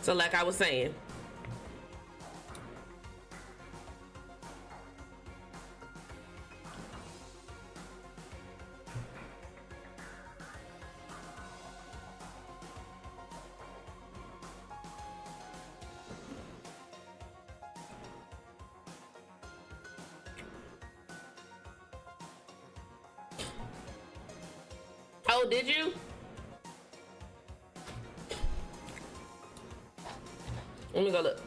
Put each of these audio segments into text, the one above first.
So like I was saying, oh, did you? Let me go look.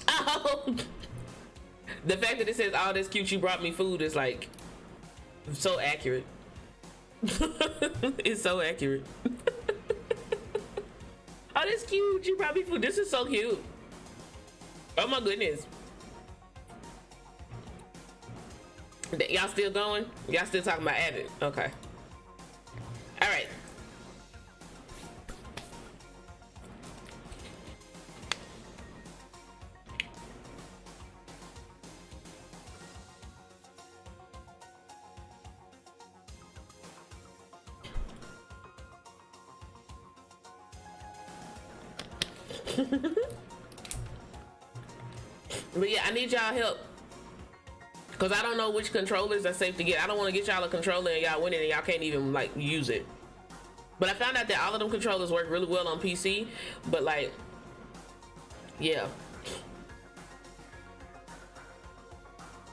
Oh, the fact that it says all this cute, you brought me food is like so accurate. It's so accurate. Oh, this cute, you brought me food. This is so cute. Oh my goodness. Y'all still going? Y'all still talking about Abbott? Okay. All right. But yeah, I need y'all help. Cause I don't know which controllers are safe to get. I don't want to get y'all a controller and y'all win it and y'all can't even like use it. But I found out that all of them controllers work really well on PC. But like, yeah.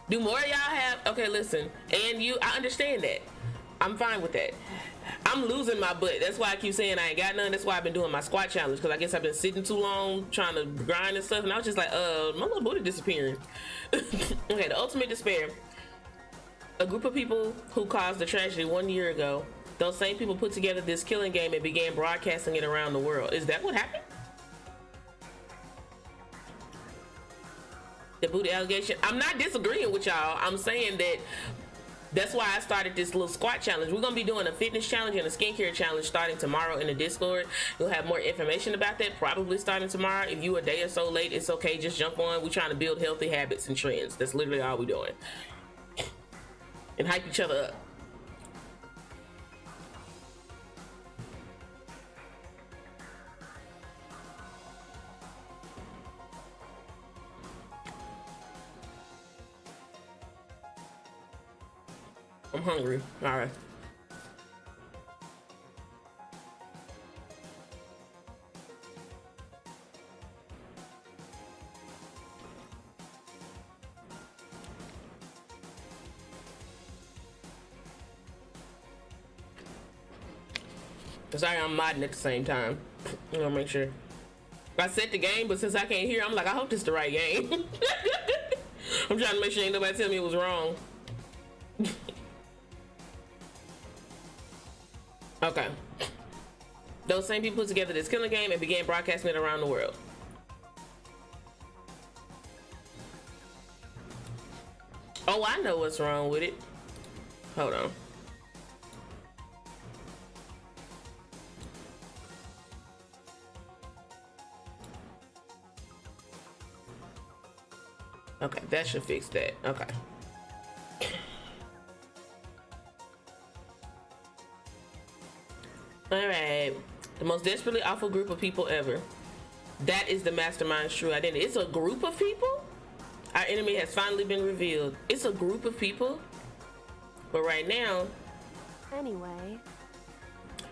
Do more of y'all have? Okay, listen. And you, I understand that. I'm fine with that. I'm losing my butt. That's why I keep saying I ain't got none. That's why I've been doing my squat challenge. Cause I guess I've been sitting too long trying to grind and stuff. And I was just like, my little booty disappearing. Okay, the ultimate despair. A group of people who caused the tragedy 1 year ago. Those same people put together this killing game and began broadcasting it around the world. Is that what happened? The booty allegation. I'm not disagreeing with y'all. I'm saying that that's why I started this little squat challenge. We're gonna be doing a fitness challenge and a skincare challenge starting tomorrow in the Discord. You'll have more information about that probably starting tomorrow. If you a day or so late, it's okay. Just jump on. We're trying to build healthy habits and trends. That's literally all we're doing. And hype each other up. I'm hungry. All right. Sorry, I'm modding at the same time. I'm gonna make sure. I set the game, but since I can't hear, I'm like, I hope this is the right game. I'm trying to make sure ain't nobody tell me it was wrong. Okay. Those same people put together this killing game and began broadcasting it around the world. Oh, I know what's wrong with it. Hold on. Okay, that should fix that. Okay. All right. The most desperately awful group of people ever. That is the mastermind's true identity. It's a group of people? Our enemy has finally been revealed. It's a group of people? But right now... Anyway...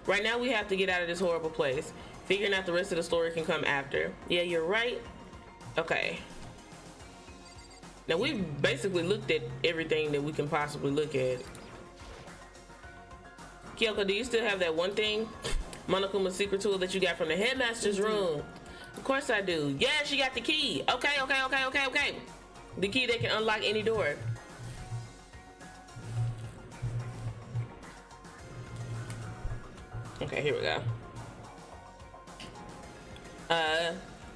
Right now we have to get out of this horrible place. Figuring out the rest of the story can come after. Yeah, you're right. Okay. Now we've basically looked at everything that we can possibly look at. Kyoko, do you still have that one thing? Monokuma's secret tool that you got from the headmaster's room. Of course I do. Yeah, she got the key. Okay. The key that can unlock any door. Okay, here we go.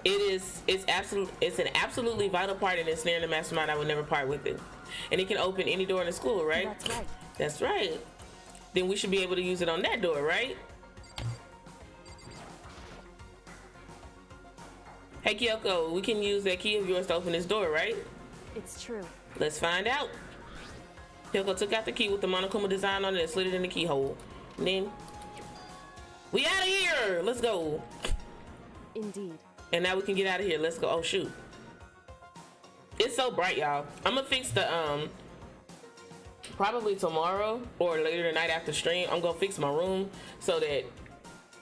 It's an absolutely vital part in ensnaring the mastermind. I would never part with it. And it can open any door in the school, right? That's right. That's right. Then we should be able to use it on that door, right? Hey Kyoko, we can use that key of yours to open this door, right? It's true. Let's find out. Kyoko took out the key with the Monokuma design on it and slid it in the keyhole. And then We out of here. Let's go. Indeed. And now we can get out of here. Let's go. Oh shoot. It's so bright, y'all. I'm gonna fix the probably tomorrow or later tonight after stream. I'm gonna fix my room so that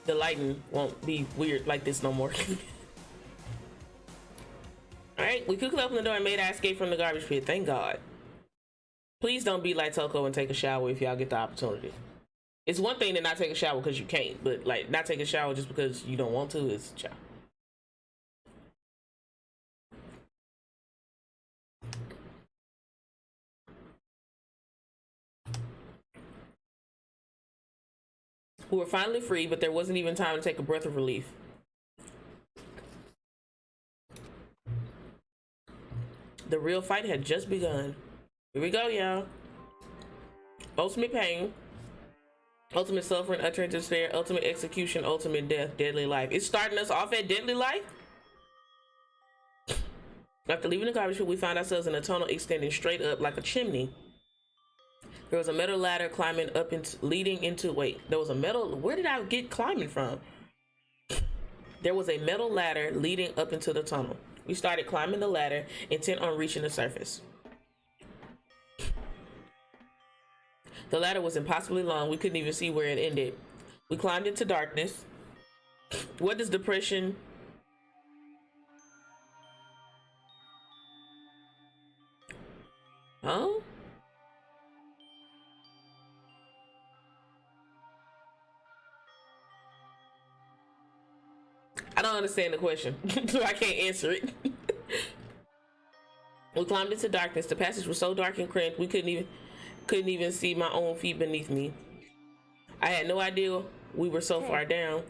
the lighting won't be weird like this no more. All right, we quickly opened the door and made our escape from the garbage pit. Thank God. Please don't be like Toko and take a shower if y'all get the opportunity. It's one thing to not take a shower because you can't, but like not take a shower just because you don't want to is child. We were finally free, but there wasn't even time to take a breath of relief. The real fight had just begun. Here we go, y'all. Ultimate pain, ultimate suffering, utterance despair, ultimate execution, ultimate death, deadly life. It's starting us off at deadly life. After leaving the garbage pit, we found ourselves in a tunnel extending straight up like a chimney. There was a metal ladder climbing up into, leading into, wait, there was a metal, where did I get climbing from? There was a metal ladder leading up into the tunnel. We started climbing the ladder, intent on reaching the surface. The ladder was impossibly long. We couldn't even see where it ended. We climbed into darkness. What does depression... Huh? I don't understand the question, so I can't answer it. We climbed into darkness. The passage was so dark and cramped, we couldn't even see my own feet beneath me. I had no idea we were so far down.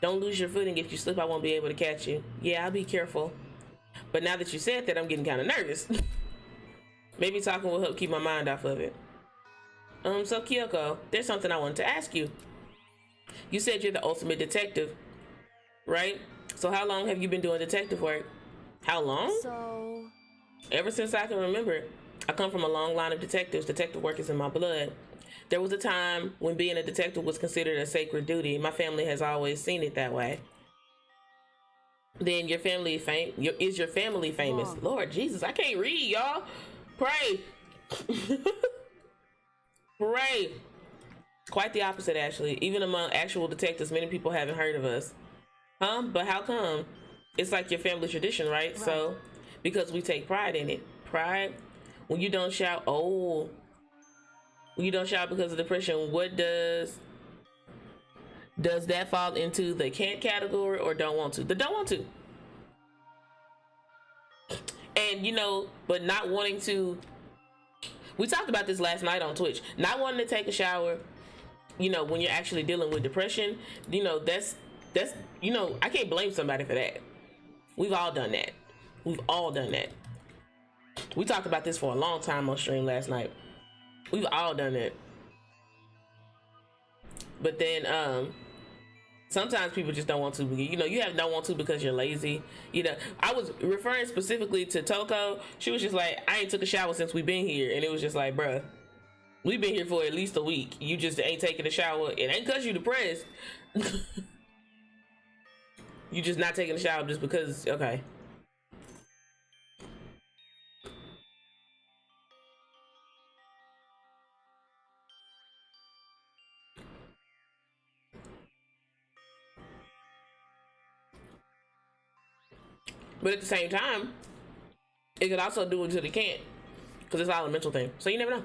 Don't lose your footing. If you slip, I won't be able to catch you. Yeah, I'll be careful. But now that you said that, I'm getting kind of nervous. Maybe talking will help keep my mind off of it. So Kyoko, there's something I wanted to ask you. You said you're the ultimate detective, right? So how long have you been doing detective work? How long? So... Ever since I can remember. I come from a long line of detectives. Detective work is in my blood. There was a time when being a detective was considered a sacred duty. My family has always seen it that way. Then your family is your family famous? Whoa. Lord Jesus, I can't read, y'all. Pray. Pray. Quite the opposite, actually. Even among actual detectives, many people haven't heard of us. Huh? But how come? It's like your family tradition, right? So, because we take pride in it. Pride. When you don't shout, oh. When you don't shout because of depression, what does that fall into the can't category or don't want to? The don't want to. And, you know, but not wanting to. We talked about this last night on Twitch. Not wanting to take a shower. You know, when you're actually dealing with depression, you know, that's, you know, I can't blame somebody for that. We've all done that. We've all done that. We talked about this for a long time on stream last night. We've all done that. But then, sometimes people just don't want to, you know, you don't want to because you're lazy. You know, I was referring specifically to Toko. She was just like, I ain't took a shower since we've been here. And it was just like, bruh. We've been here for at least a week. You just ain't taking a shower. It ain't because you depressed. You just not taking a shower just because, okay. But at the same time, it could also do it until they can't. Because it's all a mental thing. So you never know.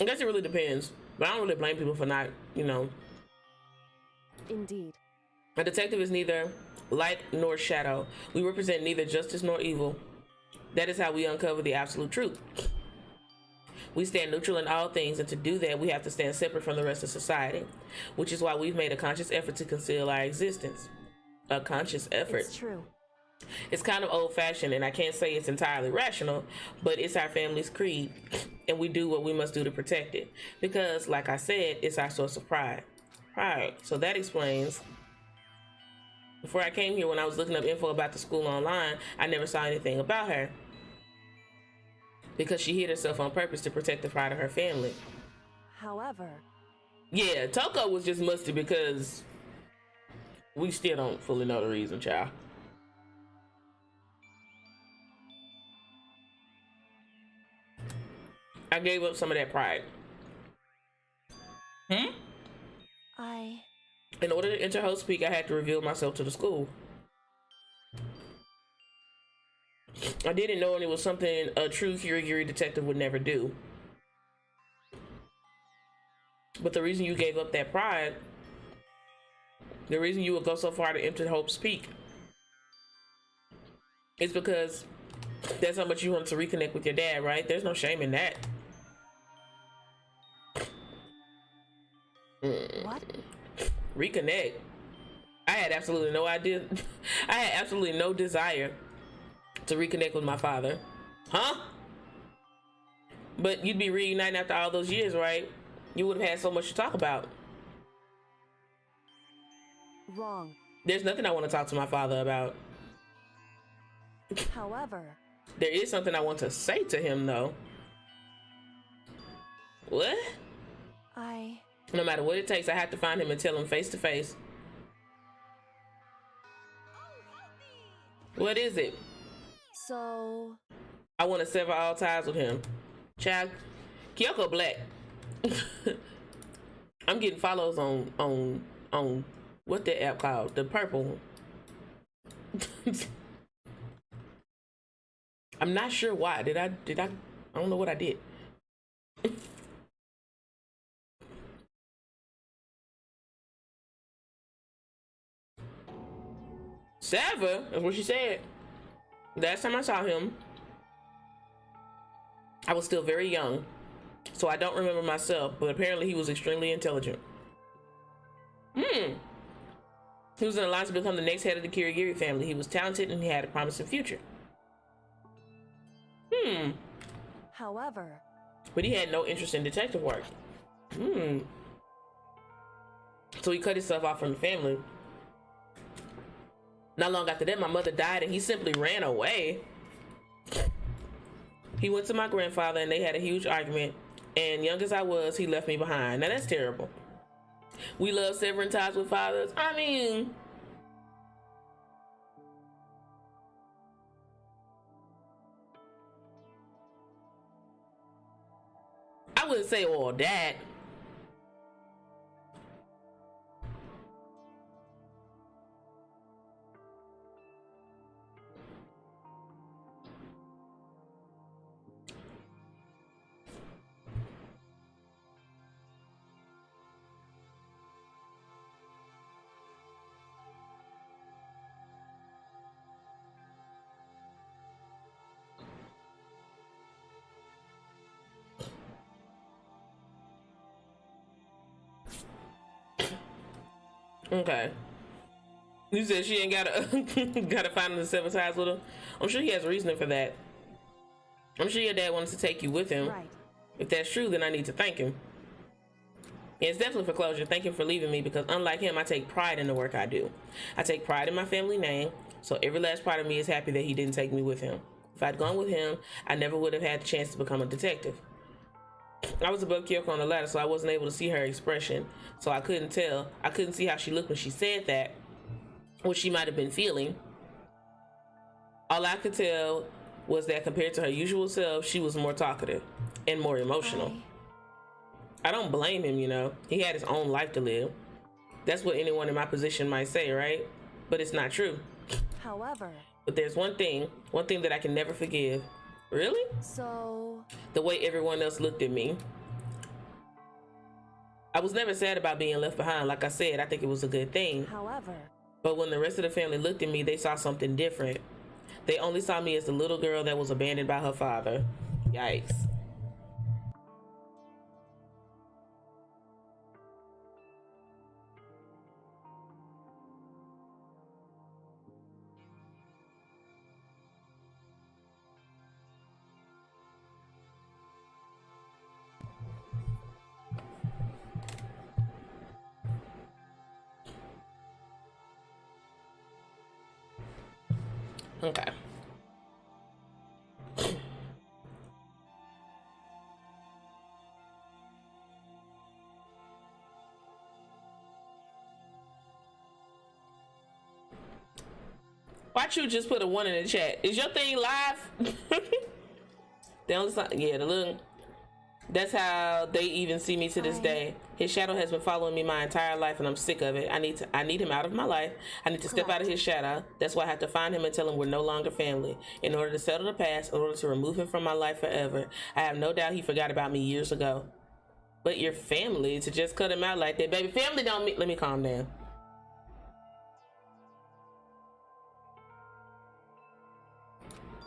I guess it really depends, but I don't really blame people for not, you know. Indeed. A detective is neither light nor shadow. We represent neither justice nor evil. That is how we uncover the absolute truth. We stand neutral in all things, and to do that, we have to stand separate from the rest of society, which is why we've made a conscious effort to conceal our existence. A conscious effort. It's true. It's kind of old-fashioned, and I can't say it's entirely rational, but it's our family's creed, and we do what we must do to protect it. Because, like I said, it's our source of pride. Pride. So that explains. Before I came here, when I was looking up info about the school online, I never saw anything about her. Because she hid herself on purpose to protect the pride of her family. However... Yeah, Toko was just musty because we still don't fully know the reason, child. I gave up some of that pride. In order to enter Host Peak, I had to reveal myself to the school. I didn't know it was something a true Kirigiri detective would never do. But the reason you gave up that pride, the reason you would go so far to enter Hope's Peak, is because that's how much you want to reconnect with your dad, right? There's no shame in that. What? Reconnect. I had absolutely no idea. I had absolutely no desire to reconnect with my father. Huh? But you'd be reuniting after all those years, right? You would have had so much to talk about. Wrong. There's nothing I want to talk to my father about. However, there is something I want to say to him, though. What? No matter what it takes, I have to find him and tell him face to face. What is it? So... I want to sever all ties with him. Child, Kyoko Black. I'm getting follows on what that app called? The purple one. I'm not sure why. Did I don't know what I did. Sever, that's what she said. Last time I saw him, I was still very young, so I don't remember myself, but apparently he was extremely intelligent. He was in alliance to become the next head of the Kirigiri family. He was talented and he had a promising future. However... But he had no interest in detective work. So he cut himself off from the family. Not long after that, my mother died and he simply ran away. He went to my grandfather and they had a huge argument. And young as I was, he left me behind. Now that's terrible. We love severing ties with fathers. I mean... I wouldn't say all that. Okay. You said she ain't gotta find him to sever ties with him. I'm sure he has reasoning for that. I'm sure your dad wants to take you with him. Right. If that's true, then I need to thank him. Yeah, it's definitely for closure. Thank him for leaving me because unlike him, I take pride in the work I do. I take pride in my family name, so every last part of me is happy that he didn't take me with him. If I'd gone with him, I never would have had the chance to become a detective. I was above Kyoko on the ladder, so I wasn't able to see her expression, so I couldn't tell. I couldn't see how she looked when she said that, what she might have been feeling. All I could tell was that compared to her usual self, she was more talkative and more emotional. I don't blame him, you know. He had his own life to live. That's what anyone in my position might say, right? But it's not true. However... But there's one thing that I can never forgive. Really? So... The way everyone else looked at me. I was never sad about being left behind. Like I said, I think it was a good thing. However... But when the rest of the family looked at me, they saw something different. They only saw me as the little girl that was abandoned by her father. Yikes. Okay. Watch you just put a 1 in the chat. Is your thing live? The only sign, yeah, the little. That's how they even see me to this day. His shadow has been following me my entire life, and I'm sick of it. I need him out of my life. I need to step out of his shadow. That's why I have to find him and tell him we're no longer family. In order to settle the past, in order to remove him from my life forever. I have no doubt he forgot about me years ago. But your family, to just cut him out like that, baby, family don't mean. Let me calm down.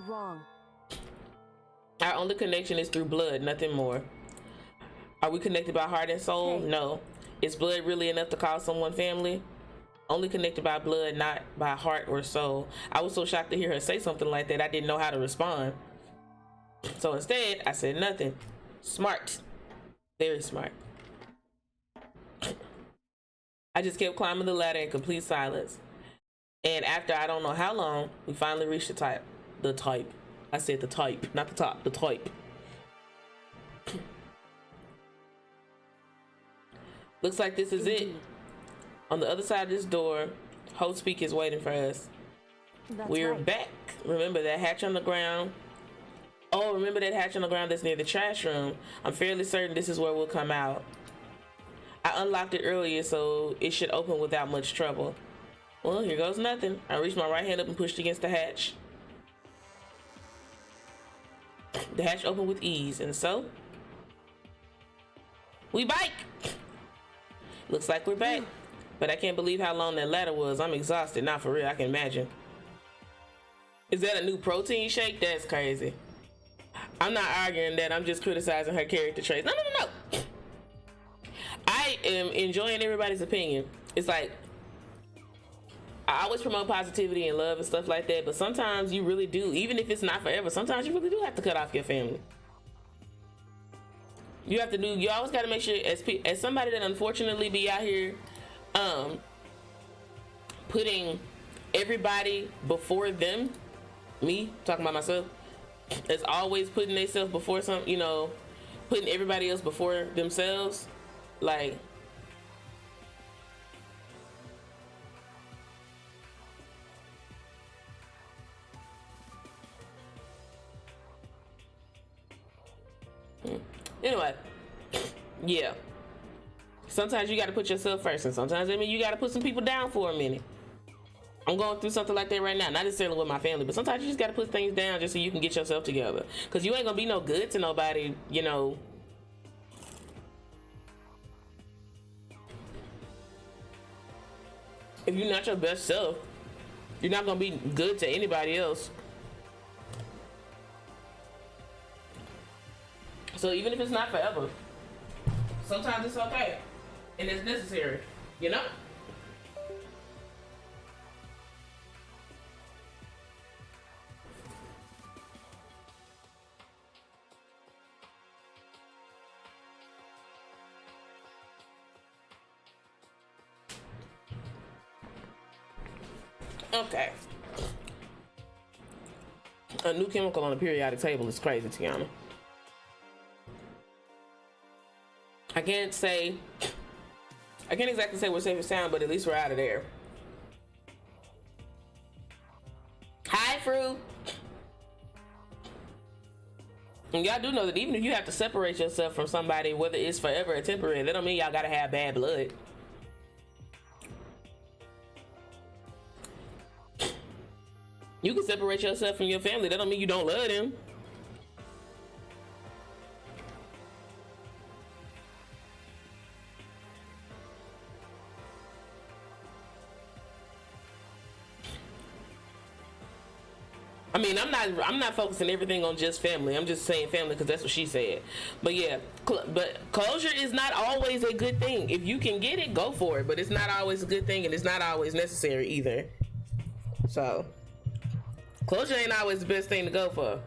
Wrong. Our only connection is through blood, nothing more. Are we connected by heart and soul? Hey. No. Is blood really enough to call someone family? Only connected by blood, not by heart or soul. I was so shocked to hear her say something like that, I didn't know how to respond. So instead, I said nothing. Smart. Very smart. I just kept climbing the ladder in complete silence. And after I don't know how long, we finally reached the type. The type. I said the type, not the top, the type. Looks like this is it. On the other side of this door, Hope Speak is waiting for us. We're back. Remember that hatch on the ground? Oh, remember that hatch on the ground that's near the trash room? I'm fairly certain this is where we'll come out. I unlocked it earlier, so it should open without much trouble. Well, here goes nothing. I reached my right hand up and pushed against the hatch. The hatch opened with ease, and so we bike. Looks like we're back, but I can't believe how long that ladder was. I'm exhausted. Not for real. I can imagine. Is that a new protein shake? That's crazy. I'm not arguing that. I'm just criticizing her character traits. No. I am enjoying everybody's opinion. It's like, I always promote positivity and love and stuff like that, but sometimes you really do, even if it's not forever, sometimes you really do have to cut off your family. You have to do, you always got to make sure, as somebody that unfortunately be out here putting everybody before them, me, talking about myself, is always putting themselves before putting everybody else before themselves, like, anyway, yeah. Sometimes you got to put yourself first, and sometimes you got to put some people down for a minute. I'm going through something like that right now, not necessarily with my family, but sometimes you just got to put things down just so you can get yourself together. Because you ain't going to be no good to nobody, if you're not your best self, you're not going to be good to anybody else. So even if it's not forever, sometimes it's okay and it's necessary, Okay. A new chemical on the periodic table is crazy, Tiana. I can't exactly say we're safe and sound, but at least we're out of there. Hi, Fruit. And y'all do know that even if you have to separate yourself from somebody, whether it's forever or temporary, that don't mean y'all gotta have bad blood. You can separate yourself from your family. That don't mean you don't love them. I mean, I'm not focusing everything on just family. I'm just saying family because that's what she said. But yeah, but closure is not always a good thing. If you can get it, go for it. But it's not always a good thing, and it's not always necessary either. So closure ain't always the best thing to go for.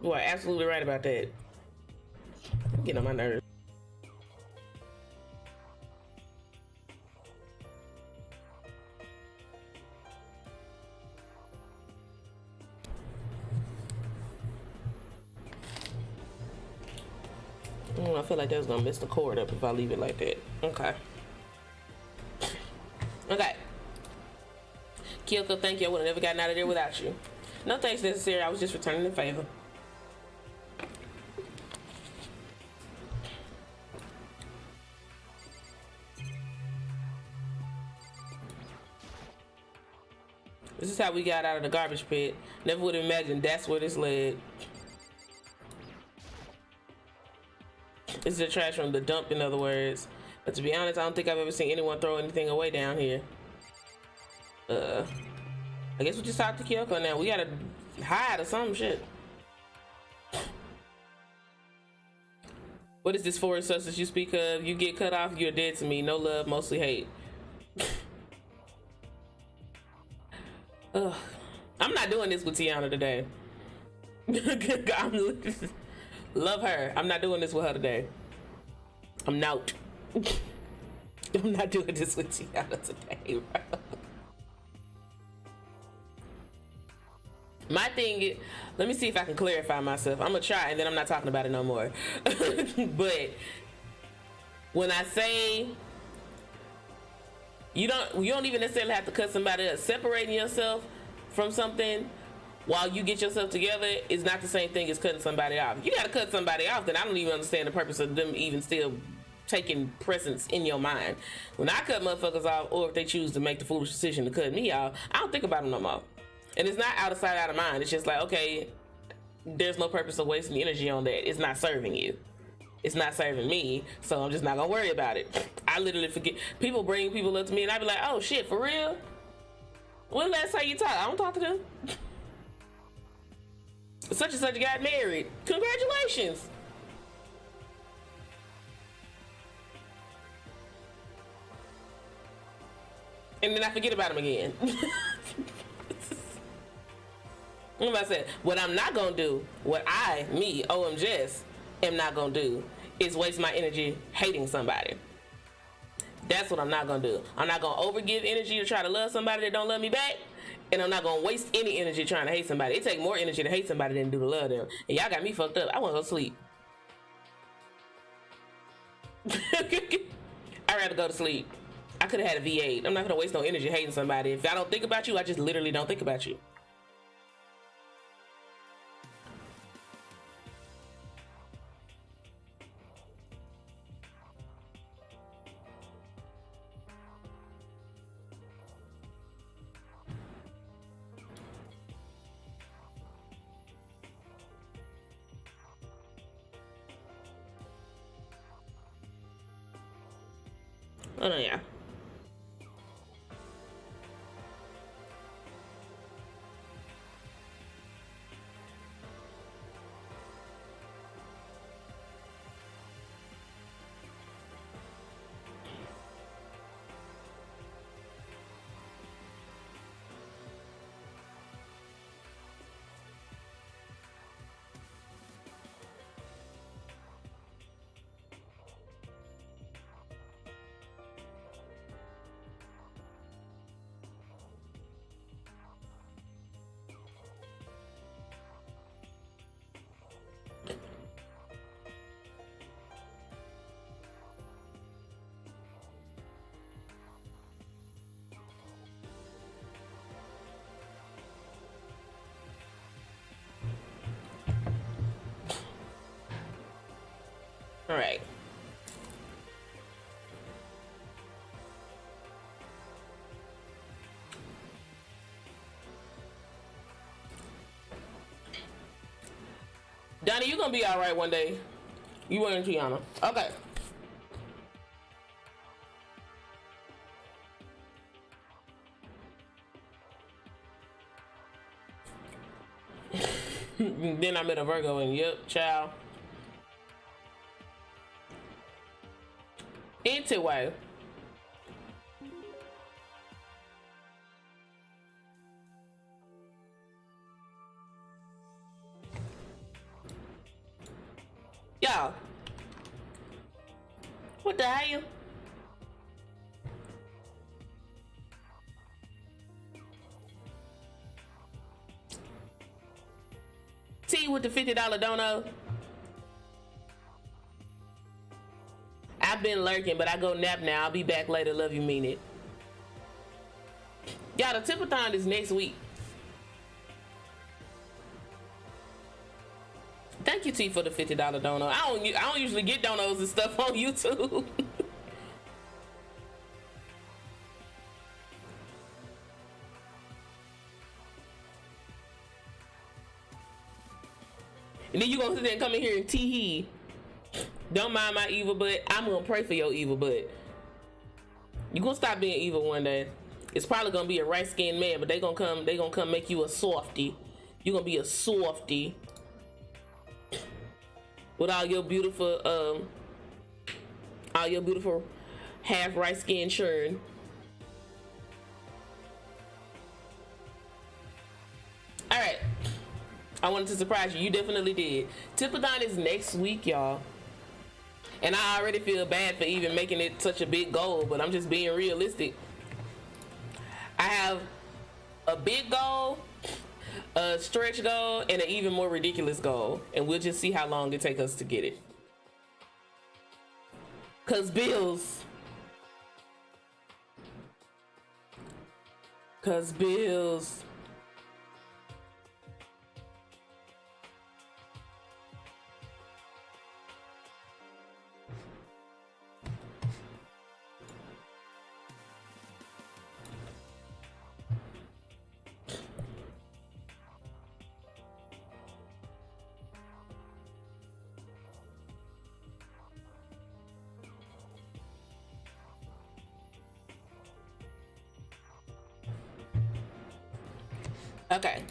You are absolutely right about that. I'm getting on my nerves. I feel like that's gonna mess the cord up if I leave it like that. Okay. Okay. Kyoko, thank you. I would have never gotten out of there without you. No thanks necessary. I was just returning the favor. This is how we got out of the garbage pit. Never would have imagined that's where this led. This is the trash from the dump, in other words. But to be honest, I don't think I've ever seen anyone throw anything away down here. I guess we just talked to Kyoko now. We gotta hide or some shit. What is this forest substance you speak of? You get cut off, you're dead to me. No love, mostly hate. Ugh. I'm not doing this with Tiana today. Love her. I'm not doing this with her today. I'm not. I'm not doing this with Tiana today, bro. My thing is, let me see if I can clarify myself. I'm gonna try and then I'm not talking about it no more. But when I say you don't even necessarily have to cut somebody else. Separating yourself from something while you get yourself together is not the same thing as cutting somebody off. You gotta cut somebody off, then I don't even understand the purpose of them even still taking presence in your mind. When I cut motherfuckers off, or if they choose to make the foolish decision to cut me off, I don't think about them no more. And it's not out of sight, out of mind. It's just like, okay, there's no purpose of wasting energy on that. It's not serving you. It's not serving me, so I'm just not gonna worry about it. I literally forget. People bring people up to me and I be like, oh shit, for real? When last time you talk? I don't talk to them. Such and such got married. Congratulations. And then I forget about them again. What I said, what I'm not gonna do, what OM Jess, am not gonna do is waste my energy hating somebody. That's what I'm not gonna do. I'm not gonna overgive energy to try to love somebody that don't love me back, and I'm not gonna waste any energy trying to hate somebody. It takes more energy to hate somebody than to do to love them. And y'all got me fucked up. I wanna go sleep. I'd rather go to sleep. I could have had a V8. I'm not gonna waste no energy hating somebody. If I don't think about you, I just literally don't think about you. Oh no, yeah. All right. Donnie, you gonna be all right one day. You and Tiana. Okay. Then I met a Virgo and yep, child. Anyway. Y'all. What the hell? T with the $50 dono. I've been lurking, but I go nap now. I'll be back later. Love you, mean it. Y'all, the tipathon is next week. Thank you, T, for the $50 dono. I don't usually get donos and stuff on YouTube. And then you gonna sit there and come in here and tee-hee. Don't mind my evil butt. I'm gonna pray for your evil butt. You gonna stop being evil one day. It's probably gonna be a right-skinned man, but they gonna come make you a softie. You gonna be a softie. With all your beautiful half right-skinned churn. All right. I wanted to surprise you. You definitely did. Tipathon is next week, y'all. And I already feel bad for even making it such a big goal, but I'm just being realistic. I have a big goal, a stretch goal, and an even more ridiculous goal. And we'll just see how long it takes us to get it. Cause bills. Okay.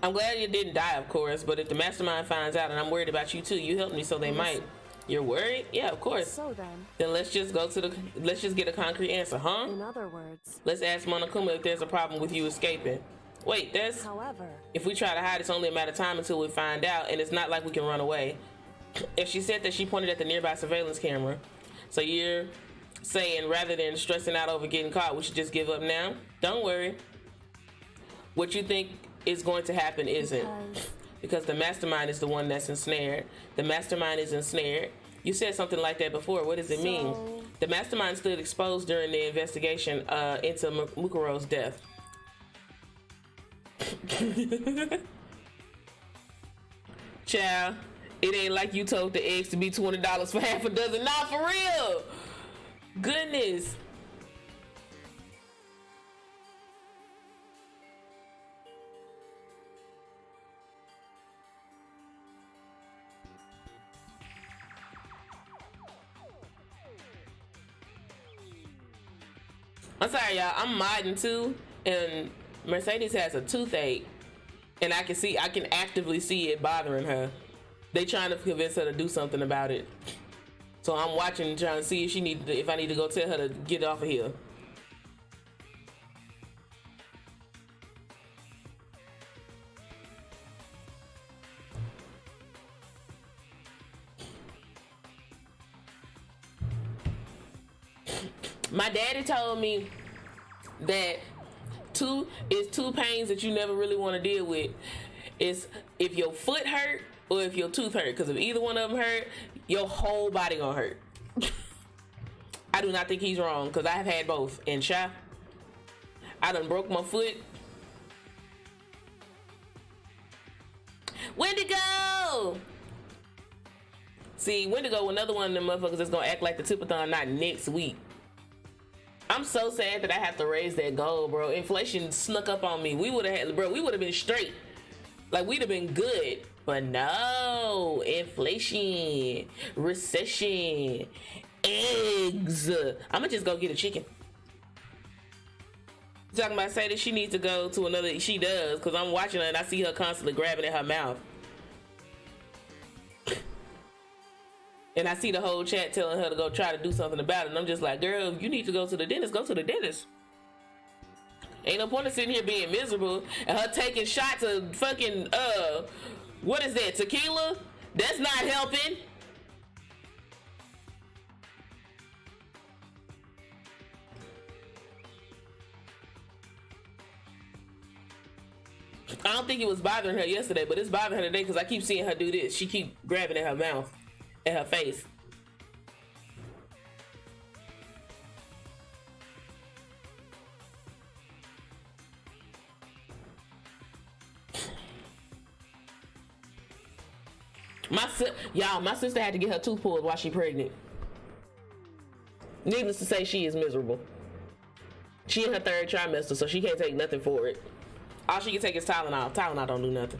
I'm glad you didn't die, of course, but if the mastermind finds out, and I'm worried about you too, you helped me, so they might. You're worried? Yeah, of course. So then let's just get a concrete answer, huh? in other words, Let's ask Monokuma if there's a problem with you escaping. Wait, however, if we try to hide, it's only a matter of time until we find out, and it's not like we can run away. If she said that she pointed at the nearby surveillance camera, so you're saying rather than stressing out over getting caught, we should just give up now? Don't worry. What you think is going to happen isn't. Because the mastermind is the one that's ensnared. The mastermind is ensnared. You said something like that before. What does it mean? The mastermind stood exposed during the investigation into Mukuro's death. Child, it ain't like you told the eggs to be $20 for half a dozen. Not for real. Goodness. I'm sorry, y'all. I'm modding too, and Mercedes has a toothache, and I can actively see it bothering her. They trying to convince her to do something about it. So I'm watching, trying to see if I need to go tell her to get off of here. My daddy told me that two pains that you never really want to deal with. Is if your foot hurt or if your tooth hurt. Because if either one of them hurt, your whole body gonna hurt. I do not think he's wrong, because I have had both. And I done broke my foot. Wendigo! See, Wendigo, another one of them motherfuckers that's gonna act like the Tipathon not next week. I'm so sad that I have to raise that goal, bro. Inflation snuck up on me. We would have been straight. Like, we'd have been good. But no, inflation, recession, eggs. I'ma just go get a chicken. Talking about say that she needs to go to another, she does, because I'm watching her and I see her constantly grabbing at her mouth. And I see the whole chat telling her to go try to do something about it. And I'm just like, girl, you need to go to the dentist. Go to the dentist. Ain't no point in sitting here being miserable and her taking shots of fucking, what is that, tequila? That's not helping. I don't think it was bothering her yesterday, but it's bothering her today because I keep seeing her do this. She keep grabbing at her mouth. In her face. Y'all, my sister had to get her tooth pulled while she pregnant. Needless to say, she is miserable. She in her 3rd trimester, so she can't take nothing for it. All she can take is Tylenol. Tylenol don't do nothing.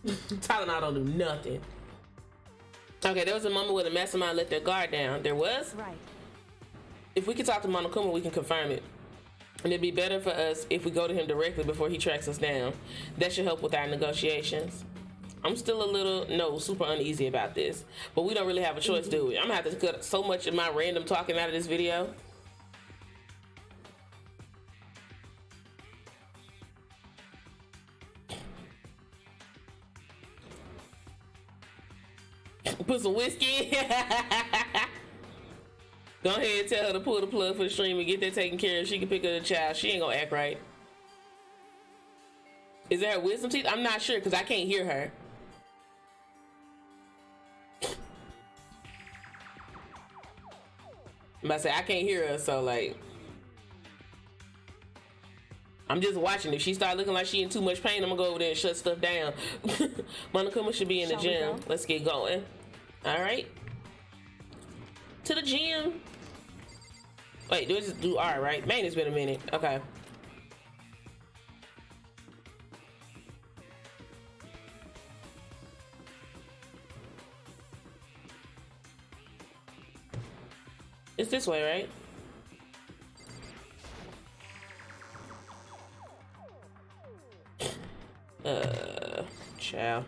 Tylenol don't do nothing. Okay, there was a moment where the mastermind let their guard down. There was? Right. If we can talk to Monokuma, we can confirm it. And it'd be better for us if we go to him directly before he tracks us down. That should help with our negotiations. I'm still a little, super uneasy about this. But we don't really have a choice, do we? I'm gonna have to cut so much of my random talking out of this video. Put some whiskey in. Go ahead and tell her to pull the plug for the stream and get that taken care of. She can pick up the child. She ain't gonna act right. Is that her wisdom teeth? I'm not sure because I can't hear her. I'm about to say I can't hear her, so like I'm just watching. If she start looking like she in too much pain, I'm gonna go over there and shut stuff down. Monokuma should be in the gym. Let's get going. All right. To the gym. Wait, do I just do R, right? Man, it's been a minute. Okay. It's this way, right? Ciao.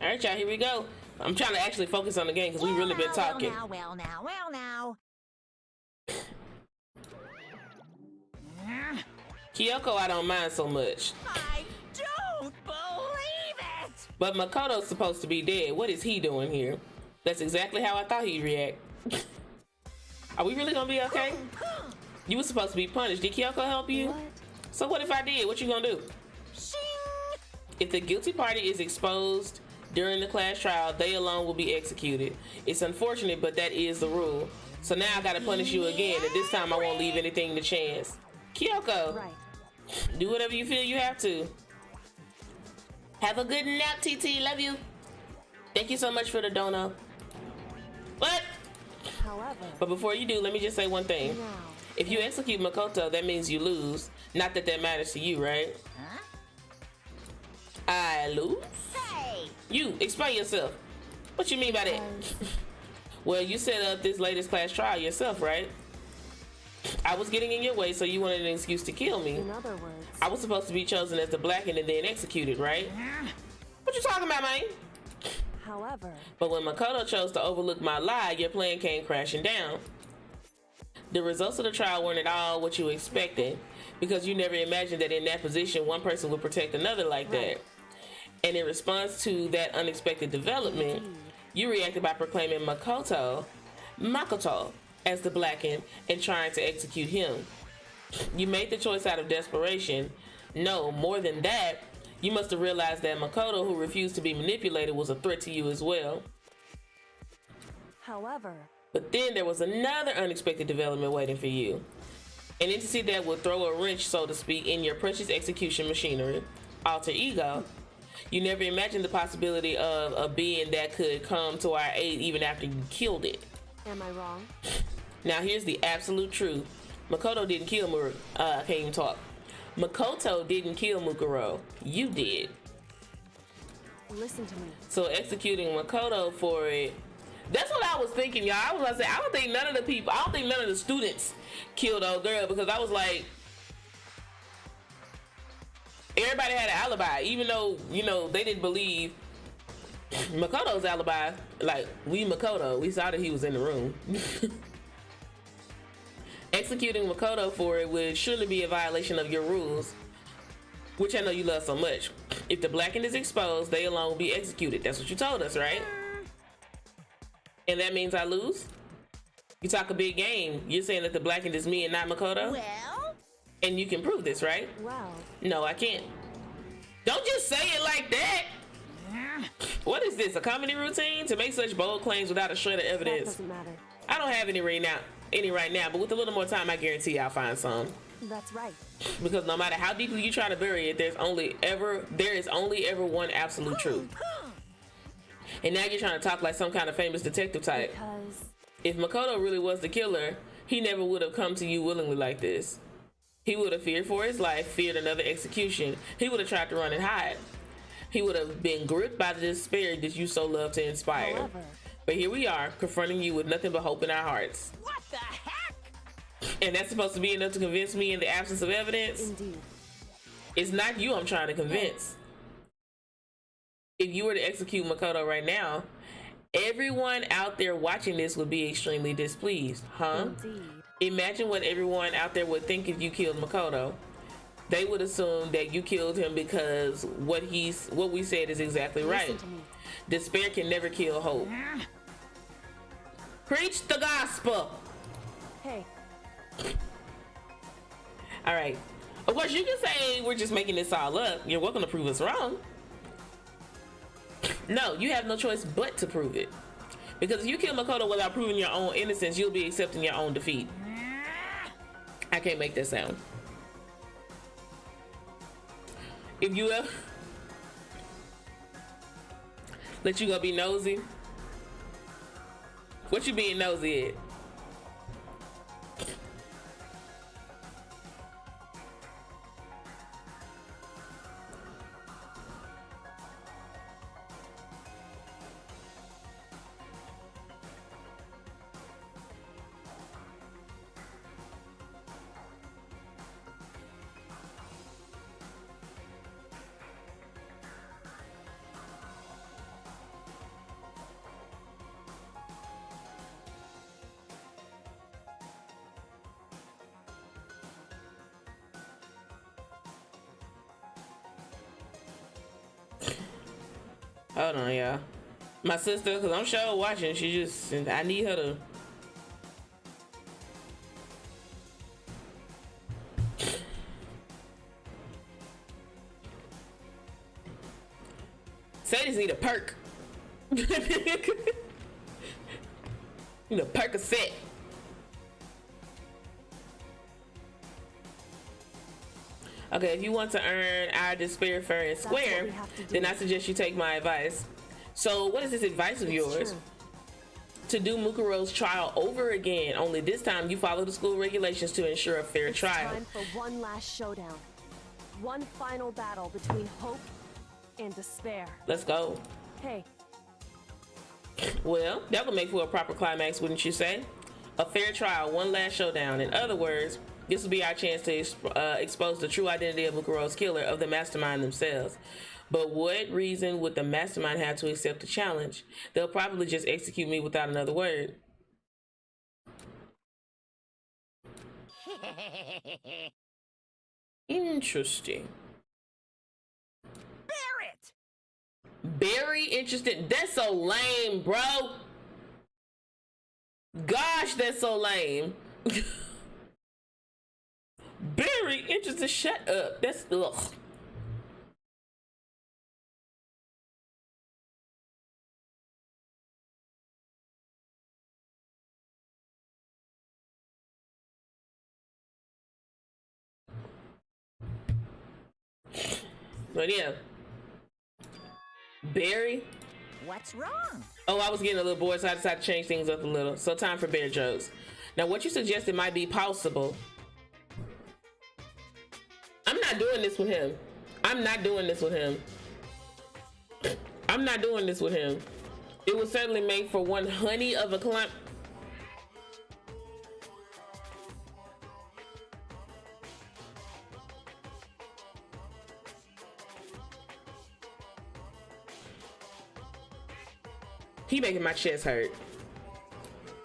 All right, y'all, here we go. I'm trying to actually focus on the game because we really been talking. Well now. Kyoko, I don't mind so much. I don't believe it! But Makoto's supposed to be dead. What is he doing here? That's exactly how I thought he'd react. Are we really gonna be okay? You were supposed to be punished. Did Kyoko help you? What? So what if I did? What you gonna do? Shing! If the guilty party is exposed during the class trial, they alone will be executed. It's unfortunate, but that is the rule. So now I gotta punish you again, and this time I won't leave anything to chance. Kyoko, Right. do whatever you feel you have to. Have a good nap, TT. Love you. Thank you so much for the dono. What? However, But before you do, let me just say one thing. now, If you execute Makoto, that means you lose. Not that that matters to you, right? Huh? I lose? Hey! You, explain yourself. What you mean by that? as Well, you set up this latest class trial yourself, right? I was getting in your way, so you wanted an excuse to kill me. in other words, I was supposed to be chosen as the blackened and then executed, right? What you talking about, man? however, But when Makoto chose to overlook my lie, your plan came crashing down. The results of the trial weren't at all what you expected, because you never imagined that in that position, one person would protect another like that. And in response to that unexpected development, you reacted by proclaiming Makoto, as the blackened and trying to execute him. You made the choice out of desperation. No, more than that, you must have realized that Makoto, who refused to be manipulated, was a threat to you as well. however, But then there was another unexpected development waiting for you. An entity that would throw a wrench, so to speak, in your precious execution machinery, alter ego. You never imagined the possibility of a being that could come to our aid even after you killed it. am I wrong? Now here's the absolute truth. Makoto didn't kill I can't even talk. Makoto didn't kill Mukuro. You did. Listen to me. So executing Makoto for it, that's what I was thinking, y'all. I was gonna say, I don't think none of the students killed old girl, because I was like, everybody had an alibi, even though, they didn't believe Makoto's alibi. Like, we saw that he was in the room. Executing Makoto for it would surely be a violation of your rules, which I know you love so much. If the blackened is exposed, they alone will be executed. That's what you told us, right? And that means I lose? You talk a big game. You're saying that the blackened is me and not Makoto? Well? And you can prove this, right? Well, No, I can't. Don't just say it like that. What is this, a comedy routine? To make such bold claims without a shred of That evidence? doesn't matter. I don't have any right now, but with a little more time, I guarantee I'll find some. That's right. Because no matter how deeply you try to bury it, there is only ever one absolute truth. And now you're trying to talk like some kind of famous detective type. Because If Makoto really was the killer, he never would have come to you willingly like this. He would have feared for his life, feared another execution. He would have tried to run and hide. He would have been gripped by the despair that you so love to inspire. however, But here we are, confronting you with nothing but hope in our hearts. What the heck? And that's supposed to be enough to convince me in the absence of evidence? indeed. It's not you I'm trying to convince. If you were to execute Makoto right now, everyone out there watching this would be extremely displeased, huh? Indeed. Imagine what everyone out there would think if you killed Makoto. They would assume that you killed him because what we said is exactly right. Listen to me. Despair can never kill hope. Preach the gospel. Hey, All right. Of course, you can say we're just making this all up. You're welcome to prove us wrong. No, you have no choice but to prove it. Because if you kill Makoto without proving your own innocence, you'll be accepting your own defeat. I can't make that sound. If you let you go be nosy. What you being nosy at? Hold on, y'all. My sister, because I'm sure watching, I need her to. Sadie's need a perk. Need a Percocet. Okay, if you want to earn our despair fair and what square, we have to do. then I suggest you take my advice. So what is this advice of yours? true. To do Mukuro's trial over again, only this time you follow the school regulations to ensure a fair It's trial. time for one last showdown. One final battle between hope and despair. Let's go. Hey, Well, that would make for a proper climax, wouldn't you say? A fair trial, one last showdown. In other words, this will be our chance to expose the true identity of Mukuro's killer, of the mastermind themselves. But what reason would the mastermind have to accept the challenge? They'll probably just execute me without another word. Interesting. Barrett! Very interesting. That's so lame, bro. Gosh, that's so lame. Very interesting. Shut up. That's ugh. But yeah, Barry. What's wrong? Oh, I was getting a little bored, so I decided to change things up a little. So time for bear jokes. Now, what you suggested might be possible. I'm not doing this with him. I'm not doing this with him. I'm not doing this with him. It would certainly make for one honey of a climb. He making my chest hurt.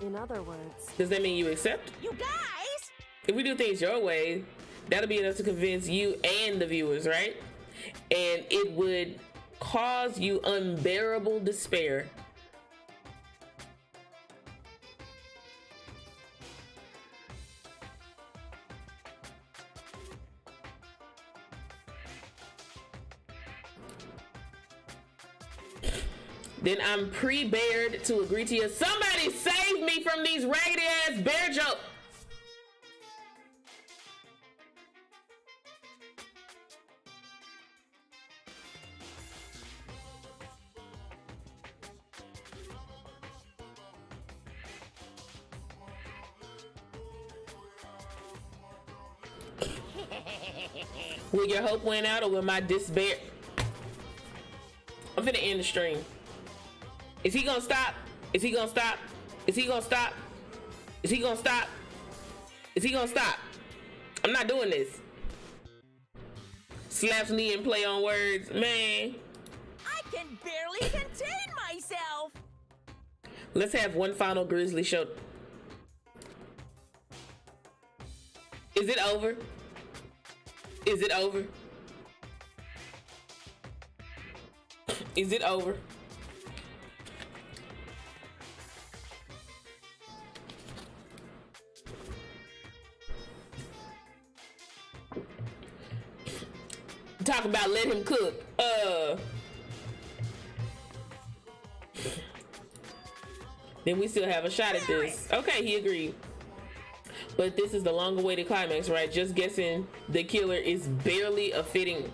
in other words, Does that mean you accept? You guys! If we do things your way, that'll be enough to convince you and the viewers, right? And it would cause you unbearable despair. then I'm pre-bared to agree to you. Somebody save me from these raggedy ass bear jokes. Will your hope win out, or will my despair? I'm finna end the stream. Is he gonna stop? Is he gonna stop? Is he gonna stop? Is he gonna stop? Is he gonna stop? I'm not doing this. Slaps knee and play on words, man. I can barely contain myself. Let's have one final Grizzly show. Is it over? Is it over? Is it over? Talk about let him cook. Then we still have a shot at this. Okay, he agreed. But this is the long awaited climax, right? Just guessing the killer is barely a fitting.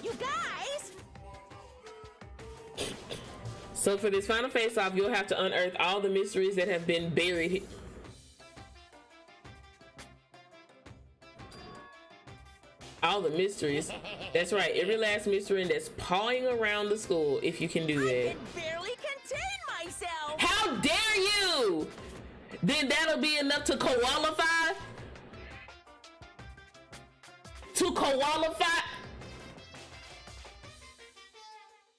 You guys! So for this final face-off, you'll have to unearth all the mysteries that have been buried. All the mysteries. That's right. Every last mystery that's pawing around the school, if you can do that. I can barely contain myself. How dare you? Then that'll be enough to qualify? To qualify?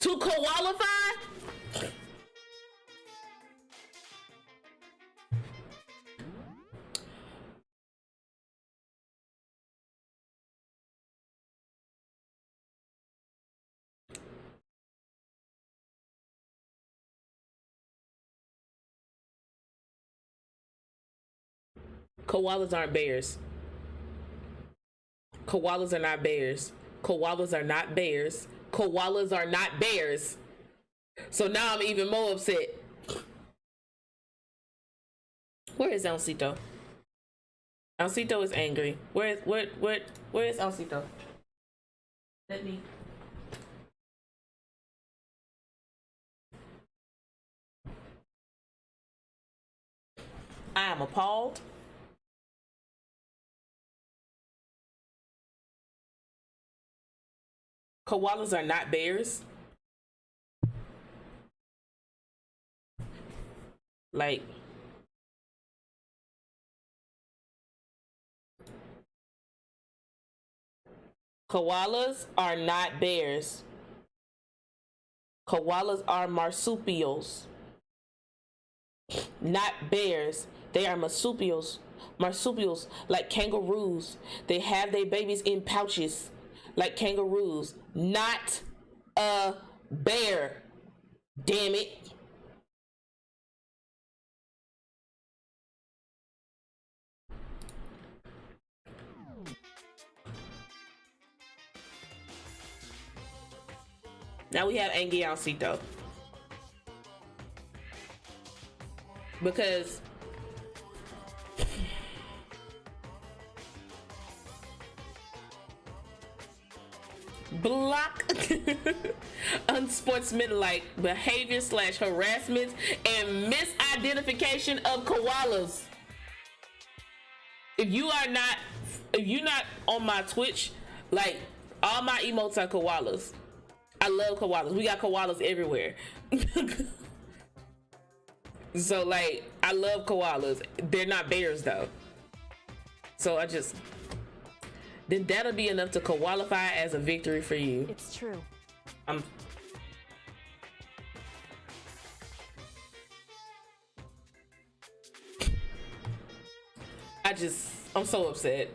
To qualify? Koalas aren't bears. Koalas are not bears. Koalas are not bears. Koalas are not bears. So now I'm even more upset. Where is Alcito? Alcito is angry. Where is Alcito? Let me. I am appalled. Koalas are not bears. Like, koalas are not bears. Koalas are marsupials, not bears. They are marsupials. Marsupials, like kangaroos. They have their babies in pouches, like kangaroos. Not a bear. Damn it. Now we have Angie Alcito. Because block unsportsmanlike behavior / harassment and misidentification of koalas. If you're not on my Twitch, like, all my emotes are koalas. I love koalas. We got koalas everywhere. So, like, I love koalas. They're not bears though. So then that'll be enough to qualify as a victory for you. It's true. I'm so upset.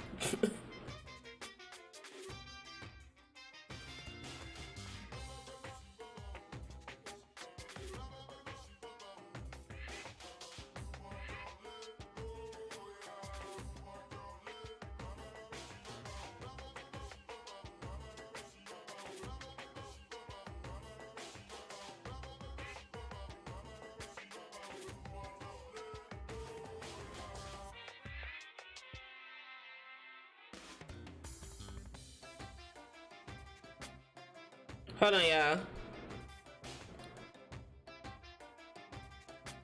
Hold on, y'all.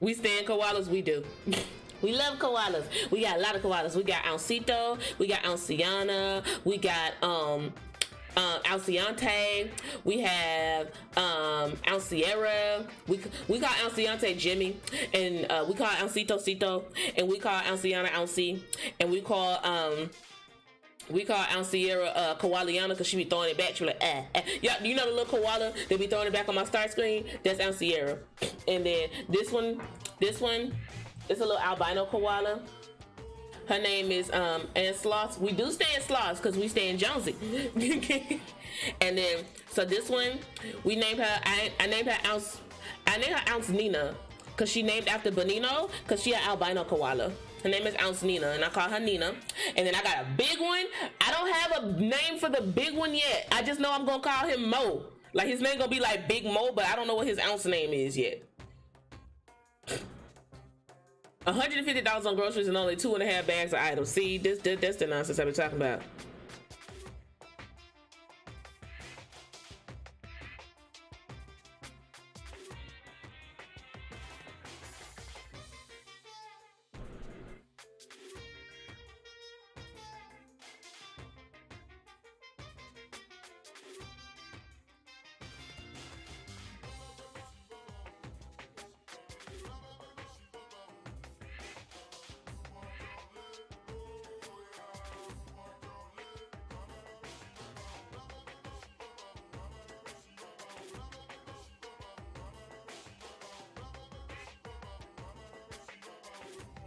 We stand koalas, we do. We love koalas. We got a lot of koalas. We got Alcito, we got Alciana, we got Alciante, we have Alciera, we call Alciante Jimmy, and we call Alcito Cito, and we call Alciana Alci, and we call Alciera Koaliana because she be throwing it back. She be like, Yeah, you know the little koala that be throwing it back on my start screen? That's Alciera. And then this one, it's a little albino koala. Her name is Ann Sloss. We do stay in Sloss because we stay in Jonesy. And then, so this one, we named her, I named her Ounce Nina because she named after Bonino because she an albino koala. Her name is Ounce Nina, and I call her Nina. And then I got a big one. I don't have a name for the big one yet. I just know I'm gonna call him Mo. Like his name gonna be like Big Mo, but I don't know what his ounce name is yet. $150 on groceries and only 2.5 bags of items. See, that's the nonsense I've been talking about.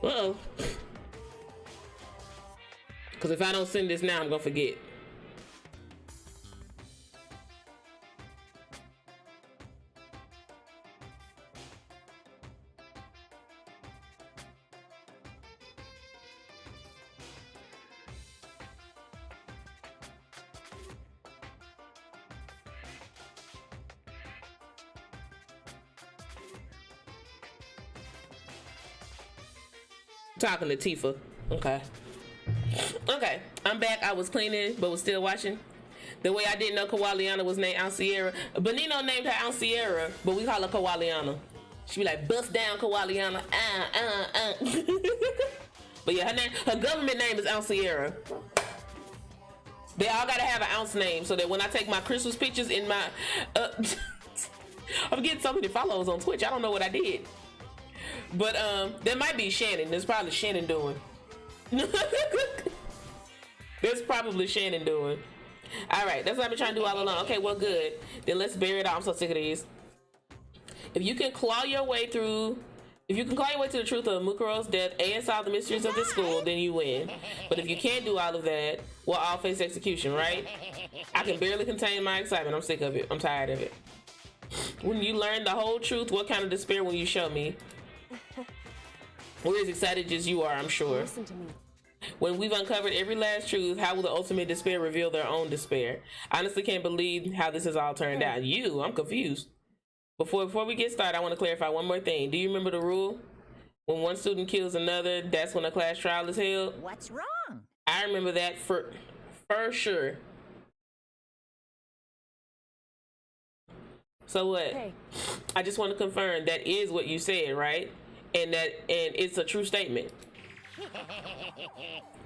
Uh-oh. Because if I don't send this now, I'm going to forget. Talking to Tifa. Okay, I'm back. I was cleaning but was still watching. The way I didn't know Koaliana was named Alciera. Benino named her Alciera, but we call her Koaliana. She be like, bust down Koaliana. But yeah, her government name is Alciera. They all gotta have an ounce name so that when I take my Christmas pictures in my I'm getting so many followers on Twitch. I don't know what I did. But that might be Shannon. That's probably Shannon doing. That's probably Shannon doing. All right, that's what I've been trying to do all along. Okay, well, good. Then let's bury it out. I'm so sick of these. If you can claw your way to the truth of Mukuro's death and solve the mysteries of this school, then you win. But if you can't do all of that, we'll all face execution, right? I can barely contain my excitement. I'm sick of it. I'm tired of it. When you learn the whole truth, what kind of despair will you show me? We're as excited as you are, I'm sure. Listen to me. When we've uncovered every last truth, how will the ultimate despair reveal their own despair? I honestly can't believe how this has all turned out. I'm confused. Before we get started, I want to clarify one more thing. Do you remember the rule? When one student kills another, that's when a class trial is held? What's wrong? I remember that for sure. So what? Hey. I just want to confirm that is what you said, right? And it's a true statement.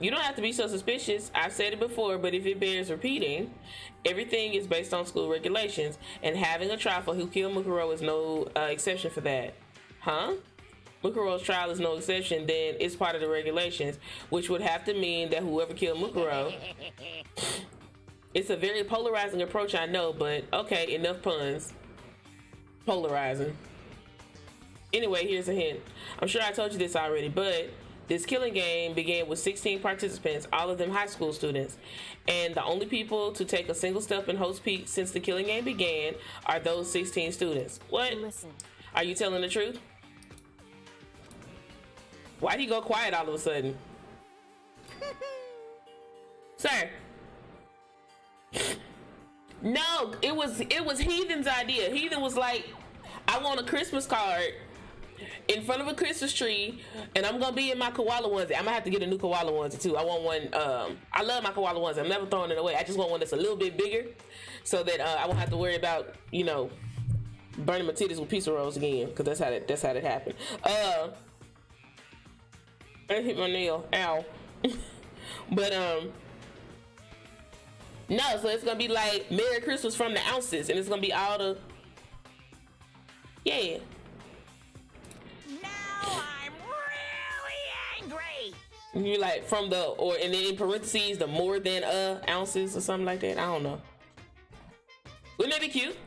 You don't have to be so suspicious. I've said it before, but if it bears repeating, everything is based on school regulations, and having a trial for who killed Mukuro is no exception for that. Huh? Mukuro's trial is no exception, then it's part of the regulations, which would have to mean that whoever killed Mukuro... It's a very polarizing approach, I know, but okay, enough puns. Polarizing. Anyway, here's a hint. I'm sure I told you this already, but this killing game began with 16 participants, all of them high school students. And the only people to take a single step in Host Peak since the killing game began are those 16 students. What? Listen. Are you telling the truth? Why'd he go quiet all of a sudden? Sir. No, it was Heathen's idea. Heathen was like, I want a Christmas card in front of a Christmas tree, and I'm gonna be in my koala onesie. I'm gonna have to get a new koala onesie too. I want one. I love my koala onesie. I'm never throwing it away. I just want one that's a little bit bigger, so that I won't have to worry about burning my titties with pizza rolls again. Cause that's how that happened. I hit my nail. Ow. But no. So it's gonna be like Merry Christmas from the ounces, and it's gonna be all the yeah. I'm really angry. You like from the and then in parentheses the more than ounces or something like that. I don't know. Wouldn't that be cute?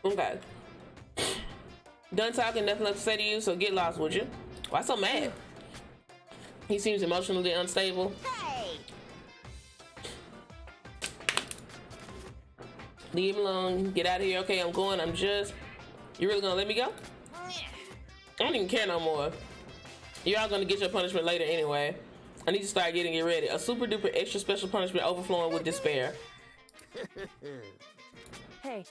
Okay. Done talking, nothing left to say to you, so get lost, would you? Why so mad? He seems emotionally unstable. Hey! Leave him alone. Get out of here. Okay, I'm going. You really gonna let me go? I don't even care no more. You're all gonna get your punishment later anyway. I need to start getting it ready. A super duper extra special punishment overflowing with despair. Hey.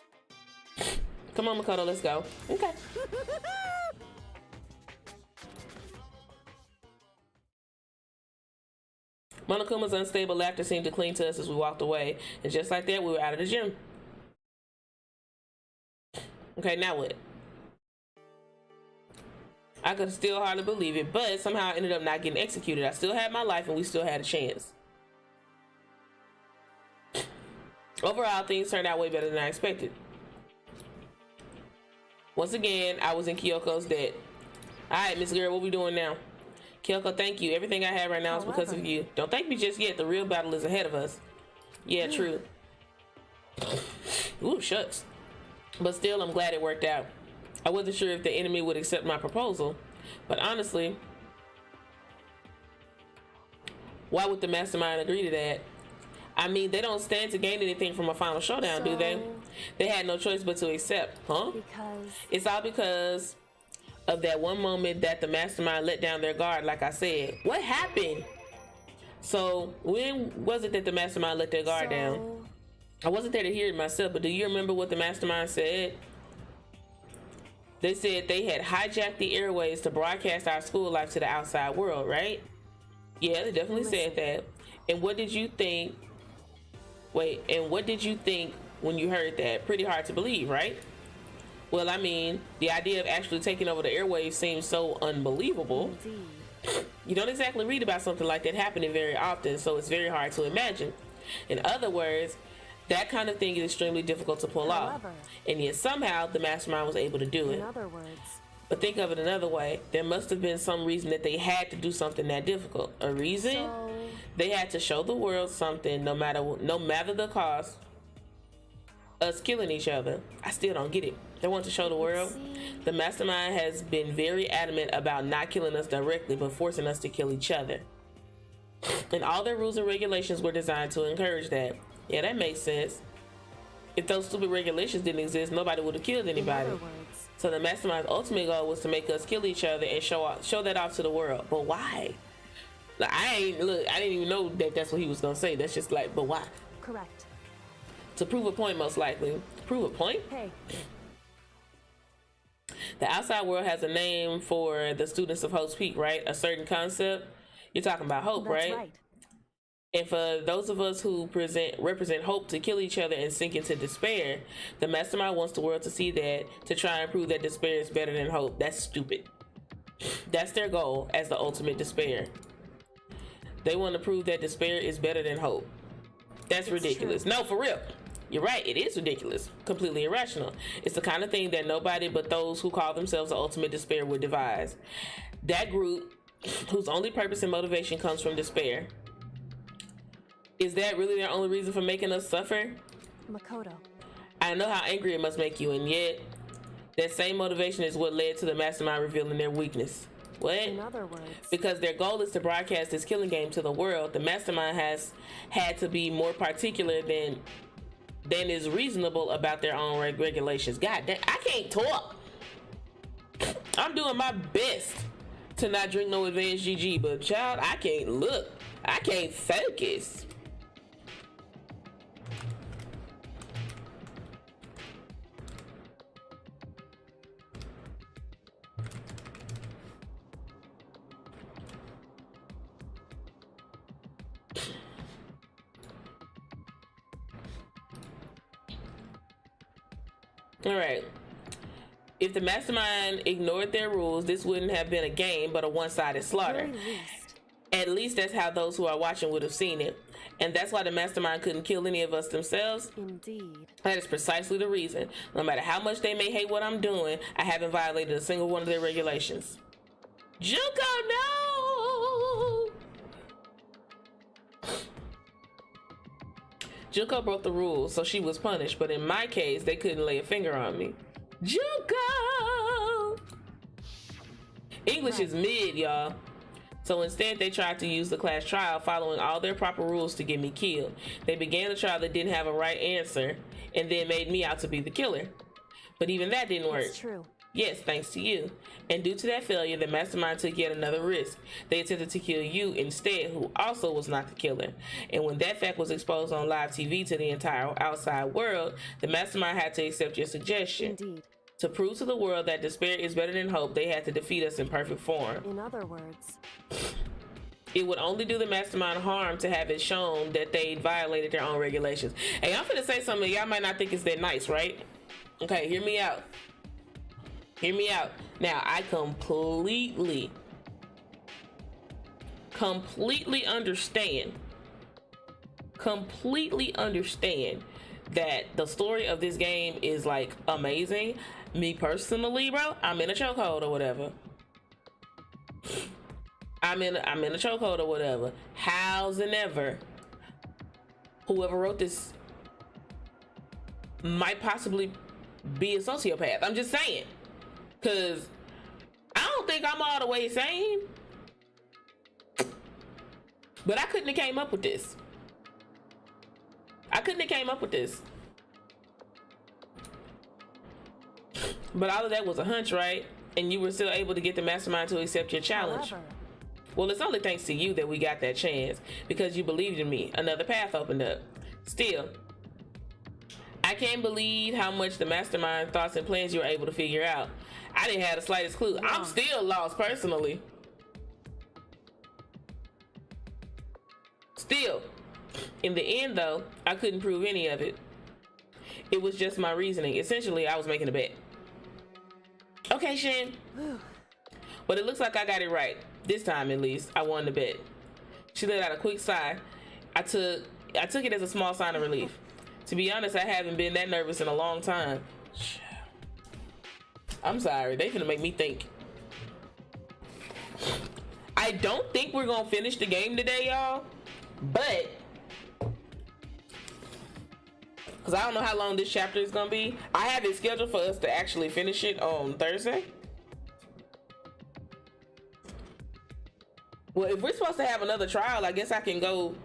Come on, Makoto, let's go. Okay. Monokuma's unstable laughter seemed to cling to us as we walked away, and just like that, we were out of the gym. Okay, now what? I could still hardly believe it, but somehow I ended up not getting executed. I still had my life, and we still had a chance. Overall, things turned out way better than I expected. Once again, I was in Kyoko's debt. Alright, Miss Girl, what we doing now? Kyoko, thank you. Everything I have right now is because of you. Don't thank me just yet. The real battle is ahead of us. Yeah, true. Ooh, shucks. But still, I'm glad it worked out. I wasn't sure if the enemy would accept my proposal, but honestly, why would the mastermind agree to that? I mean, they don't stand to gain anything from a final showdown, do they? They had no choice but to accept, huh? Because it's all because of that one moment that the mastermind let down their guard, like I said. What happened? So, when was it that the mastermind let their guard down? I wasn't there to hear it myself, but do you remember what the mastermind said? They said they had hijacked the airways to broadcast our school life to the outside world, right? Yeah, they definitely said that. And what did you think? Wait, and what did you think when you heard that? Pretty hard to believe, right? Well, I mean, the idea of actually taking over the airwaves seems so unbelievable. indeed. You don't exactly read about something like that happening very often, so it's very hard to imagine. In other words, that kind of thing is extremely difficult to pull off. And yet somehow the mastermind was able to do it. In other words, But think of it another way. There must have been some reason that they had to do something that difficult. A reason? so They had to show the world something, no matter the cost. Us killing each other. I still don't get it. They want to show the world. The mastermind has been very adamant about not killing us directly, but forcing us to kill each other. And all their rules and regulations were designed to encourage that. Yeah, that makes sense. If those stupid regulations didn't exist, nobody would have killed in anybody. other words, So the mastermind's ultimate goal was to make us kill each other and show that off to the world. But why? Like, I didn't even know that that's what he was gonna say. That's just like, but why? correct. To prove a point, most likely. To prove a point? Hey, The outside world has a name for the students of Hope's Peak, right? A certain concept. You're talking about hope, that's right? And for those of us who represent hope to kill each other and sink into despair, the mastermind wants the world to see that, to try and prove that despair is better than hope. That's stupid. That's their goal as the ultimate despair. They want to prove that despair is better than hope. That's ridiculous. true. No, for real. You're right. It is ridiculous. Completely irrational. It's the kind of thing that nobody but those who call themselves the ultimate despair would devise. That group whose only purpose and motivation comes from despair. Is that really their only reason for making us suffer? Makoto. I know how angry it must make you, and yet That same motivation is what led to the mastermind revealing their weakness. What? In other words, Because their goal is to broadcast this killing game to the world, the mastermind has had to be more particular than is reasonable about their own regulations. God damn, I can't talk. I'm doing my best to not drink no advanced GG, but child, I can't look. I can't focus. All right. If the mastermind ignored their rules, this wouldn't have been a game, but a one-sided slaughter. At least that's how those who are watching would have seen it. And that's why the mastermind couldn't kill any of us themselves. Indeed. That is precisely the reason. No matter how much they may hate what I'm doing, I haven't violated a single one of their regulations. Junko, no! Junko broke the rules, so she was punished. But in my case, they couldn't lay a finger on me. Junko! English is mid, y'all. So instead, they tried to use the class trial, following all their proper rules to get me killed. They began a trial that didn't have a right answer, and then made me out to be the killer. But even that didn't work. It's true. Yes, thanks to you. And due to that failure, the mastermind took yet another risk. They attempted to kill you instead, who also was not the killer. And when that fact was exposed on live TV to the entire outside world, the mastermind had to accept your suggestion. Indeed. To prove to the world that despair is better than hope, they had to defeat us in perfect form. In other words, It would only do the mastermind harm to have it shown that they violated their own regulations. Hey, I'm finna say something y'all might not think it's that nice, right? Okay, hear me out. Hear me out. Now, I completely understand that the story of this game is like amazing. Me personally, bro, I'm in a chokehold or whatever. I'm in a chokehold or whatever. How's and ever, whoever wrote this might possibly be a sociopath. I'm just saying, because I don't think I'm all the way sane, but I couldn't have came up with this. But all of that was a hunch, right? And you were still able to get the mastermind to accept your challenge. however, Well, it's only thanks to you that we got that chance, because you believed in me. Another path opened up. Still, I can't believe how much the mastermind thoughts and plans you were able to figure out. I didn't have the slightest clue. I'm still lost personally. Still, in the end though, I couldn't prove any of it. It was just my reasoning. Essentially, I was making a bet. Okay, Shin. But it looks like I got it right. This time, at least, I won the bet. She let out a quick sigh. I took it as a small sign of relief. To be honest, I haven't been that nervous in a long time. I'm sorry. They finna make me think. I don't think we're gonna finish the game today, y'all. But, because I don't know how long this chapter is gonna be. I have it scheduled for us to actually finish it on Thursday. Well, if we're supposed to have another trial, I guess I can go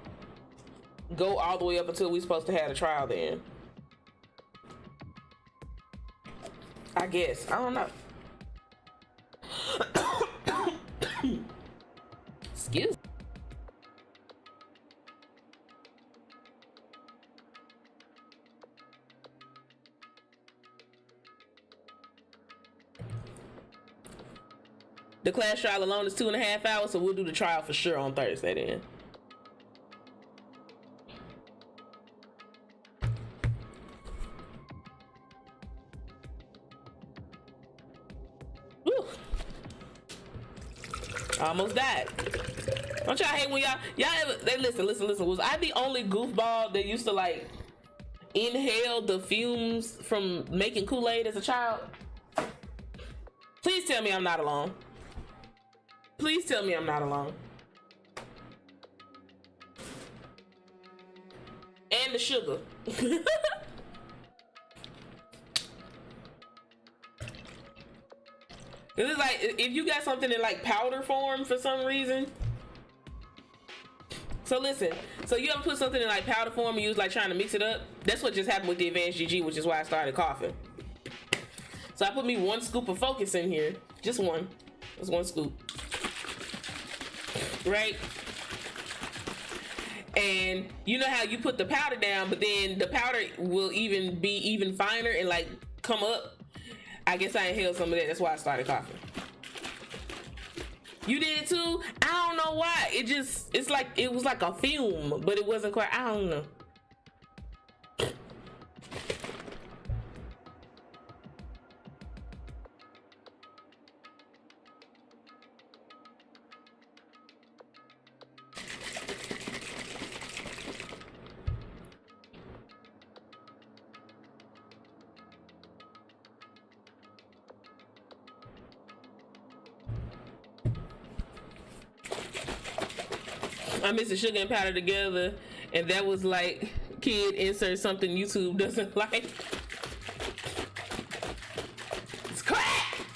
all the way up until we're supposed to have a trial then. I guess. I don't know. Excuse me. The class trial alone is 2.5 hours, so we'll do the trial for sure on Thursday then. Whew. Almost died. Don't y'all hate when y'all ever, listen. Was I the only goofball that used to like inhale the fumes from making Kool-Aid as a child? Please tell me I'm not alone. Please tell me I'm not alone. And the sugar. It's like if you got something in like powder form for some reason. So listen, so you ever put something in like powder form and you was like trying to mix it up? That's what just happened with the Advanced GG, which is why I started coughing. So I put me 1 scoop of Focus in here, just one. Just 1 scoop, right? And you know how you put the powder down, but then the powder will even be even finer and like come up. I guess I inhaled some of that. That's why I started coughing. You did it too? I don't know why. It's like, it was like a fume, but it wasn't quite, I don't know. I mixed the sugar and powder together, and that was like, kid insert something YouTube doesn't like. It's crack!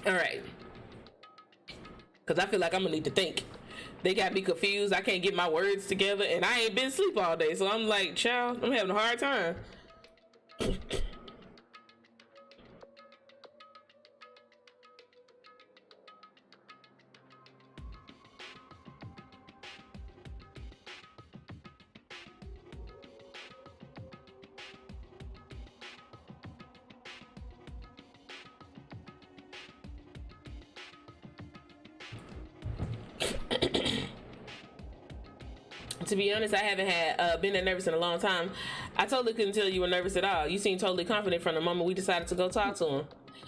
All right. Because I feel like I'm gonna need to think. They got me confused. I can't get my words together, and I ain't been asleep all day. So I'm like, child, I'm having a hard time. To be honest, I haven't had been that nervous in a long time. I totally couldn't tell you were nervous at all. You seemed totally confident from the moment we decided to go talk to him.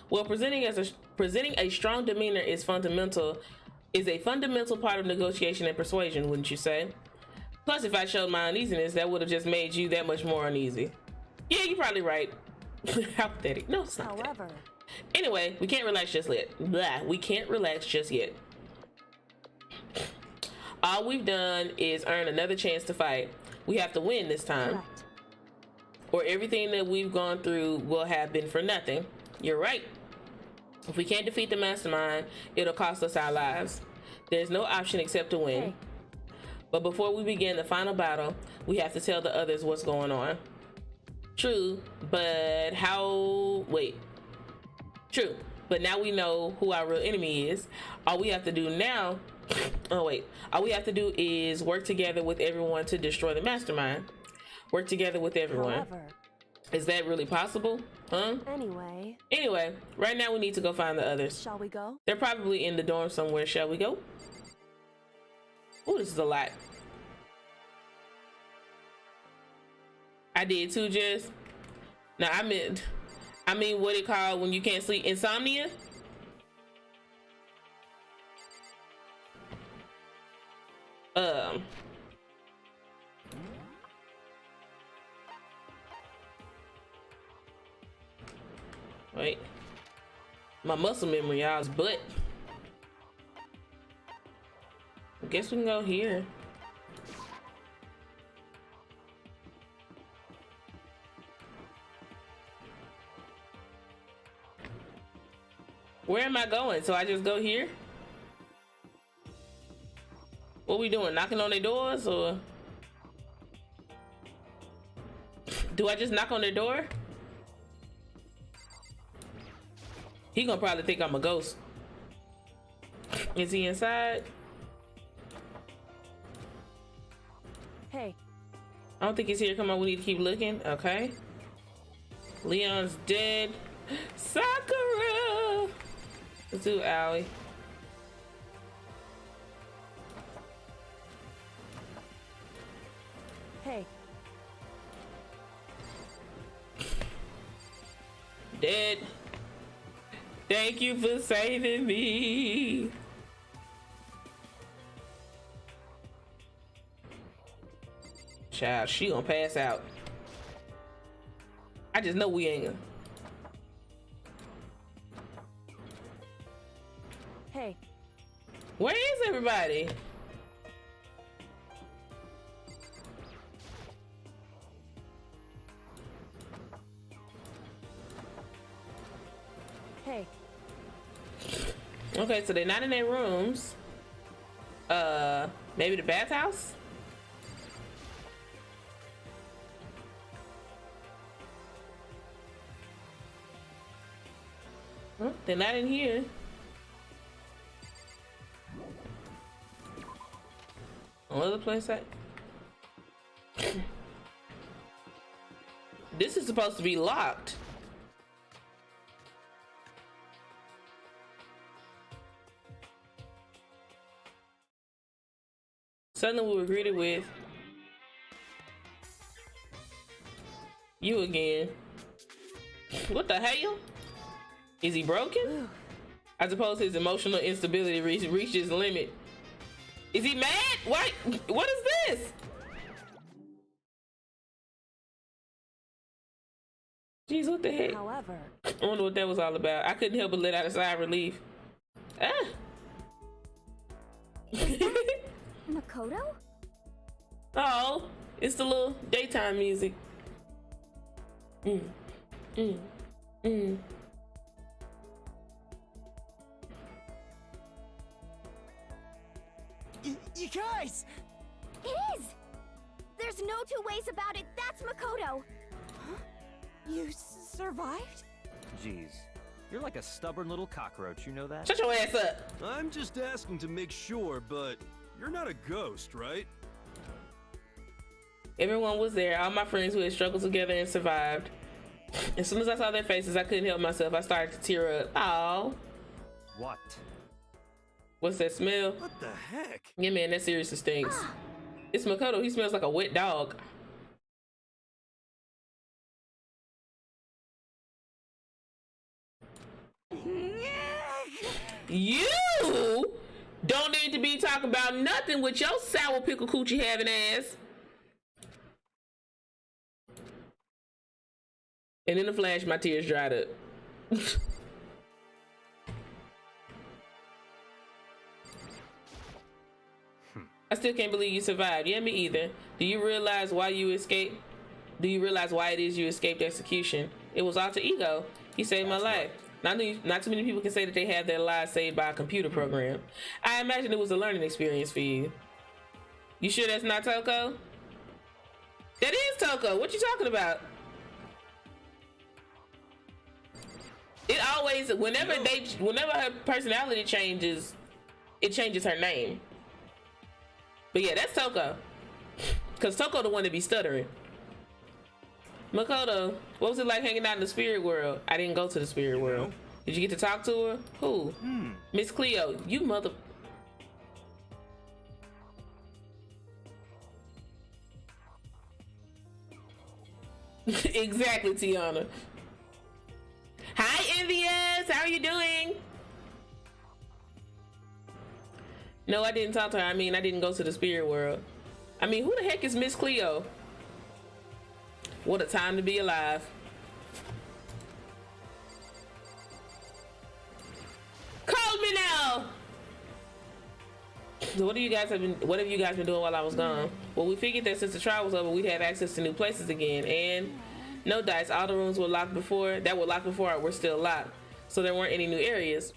Well, presenting a strong demeanor is a fundamental part of negotiation and persuasion, wouldn't you say? Plus, if I showed my uneasiness, that would have just made you that much more uneasy. Yeah, you're probably right. How pathetic. No, it's not. However, anyway, we can't relax just yet. Blah, we can't relax just yet. All we've done is earn another chance to fight. We have to win this time. correct. Or everything that we've gone through will have been for nothing. You're right. If we can't defeat the mastermind, it'll cost us our lives. There's no option except to win. Hey. But before we begin the final battle, we have to tell the others what's going on. True, but True, but now we know who our real enemy is. All we have to do now all we have to do is work together with everyone to destroy the mastermind. Work together with everyone. However, Is that really possible? Huh? anyway, Right now we need to go find the others. shall we go? They're probably in the dorm somewhere. Shall we go? Oh, this is a lot. I did too, Jess. Now I mean what it called when you can't sleep? Insomnia? Wait. My muscle memory, y'all's butt. I guess we can go here. Where am I going? So I just go here? What we doing? Knocking on their doors, or do I just knock on their door? He gonna probably think I'm a ghost. Is he inside? Hey, I don't think he's here. Come on, we need to keep looking. Okay. Leon's dead. Sakura! Let's do Aoi. hey, Dead. Thank you for saving me. Child, she gonna pass out. I just know we ain't gonna. hey, Where is everybody? take? Okay, so they're not in their rooms. Maybe the bathhouse? Huh? They're not in here. Another place I... This is supposed to be locked. Suddenly we were greeted with you again. What the hell? Is he broken? I suppose his emotional instability reached his limit. Is he mad? What? What is this? Jeez, what the heck? However, I wonder what that was all about. I couldn't help but let out a sigh of relief. Ah. Makoto? Oh, it's the little daytime music. Mm. Mm. Mm. You guys! It is! There's no two ways about it. That's Makoto. You survived? Jeez, you're like a stubborn little cockroach, you know that? Shut your ass up. I'm just asking to make sure, but you're not a ghost, right? Everyone was there. All my friends who had struggled together and survived. As soon as I saw their faces, I couldn't help myself. I started to tear up. Aw. What? What's that smell? What the heck? Yeah, man, that seriously stinks. It's Makoto. He smells like a wet dog. You don't need to be talking about nothing with your sour pickle coochie having ass. And in a flash, my tears dried up. I still can't believe you survived. Yeah, me either. Do you realize why you escaped? Do you realize why it is you escaped execution? It was alter ego. You saved my life. Not too many people can say that they had their lives saved by a computer program. I imagine it was a learning experience for you. You sure that's not Toko? That is Toko. What you talking about? It always, whenever her personality changes, it changes her name. But yeah, that's Toko. Cause Toko the one to be stuttering. Makoto, what was it like hanging out in the spirit world? I didn't go to the spirit world. Did you get to talk to her? Who? Miss Cleo, you mother... Exactly, Tiana. Hi, Envious. How are you doing? No, I didn't talk to her. I mean, I didn't go to the spirit world. I mean, who the heck is Miss Cleo? What a time to be alive. Call me now. So what have you guys been doing while I was gone? Well, we figured that since the trial was over, we'd have access to new places again. And no dice, all the rooms were locked before were still locked. So there weren't any new areas.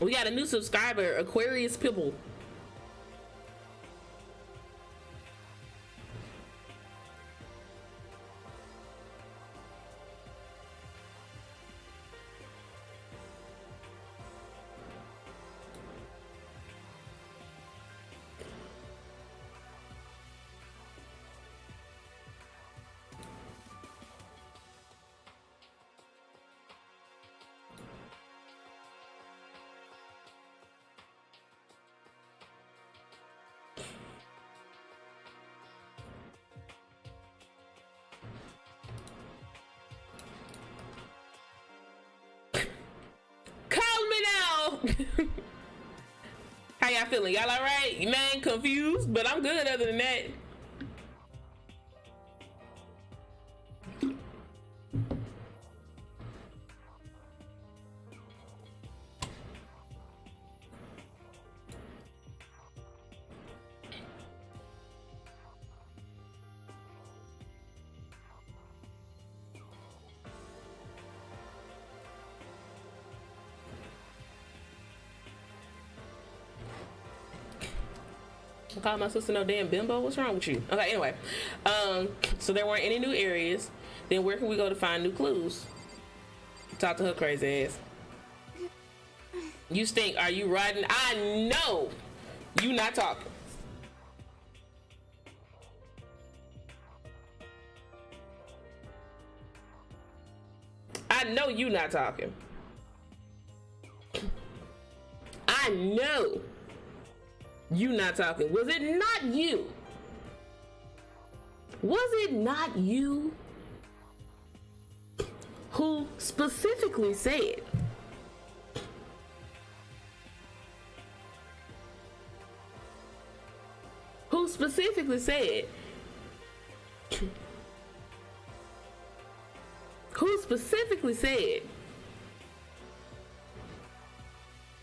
We got a new subscriber, Aquarius Pibble. How y'all feeling? Y'all all right? Man, confused, but I'm good other than that. I call my sister no damn bimbo. What's wrong with you? Okay, anyway. So there weren't any new areas. Then where can we go to find new clues? Talk to her crazy ass. You stink. Are you riding? I know you not talking. I know you not talking. I know you not talking. Was it not you? Was it not you who specifically said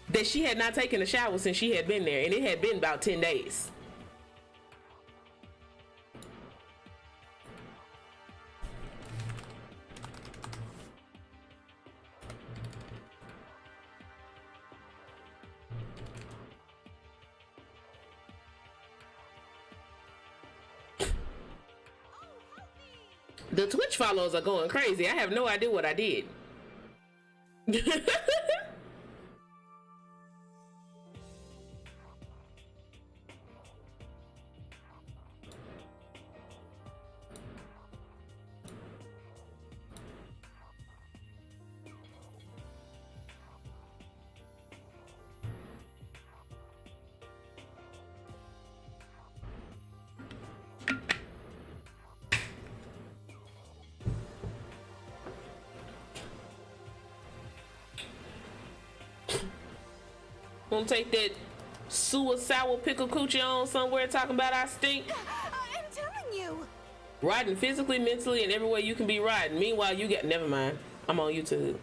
that she had not taken a shower since she had been there, and it had been about 10 days? The Twitch follows are going crazy. I have no idea what I did. Gonna take that sour pickle coochie on somewhere talking about I stink? I'm telling you. Riding physically, mentally, and every way you can be riding. Meanwhile, you got, never mind. I'm on YouTube.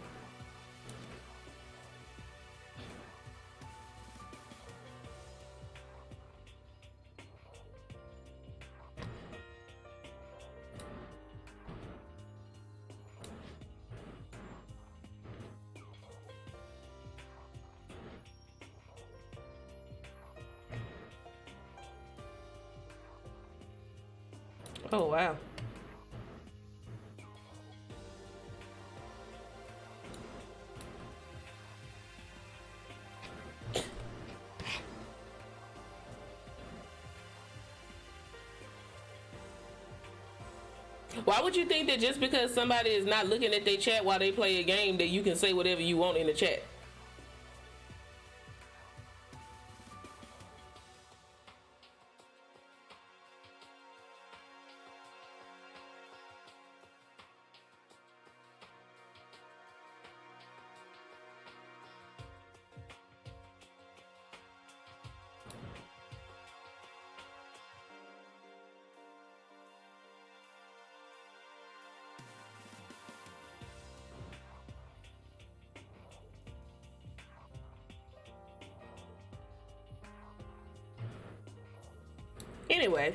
Oh, wow. Why would you think that just because somebody is not looking at their chat while they play a game that you can say whatever you want in the chat? Anyway,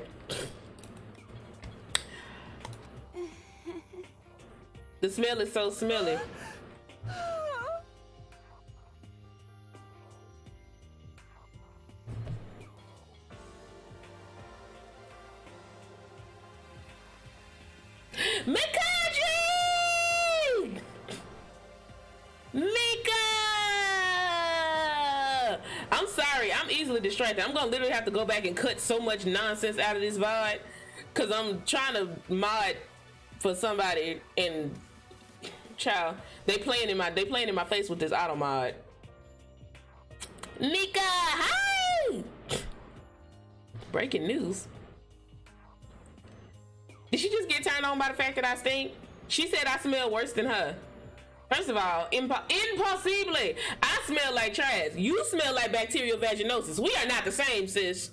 the smell is so smelly. Mikaji! Mika! I'm sorry, I'm easily distracted. I'm gonna literally have to go back and cut so much nonsense out of this VOD because I'm trying to mod for somebody and child, they playing in my face with this auto mod. Mika, hi! Breaking news. Did she just get turned on by the fact that I stink? She said I smell worse than her. First of all, impossible. I smell like trash. You smell like bacterial vaginosis. We are not the same, sis.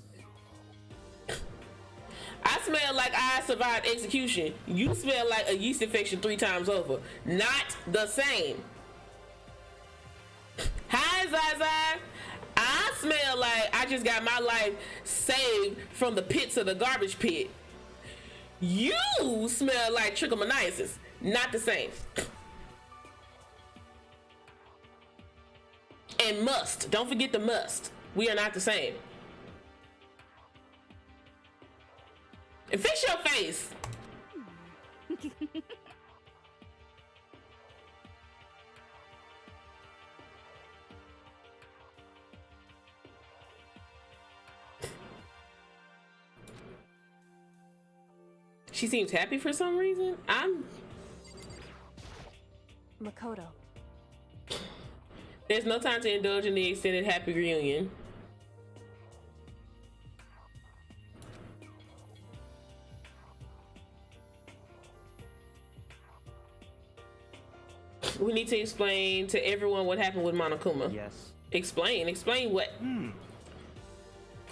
I smell like I survived execution. You smell like a yeast infection 3 times over. Not the same. Hi, Zaza. I smell like I just got my life saved from the pits of the garbage pit. You smell like trichomoniasis. Not the same. And must. Don't forget the must. We are not the same. And fix your face. She seems happy for some reason. Makoto. There's no time to indulge in the extended happy reunion. We need to explain to everyone what happened with Monokuma. Yes. Explain what?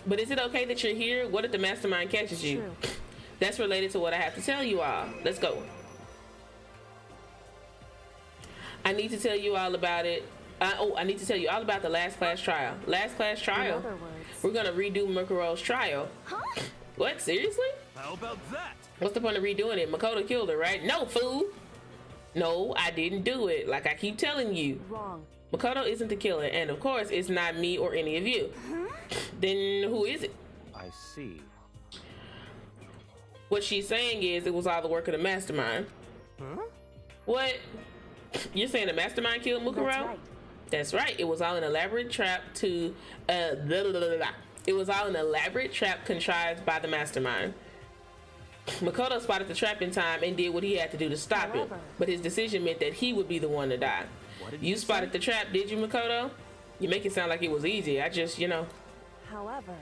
But is it okay that you're here? What if the mastermind catches you? True. That's related to what I have to tell you all. Let's go. I need to tell you all about it. I need to tell you all about the last class trial. Last class trial? In other words. We're gonna redo Mukuro's trial. Huh? What? Seriously? How about that? What's the point of redoing it? Makoto killed her, right? No, fool. No, I didn't do it. Like I keep telling you. Wrong. Makoto isn't the killer, and of course, it's not me or any of you. Then who is it? I see. What she's saying is it was all the work of the mastermind. Huh? What? You're saying the mastermind killed Mukuro? That's right. That's right. It was all an elaborate trap to It was all an elaborate trap contrived by the mastermind. Makoto spotted the trap in time and did what he had to do to stop it. However. But his decision meant that he would be the one to die. What did You spotted the trap, did you, Makoto? You make it sound like it was easy. I just, However,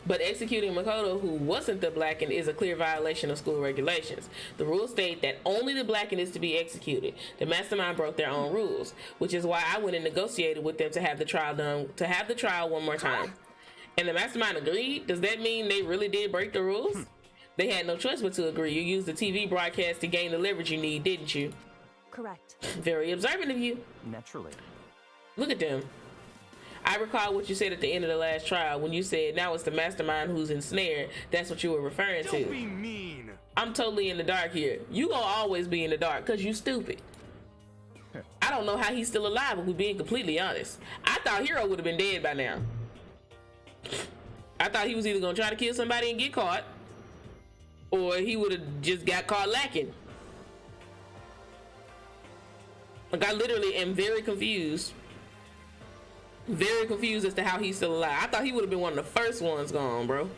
But executing Makoto, who wasn't the Blackened, is a clear violation of school regulations. The rules state that only the Blackened is to be executed. The mastermind broke their own rules, which is why I went and negotiated with them to have the trial one more time. And the mastermind agreed? Does that mean they really did break the rules? They had no choice but to agree. You used the TV broadcast to gain the leverage you need, didn't you? correct. Very observant of you. Naturally. Look at them. I recall what you said at the end of the last trial when you said now it's the mastermind who's ensnared. That's what you were referring Don't to. be mean. I'm totally in the dark here. You gonna always be in the dark because you stupid. I don't know how he's still alive if we're being completely honest. I thought Hero would have been dead by now. I thought he was either gonna try to kill somebody and get caught, or he would have just got caught lacking. Like, I literally am very confused. Very confused as to how he's still alive. I thought he would have been one of the first ones gone, bro.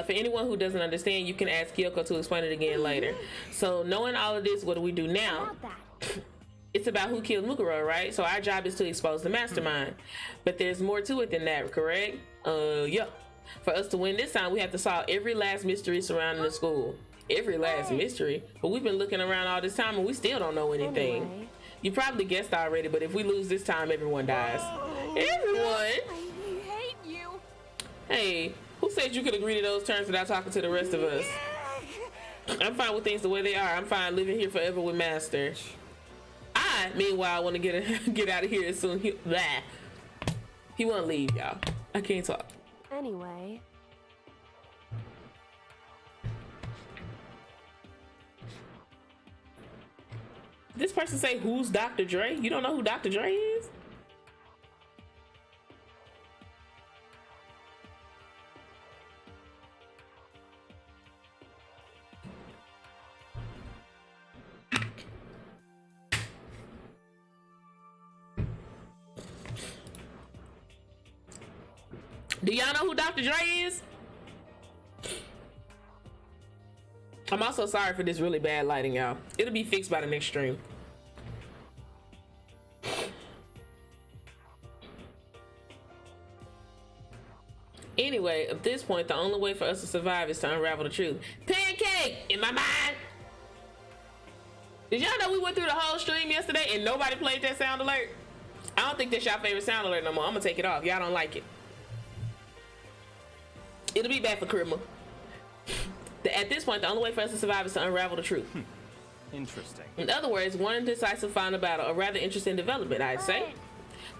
For anyone who doesn't understand, you can ask Kyoko to explain it again later. So knowing all of this, what do we do now? About that. It's about who killed Mukuro, right? So our job is to expose the mastermind. But there's more to it than that, correct? Yeah. For us to win this time, we have to solve every last mystery surrounding the school. Every last mystery? But we've been looking around all this time and we still don't know anything. Anyway. You probably guessed already, but if we lose this time, everyone dies. Everyone? I hate you. Hey, who said you could agree to those terms without talking to the rest of us? I'm fine with things the way they are. I'm fine living here forever with Master. I, meanwhile, want to get out of here as soon. He won't leave, y'all. I can't talk. Anyway, This person say, who's Dr. Dre? You don't know who Dr. Dre is? Do y'all know who Dr. Dre is? I'm also sorry for this really bad lighting, y'all. It'll be fixed by the next stream. Anyway, at this point, the only way for us to survive is to unravel the truth. Pancake in my mind. Did y'all know we went through the whole stream yesterday and nobody played that sound alert? I don't think that's y'all favorite sound alert no more. I'm gonna take it off. Y'all don't like it. It'll be back for Krima. At this point, the only way for us to survive is to unravel the truth. Interesting. In other words, one decisive final battle, a rather interesting development, I'd say.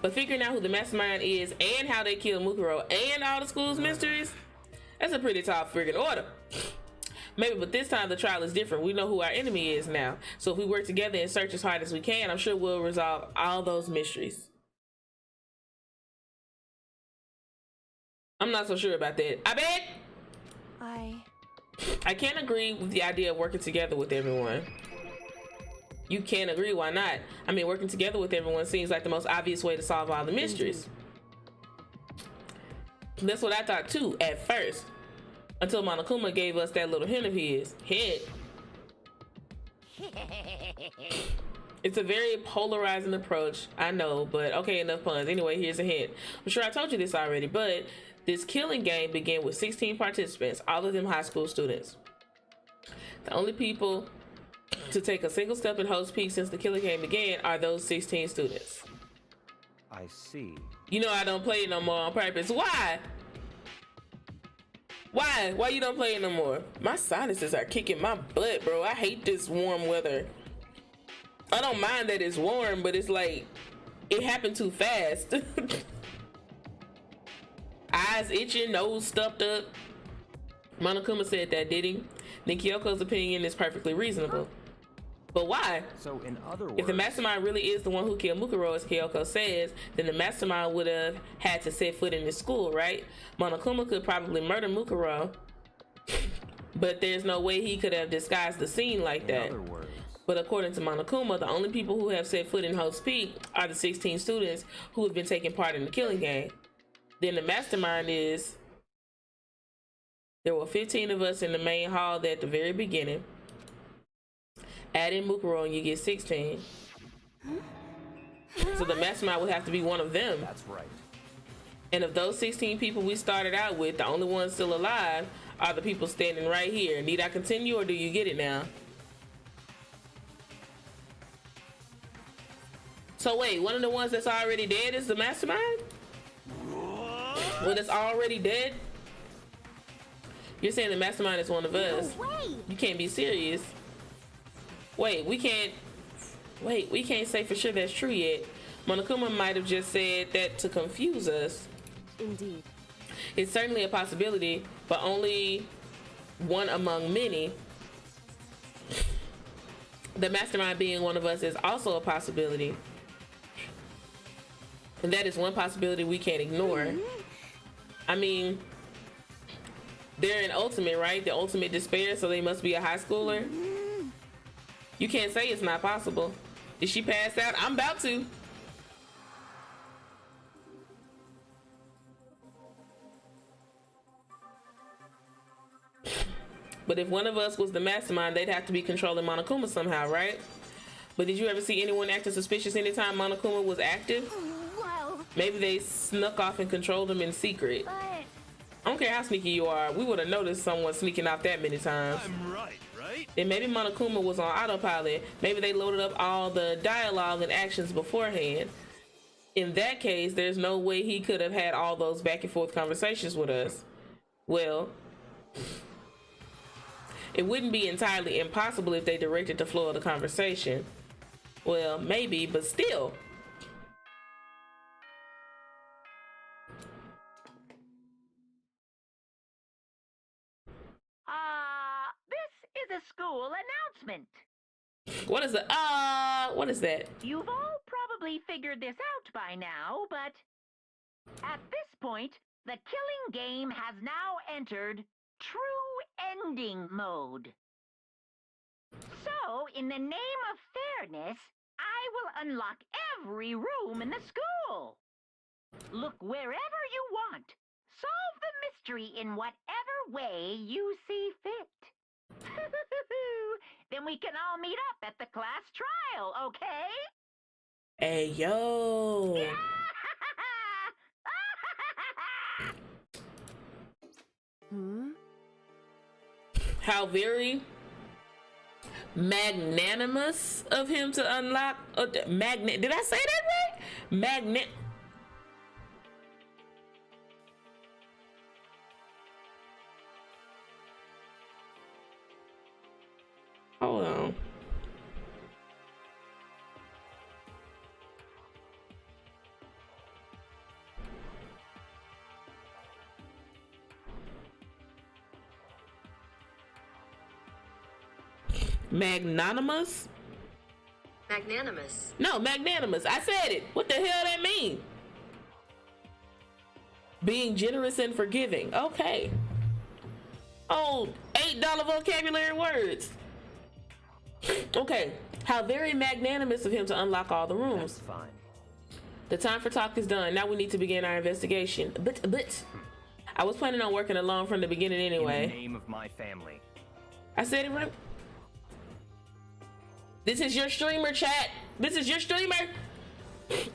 But figuring out who the mastermind is and how they killed Mukuro and all the school's mysteries, that's a pretty tall friggin' order. Maybe, but this time the trial is different. We know who our enemy is now. So if we work together and search as hard as we can, I'm sure we'll resolve all those mysteries. I'm not so sure about that. I bet. I can't agree with the idea of working together with everyone. You can't agree, why not? I mean, working together with everyone seems like the most obvious way to solve all the mysteries. That's what I thought too, at first. Until Monokuma gave us that little hint of his. It's a very polarizing approach, I know, but okay, enough puns. Anyway, here's a hint. I'm sure I told you this already, but this killing game began with 16 participants, all of them high school students. The only people to take a single step in Hope's Peak since the killing game began are those 16 students. I see. You know I don't play it no more on purpose. Why? Why you don't play it no more? My sinuses are kicking my butt, bro. I hate this warm weather. I don't mind that it's warm, but it's like, it happened too fast. Eyes itching, nose stuffed up. Monokuma said that, did he? Then Kyoko's opinion is perfectly reasonable. But why? So in other words, if the mastermind really is the one who killed Mukuro, as Kyoko says, then the mastermind would have had to set foot in the school, right? Monokuma could probably murder Mukuro, but there's no way he could have disguised the scene like that. in other words, But according to Monokuma, the only people who have set foot in Hope's Peak are the 16 students who have been taking part in the killing game. Then the mastermind is, there were 15 of us in the main hall at the very beginning. Add in Mukuro and you get 16. So the mastermind would have to be one of them. that's right. And of those 16 people we started out with, the only ones still alive are the people standing right here. Need I continue or do you get it now? So wait, one of the ones that's already dead is the mastermind? Well, that's already dead? You're saying the mastermind is one of us. No way. You can't be serious. Wait, we can't say for sure that's true yet. Monokuma might have just said that to confuse us. Indeed. It's certainly a possibility, but only one among many. The mastermind being one of us is also a possibility. And that is one possibility we can't ignore. I mean, they're in ultimate, right? The ultimate despair, so they must be a high schooler. You can't say it's not possible. Did she pass out? I'm about to. But if one of us was the mastermind, they'd have to be controlling Monokuma somehow, right? But did you ever see anyone acting suspicious anytime Monokuma was active? Well, Maybe they snuck off and controlled him in secret. but I don't care how sneaky you are, we would have noticed someone sneaking off that many times. I'm right? Then maybe Monokuma was on autopilot. Maybe they loaded up all the dialogue and actions beforehand. In that case, there's no way he could have had all those back and forth conversations with us. Well, it wouldn't be entirely impossible if they directed the flow of the conversation. Well, maybe, but still. This is a school announcement. What is what is that? You've all probably figured this out by now, but at this point, the killing game has now entered true ending mode. So, in the name of fairness, I will unlock every room in the school. Look wherever you want. Solve the mystery in whatever way you see fit. Then we can all meet up at the class trial, okay? Hey, yo. How very magnanimous of him to unlock did I say that right? Hold on. Magnanimous? Magnanimous. No, magnanimous. I said it. What the hell that mean? Being generous and forgiving. Okay. Oh, $8 vocabulary words. Okay. How very magnanimous of him to unlock all the rooms. That's fine. The time for talk is done. Now we need to begin our investigation. But I was planning on working alone from the beginning anyway. In the name of my family. I said it right. This is your streamer, chat. This is your streamer.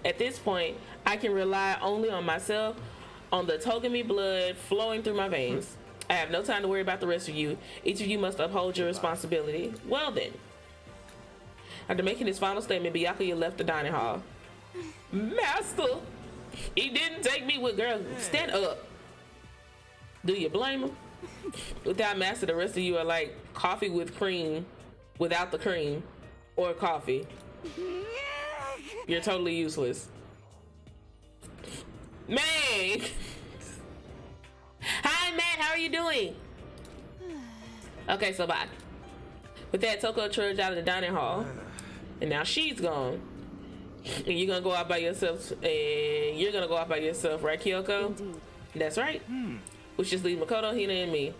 At this point, I can rely only on myself, on the Togami blood flowing through my veins. I have no time to worry about the rest of you. Each of you must uphold your responsibility. Well then. After making his final statement, Byakuya left the dining hall. Master, he didn't take me with girls. Stand up. Do you blame him? Without Master, the rest of you are like coffee with cream without the cream, or coffee. You're totally useless. Man! Hi, Matt, how are you doing? Okay, so bye. With that, Toko trudged out of the dining hall, and now she's gone. And you're gonna go out by yourself, and you're gonna go out by yourself, right, Kyoko? Indeed. That's right. Which just leaves Makoto, Hina, and me.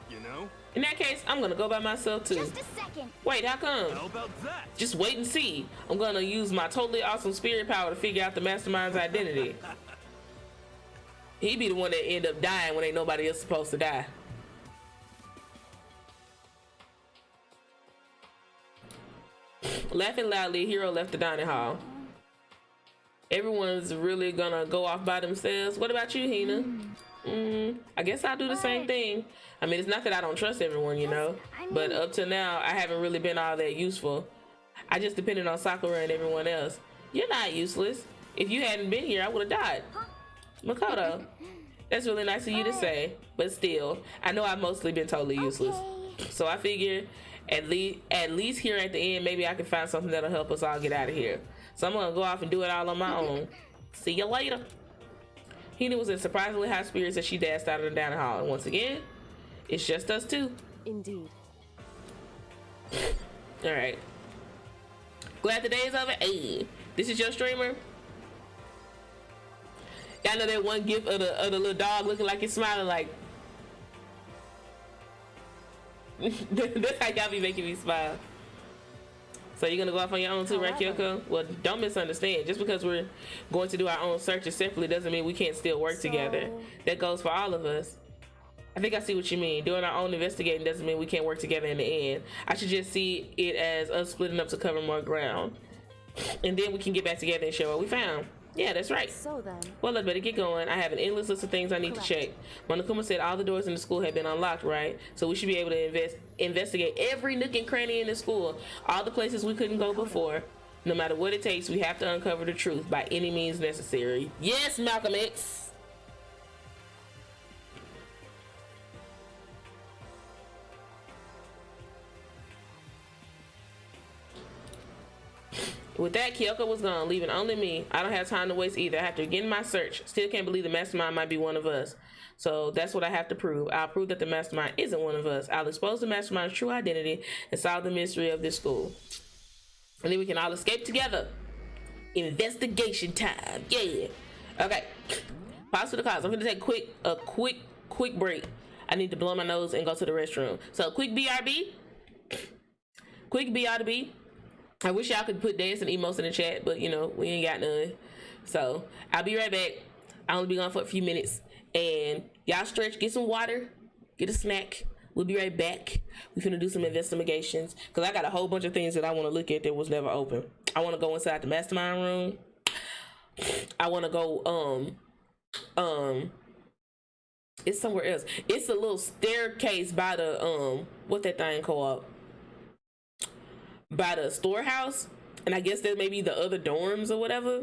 You know? In that case, I'm gonna go by myself too. Just a second. Wait, how come? How about that? Just wait and see. I'm gonna use my totally awesome spirit power to figure out the mastermind's identity. He be the one that end up dying when ain't nobody else supposed to die. Laughing loudly, Hiro left the dining hall. Everyone's really gonna go off by themselves. What about you, Hina? I guess I'll do the same thing. I mean, it's not that I don't trust everyone, you know, but up to now, I haven't really been all that useful. I just depended on Sakura and everyone else. You're not useless. If you hadn't been here, I would have died. Makoto, that's really nice of you to say, but still, I know I've mostly been totally useless. So I figure at least here at the end, maybe I can find something that'll help us all get out of here. So I'm gonna go off and do it all on my own. See you later. Hina was in surprisingly high spirits as she dashed out of the dining hall. And once again, it's just us two. Indeed. All right. Glad the day is over. Hey, this is your streamer. Y'all know that one gif of the little dog looking like it's smiling like. That's how y'all be making me smile. So you're gonna go off on your own too, right, Kyoko? Well, don't misunderstand. Just because we're going to do our own searches separately doesn't mean we can't still work together. That goes for all of us. I think I see what you mean. Doing our own investigating doesn't mean we can't work together in the end. I should just see it as us splitting up to cover more ground. And then we can get back together and show what we found. Yeah, that's right. So then. Well, let's better get going. I have an endless list of things I need to check. Monokuma said all the doors in the school have been unlocked, right? So we should be able to investigate every nook and cranny in the school. All the places we couldn't go before. No matter what it takes, we have to uncover the truth by any means necessary. Yes, Malcolm X. With that, Kyoko was gone, leaving only me. I don't have time to waste either. I have to begin my search. Still can't believe the mastermind might be one of us. So that's what I have to prove. I'll prove that the mastermind isn't one of us. I'll expose the mastermind's true identity and solve the mystery of this school. And then we can all escape together. Investigation time. Yeah. Okay. Pause for the cause. I'm gonna take a quick break. I need to blow my nose and go to the restroom. So quick BRB. Quick BRB. I wish y'all could put dancing emotes in the chat, but you know, we ain't got none. So I'll be right back. I'll only be gone for a few minutes. And y'all stretch, get some water, get a snack. We'll be right back. We're gonna do some investigations because I got a whole bunch of things that I want to look at that was never open. I want to go inside the mastermind room. I want to go it's somewhere else. It's a little staircase by the what that thing called? By the storehouse, and I guess there may be the other dorms or whatever.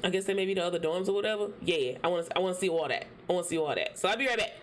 I guess there may be the other dorms or whatever. Yeah, I want to see all that. I want to see all that. So I'll be right back.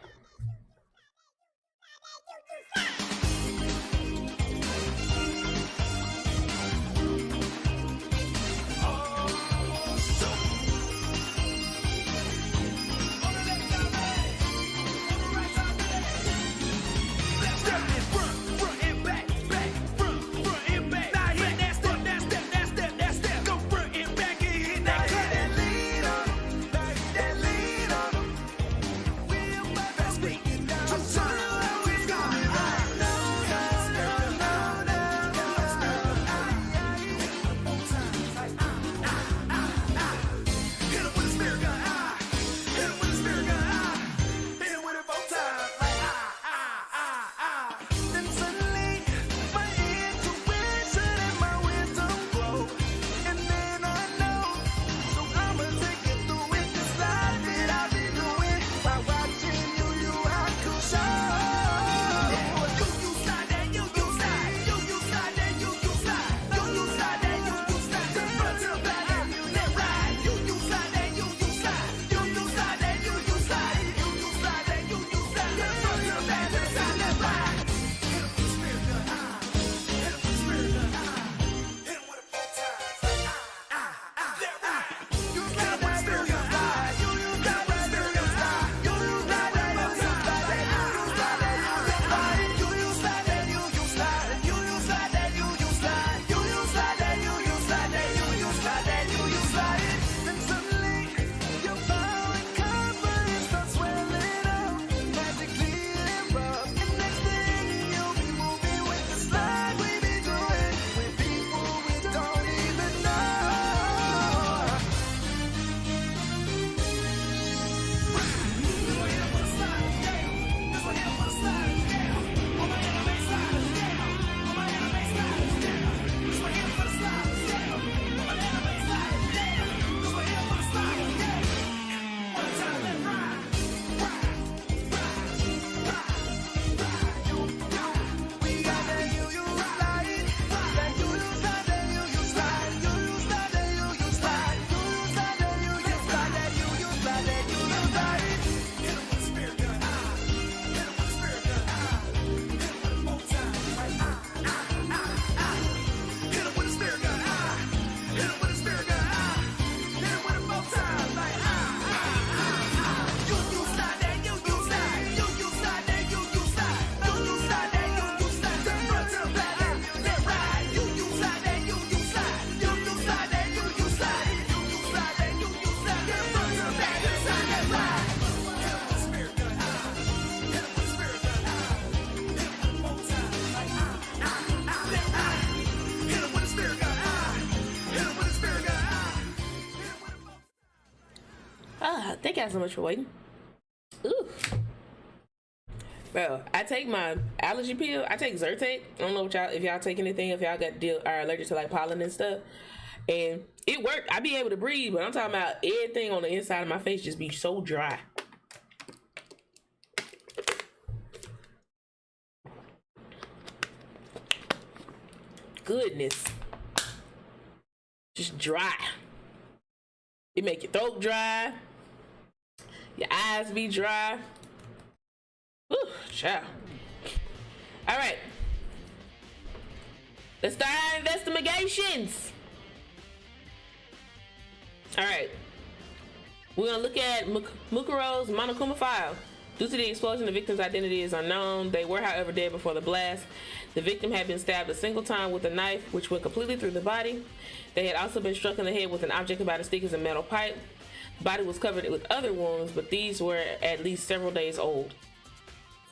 y'all so much for waiting. Ooh. Bro, I take my allergy pill. I take Zyrtec. I don't know if y'all take anything, if y'all are allergic to like pollen and stuff. And it worked. I be able to breathe, but I'm talking about everything on the inside of my face just be so dry. Goodness. Just dry. It make your throat dry. Your eyes be dry. Whew, child. All right. Let's start our investigations. All right. We're gonna look at Mukuro's Monokuma file. Due to the explosion, the victim's identity is unknown. They were, however, dead before the blast. The victim had been stabbed a single time with a knife, which went completely through the body. They had also been struck in the head with an object about as thick as a metal pipe. The body was covered with other wounds, but these were at least several days old.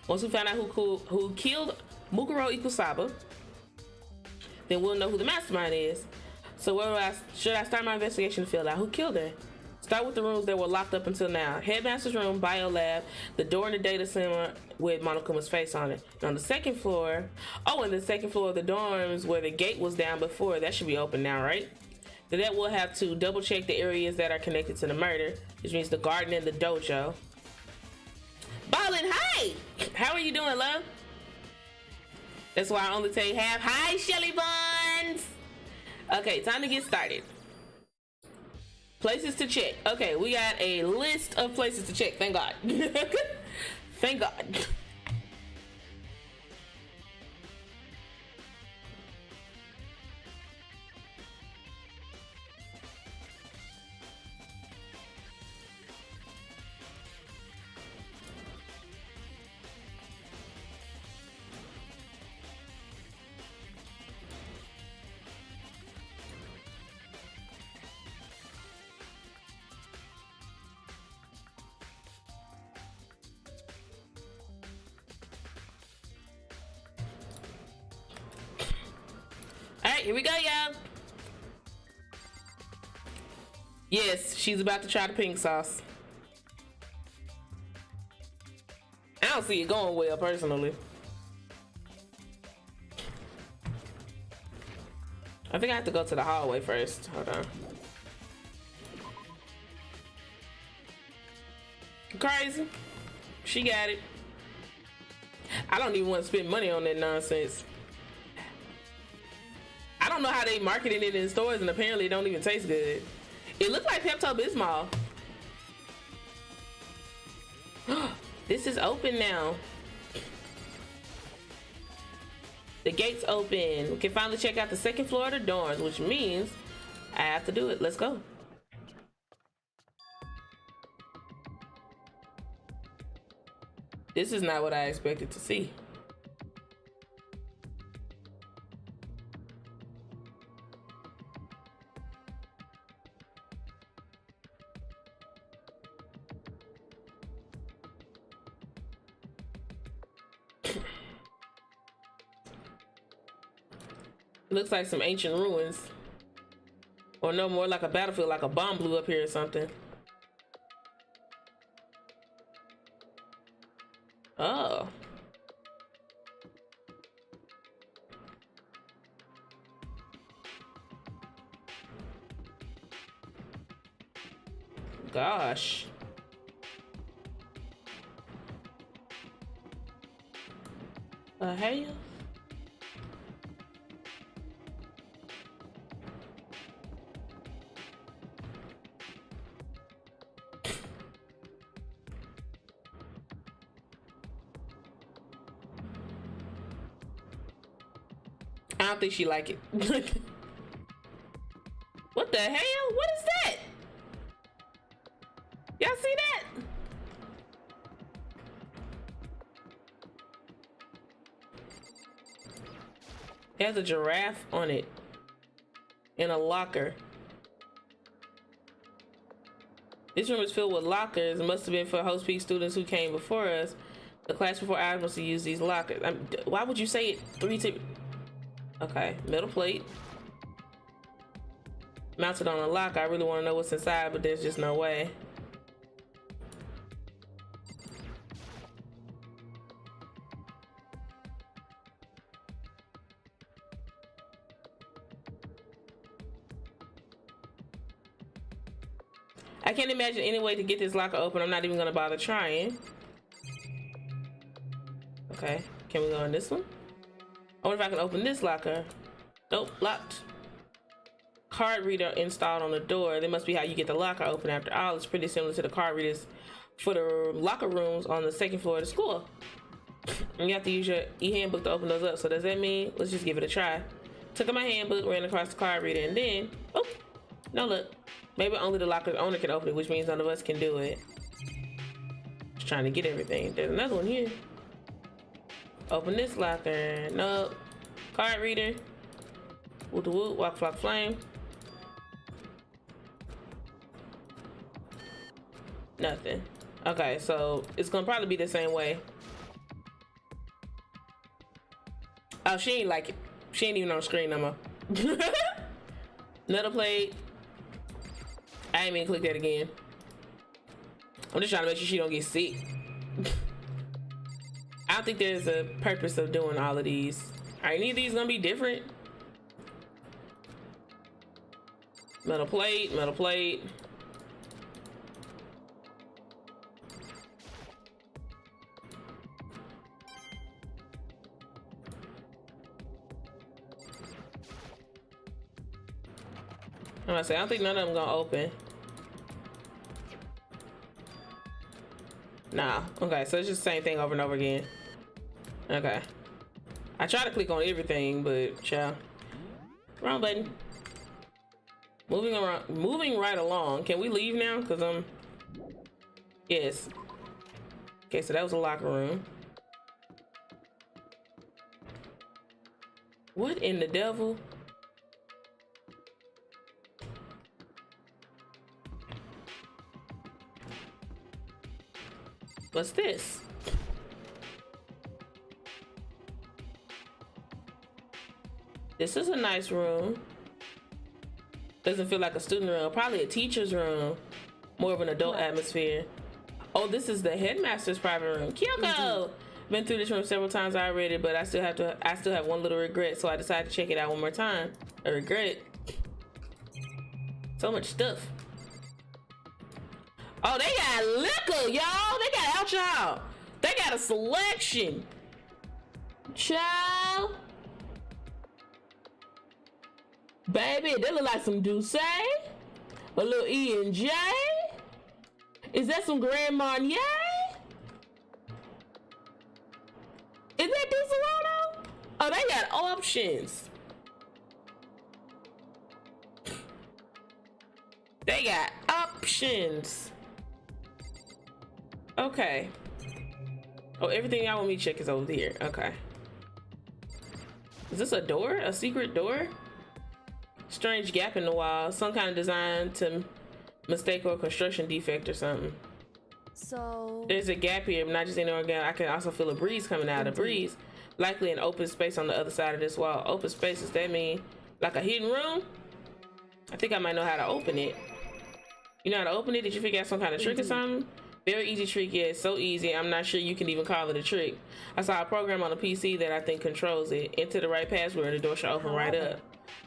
Once we find out who killed Mukuro Ikusaba, then we'll know who the mastermind is. So should I start my investigation to fill out who killed her? Start with the rooms that were locked up until now. Headmaster's room, bio lab, the door in the data center with Monokuma's face on it. And on the second floor, and the second floor of the dorms where the gate was down before, that should be open now, right? Then that we'll have to double check the areas that are connected to the murder, which means the garden and the dojo. Ballin', hi! How are you doing, love? That's why I only take half. Hi, Shelly Buns! Okay, time to get started. Places to check. Okay, we got a list of places to check. Thank God. Thank God. Here we go, y'all. Yes, she's about to try the pink sauce. I don't see it going well, personally. I think I have to go to the hallway first. Hold on. Crazy. She got it. I don't even want to spend money on that nonsense. I don't know how they marketed it in stores, and apparently it don't even taste good. It looks like Pepto-Bismol. This is open now. The gate's open. We can finally check out the second floor of the dorms, which means I have to do it. Let's go. This is not what I expected to see. It looks like some ancient ruins. Or no, more like a battlefield, like a bomb blew up here or something. Oh. Gosh. Hey. I don't think she like it. What the hell? What is that? Y'all see that? It has a giraffe on it in a locker. This room is filled with lockers. It must have been for Host Peak students who came before us. The class before ours must have used these lockers. Why would you say it 3 times? Okay, metal plate. Mounted on a lock. I really want to know what's inside, but there's just no way. I can't imagine any way to get this locker open. I'm not even gonna bother trying. Okay, can we go in this one? I wonder if I can open this locker. Nope, locked. Card reader installed on the door. That must be how you get the locker open. After all, it's pretty similar to the card readers for the locker rooms on the second floor of the school. And you have to use your e-handbook to open those up. So does that mean, let's just give it a try. Took out my handbook, ran across the card reader, and then, oh, no look. Maybe only the locker's owner can open it, which means none of us can do it. Just trying to get everything. There's another one here. Open this locker. Nope. Card reader. Woot the woot, walk flock flame. Nothing. Okay, so it's gonna probably be the same way. Oh, she ain't like it. She ain't even on the screen no more. Another plate. I ain't even click that again. I'm just trying to make sure she don't get sick. I don't think there's a purpose of doing all of these. Are any of these gonna be different? Metal plate, metal plate. I'm gonna say, I don't think none of them gonna open. Nah, okay, so it's just the same thing over and over again. Okay. I try to click on everything, but child. Wrong button. Moving right along. Can we leave now? Cause yes. Okay, so that was a locker room. What in the devil? What's this? This is a nice room. Doesn't feel like a student room, probably a teacher's room. More of an adult atmosphere. Oh, this is the headmaster's private room. Kyoko! Been through this room several times already, but I still have one little regret, so I decided to check it out one more time. A regret. So much stuff. Oh, they got liquor, y'all. They got alcohol. They got a selection. Child. Baby, they look like some Douce. A little E&J. Is that some Grand Marnier? Is that Disaronno? Oh, they got options. They got options. Okay. Oh, everything y'all want me to check is over here. Okay. Is this a door? A secret door? Strange gap in the wall. Some kind of design to mistake or construction defect or something. So there's a gap here, but not just anywhere again. I can also feel a breeze coming out. A breeze. Likely an open space on the other side of this wall. Open space, does that mean like a hidden room? I think I might know how to open it. You know how to open it? Did you figure out some kind of trick or something? Very easy trick, yeah, it's so easy. I'm not sure you can even call it a trick. I saw a program on the PC that I think controls it. Enter the right password, the door should open right up.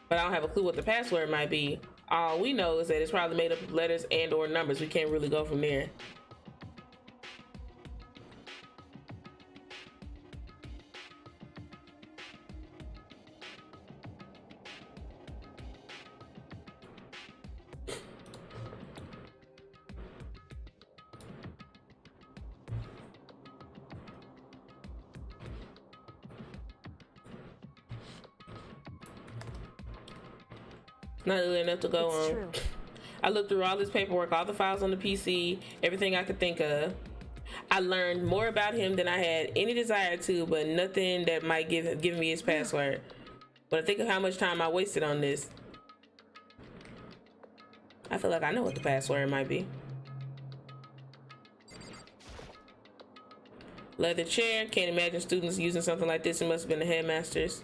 But I don't have a clue what the password might be. All we know is that it's probably made up of letters and or numbers. We can't really go from there. Not really enough to go on. true. I looked through all this paperwork, all the files on the PC, everything I could think of. I learned more about him than I had any desire to, but nothing that might give me his password. But I think of how much time I wasted on this. I feel like I know what the password might be. Leather chair. Can't imagine students using something like this. It must have been the headmaster's.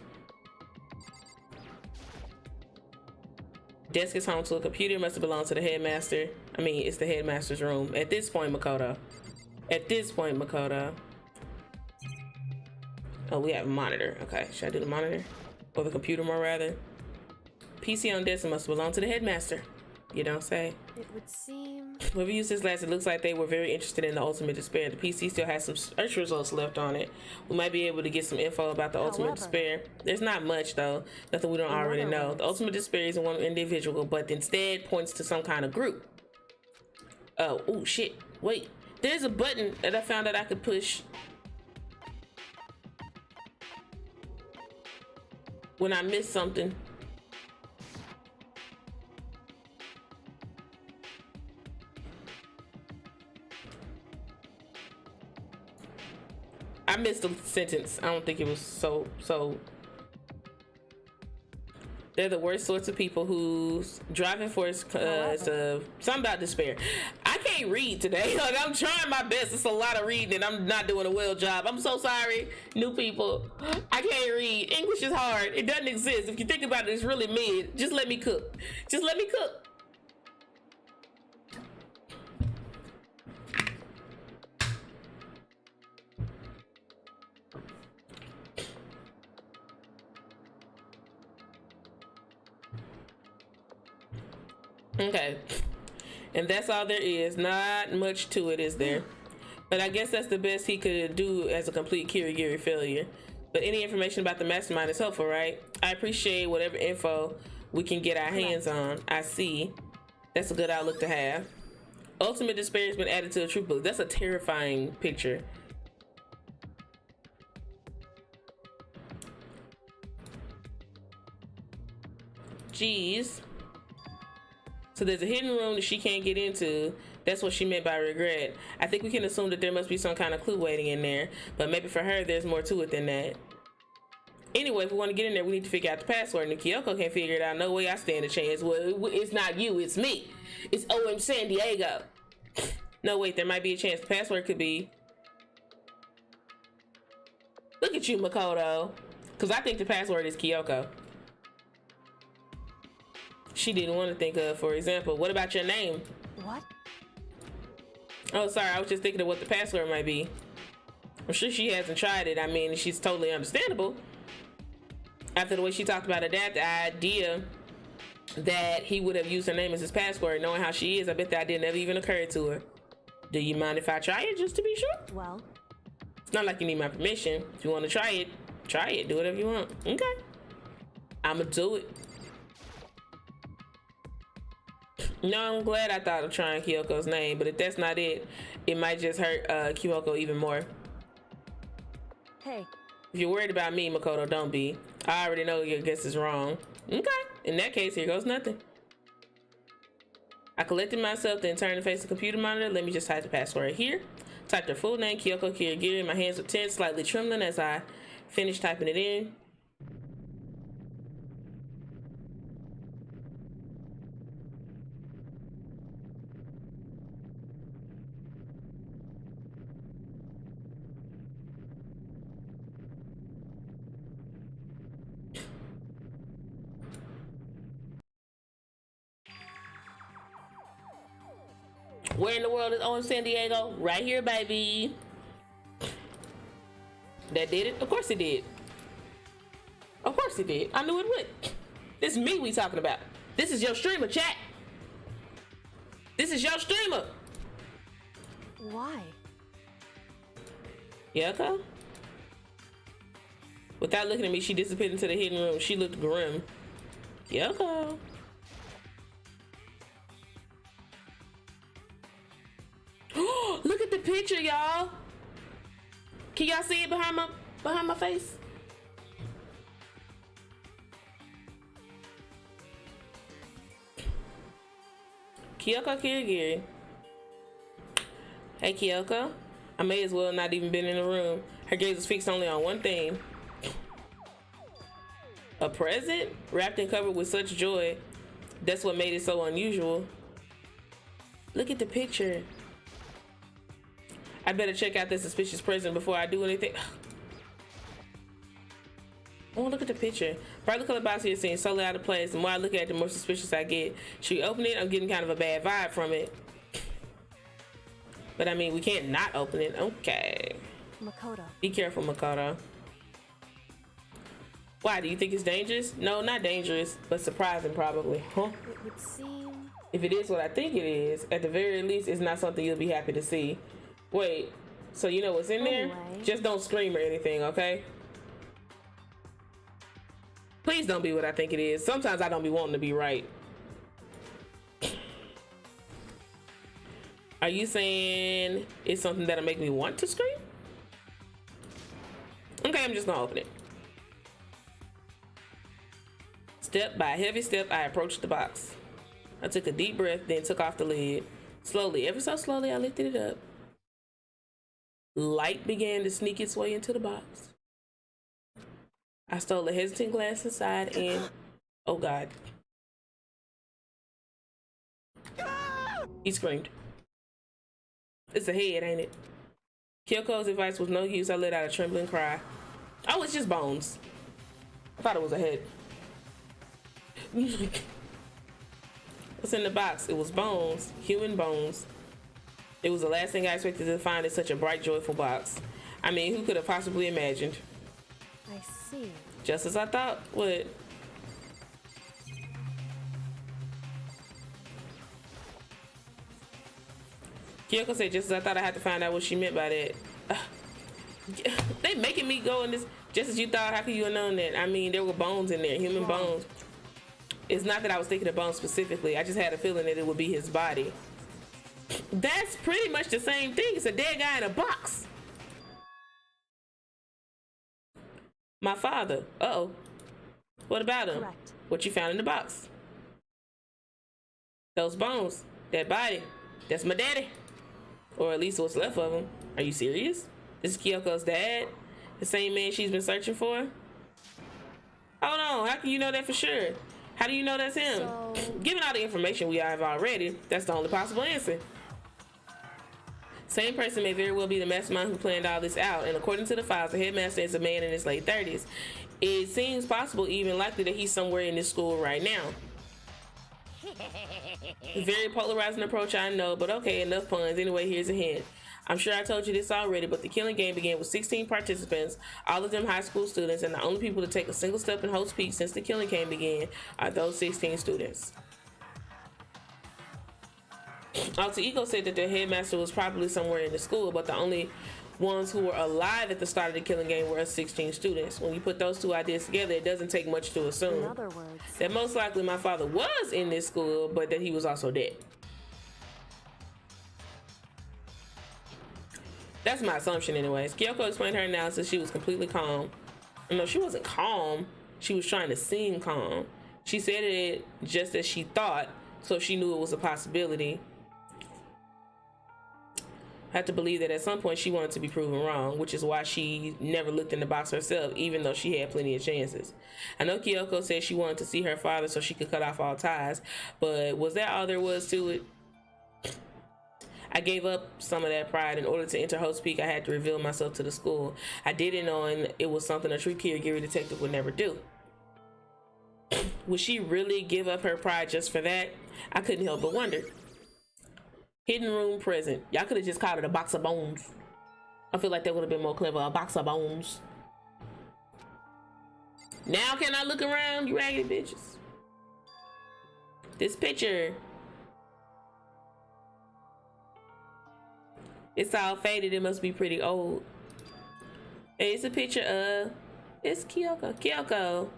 Desk is home to a computer. Must have belonged to the headmaster. I mean, it's the headmaster's room. At this point, Makoto. At this point, Makoto. Oh, we have a monitor. Okay, should I do the monitor? Or the computer more rather? PC on desk must belong to the headmaster. You don't say. It would seem. Whoever used this last, it looks like they were very interested in the Ultimate Despair. The PC still has some search results left on it. We might be able to get some info about the Ultimate Despair. There's not much though. Nothing we don't already know. The Ultimate Despair isn't one individual, but instead points to some kind of group. Oh shit. Wait. There's a button that I found that I could push when I miss something. I missed a sentence. I don't think it was so. They're the worst sorts of people whose driving force something about despair. I can't read today. Like, I'm trying my best. It's a lot of reading and I'm not doing a well job. I'm so sorry, new people. I can't read. English is hard. It doesn't exist. If you think about it, it's really mid. Just let me cook. Just let me cook. Okay, and that's all there is. Not much to it, is there? But I guess that's the best he could do as a complete Kirigiri failure. But any information about the mastermind is helpful, right? I appreciate whatever info we can get our hands on. I see. That's a good outlook to have. Ultimate Despair has been added to the troop book. That's a terrifying picture. Jeez. So there's a hidden room that she can't get into. That's what she meant by regret. I think we can assume that there must be some kind of clue waiting in there, but maybe for her there's more to it than that. Anyway, if we want to get in there, we need to figure out the password. And Kyoko can't figure it out. No way I stand a chance. Well, it's not you, it's me. It's OM San Diego. No, wait, there might be a chance. The password could be... Look at you, Makoto. Because I think the password is Kyoko. She didn't want to think of, for example, what about your name? What? Oh, sorry, I was just thinking of what the password might be. I'm sure she hasn't tried it. I mean, she's totally understandable. After the way she talked about her dad, the idea that he would have used her name as his password, knowing how she is, I bet the idea never even occurred to her. Do you mind if I try it just to be sure? Well, it's not like you need my permission. If you want to try it, try it. Do whatever you want. Okay. I'ma do it. No, I'm glad I thought of trying Kyoko's name, but if that's not it, it might just hurt Kyoko even more. hey, If you're worried about me, Makoto, don't be. I already know your guess is wrong. Okay, in that case, here goes nothing. I collected myself, then turned to face the computer monitor. Let me just type the password here. Typed her full name, Kyoko Kirigiri. My hands were tense, slightly trembling as I finished typing it in. Where in the world is OM San Diego? Right here, baby. That did it? Of course it did. Of course it did. I knew it would. This is me we talking about. This is your streamer, chat. This is your streamer. why? Yoko? Without looking at me, she disappeared into the hidden room. She looked grim. Yoko. Look at the picture, y'all. Can y'all see it behind my face? Kyoko Kirigiri. Hey, Kyoko. I may as well not even been in the room. Her gaze was fixed only on one thing. A present? Wrapped and covered with such joy. That's what made it so unusual. Look at the picture. I better check out this suspicious present before I do anything. Oh, look at the picture. Brightly colored box here seems solely out of place. The more I look at it, the more suspicious I get. Should we open it? I'm getting kind of a bad vibe from it. But I mean, we can't not open it. Okay. Makoto. Be careful, Makoto. Why? Do you think it's dangerous? No, not dangerous, but surprising probably. Huh? It would seem. If it is what I think it is, at the very least, it's not something you'll be happy to see. Wait, so you know what's in there? Anyway. Just don't scream or anything, okay? Please don't be what I think it is. Sometimes I don't be wanting to be right. Are you saying it's something that'll make me want to scream? Okay, I'm just gonna open it. Step by heavy step, I approached the box. I took a deep breath, then took off the lid. Slowly, ever so slowly, I lifted it up. Light began to sneak its way into the box. I stole a hesitant glance inside and, oh God. He screamed. It's a head, ain't it? Kyoko's advice was no use. I let out a trembling cry. Oh, it's just bones. I thought it was a head. What's in the box? It was bones, human bones. It was the last thing I expected to find in such a bright, joyful box. I mean, who could have possibly imagined? I see. Just as I thought. What? Kyoko said, just as I thought. I had to find out what she meant by that. They making me go in this. Just as you thought, how could you have known that? I mean, there were bones in there, human bones. It's not that I was thinking of bones specifically. I just had a feeling that it would be his body. That's pretty much the same thing. It's a dead guy in a box. My father. Uh-oh. What about him? Correct. What you found in the box? Those bones. That body. That's my daddy. Or at least what's left of him. Are you serious? This is Kyoko's dad? The same man she's been searching for? Hold on. How can you know that for sure? How do you know that's him? So... Given all the information we have already, that's the only possible answer. Same person may very well be the mastermind who planned all this out, and according to the files, the headmaster is a man in his late 30s. It seems possible, even likely, that he's somewhere in this school right now. Very polarizing approach, I know, but okay, enough puns. Anyway, here's a hint. I'm sure I told you this already, but the killing game began with 16 participants, all of them high school students, and the only people to take a single step in Hope's Peak since the killing game began are those 16 students. Alter Ego said that the headmaster was probably somewhere in the school, but the only ones who were alive at the start of the killing game were 16 students. When you put those two ideas together, it doesn't take much to assume In other words, that most likely my father was in this school, but that he was also dead. That's my assumption anyways. Kyoko explained her analysis. She was completely calm. No, she wasn't calm. She was trying to seem calm. She said it just as she thought, so she knew it was a possibility. I had to believe that at some point she wanted to be proven wrong, which is why she never looked in the box herself, even though she had plenty of chances. I know Kyoko said she wanted to see her father so she could cut off all ties, but was that all there was to it? I gave up some of that pride. In order to enter Hope's Peak, I had to reveal myself to the school. I did it knowing it was something a true caregiver detective would never do. Would she really give up her pride just for that? I couldn't help but wonder. Hidden room present. Y'all could have just called it a box of bones. I feel like that would have been more clever. A box of bones. Now can I look around, you raggedy bitches? This picture. It's all faded. It must be pretty old. Hey, it's a picture of... It's Kyoko. Kyoko.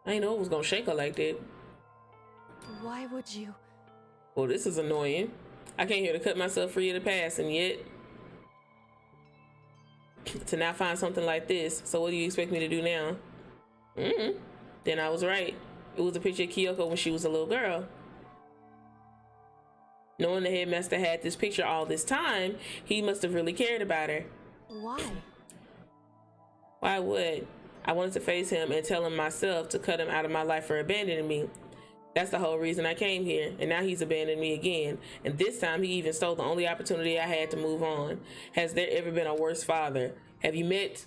I didn't know it was gonna shake her like that. why would you? Well, this is annoying. I came here to cut myself free of the past, and yet to now find something like this. So what do you expect me to do now? Then I was right. It was a picture of Kyoko when she was a little girl. Knowing the headmaster had this picture all this time, he must have really cared about her. Why? Why would? I wanted to face him and tell him myself to cut him out of my life for abandoning me. That's the whole reason I came here, and now he's abandoned me again. And this time he even stole the only opportunity I had to move on. Has there ever been a worse father? Have you met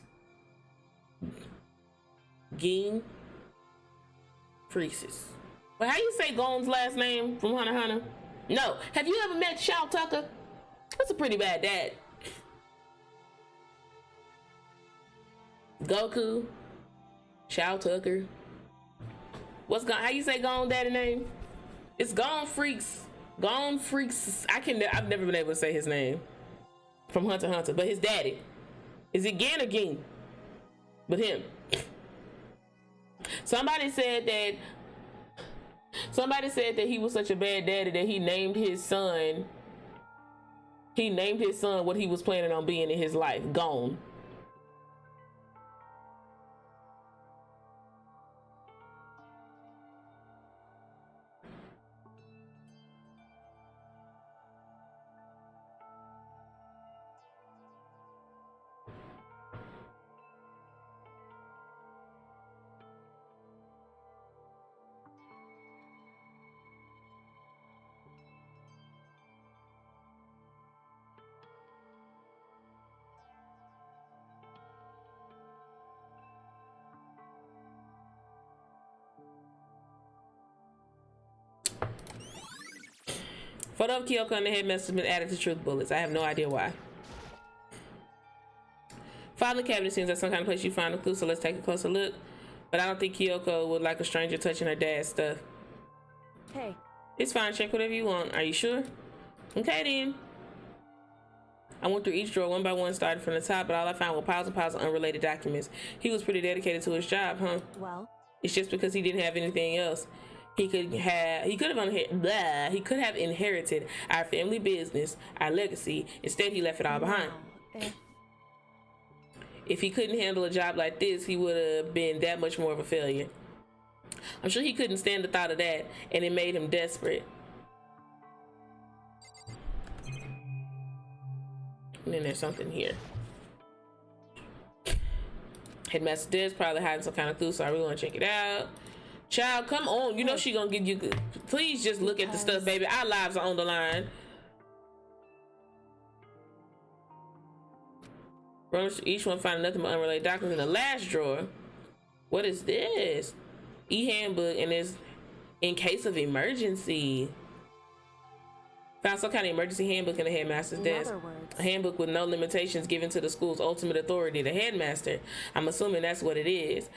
Geen Freesis? Well, how you say Gon's last name from Hunter x Hunter? No. Have you ever met Shao Tucker? That's a pretty bad dad. Goku, Shao Tucker. What's gone? How you say gone daddy name? It's Gone Freaks. Gone Freaks. I've never been able to say his name from Hunter x Hunter, but his daddy. Is it Gan or Ging? But him. Somebody said that he was such a bad daddy that he named his son what he was planning on being in his life. Gone. Photo of Kyoko and the headmaster has been added to truth bullets. I have no idea why. Filing cabinet seems like some kind of place you find a clue, so let's take a closer look. But I don't think Kyoko would like a stranger touching her dad's stuff. Hey. It's fine, check whatever you want. Are you sure? Okay then. I went through each drawer one by one, started from the top, but all I found were piles and piles of unrelated documents. He was pretty dedicated to his job, huh? Well? It's just because he didn't have anything else. He could have inherited our family business, our legacy. Instead, he left it all behind. If he couldn't handle a job like this, he would have been that much more of a failure. I'm sure he couldn't stand the thought of that, and it made him desperate. And then there's something here. Headmaster Des probably hiding some kind of clue, so I really want to check it out. Child, come on. You know she gonna give you. Please just look at the stuff, baby. Our lives are on the line. Each one find nothing but unrelated documents in the last drawer. What is this? E-handbook, and it's in case of emergency. Found some kind of emergency handbook in the headmaster's desk. A handbook with no limitations given to the school's ultimate authority, the headmaster. I'm assuming that's what it is.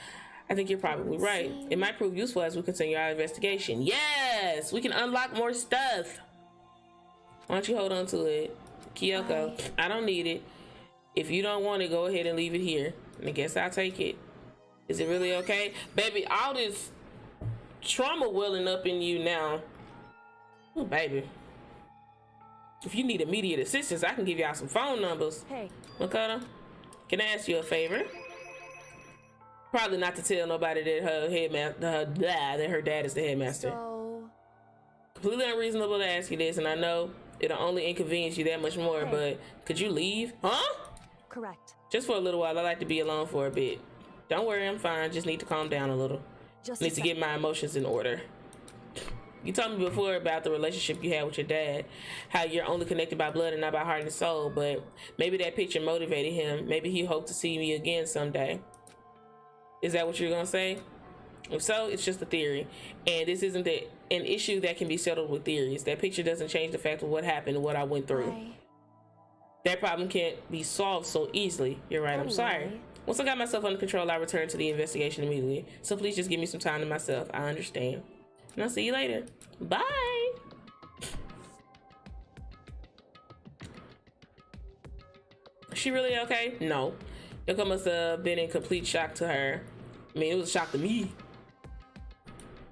I think you're probably right. It might prove useful as we continue our investigation. Yes! We can unlock more stuff. Why don't you hold on to it? Kyoko, I don't need it. If you don't want it, go ahead and leave it here. And I guess I'll take it. Is it really okay? Baby, all this trauma welling up in you now. Oh, baby. If you need immediate assistance, I can give y'all some phone numbers. Hey. Makoto, can I ask you a favor? Probably not to tell nobody that her dad is the headmaster. So... Completely unreasonable to ask you this, and I know it'll only inconvenience you that much more, but could you leave? Huh? Correct. Just for a little while. I like to be alone for a bit. Don't worry, I'm fine. Just need to calm down a little. Need to get my emotions in order. You told me before about the relationship you had with your dad, how you're only connected by blood and not by heart and soul, but maybe that picture motivated him. Maybe he hoped to see me again someday. Is that what you're gonna say? If so, it's just a theory, and this isn't an issue that can be settled with theories. That picture doesn't change the fact of what happened and what I went through. That problem can't be solved so easily. You're right, I'm sorry. Once I got myself under control, I returned to the investigation immediately. So please just give me some time to myself. I understand. And I'll see you later. Bye. Is she really okay? No. Yoko must have been in complete shock to her. I mean, it was a shock to me.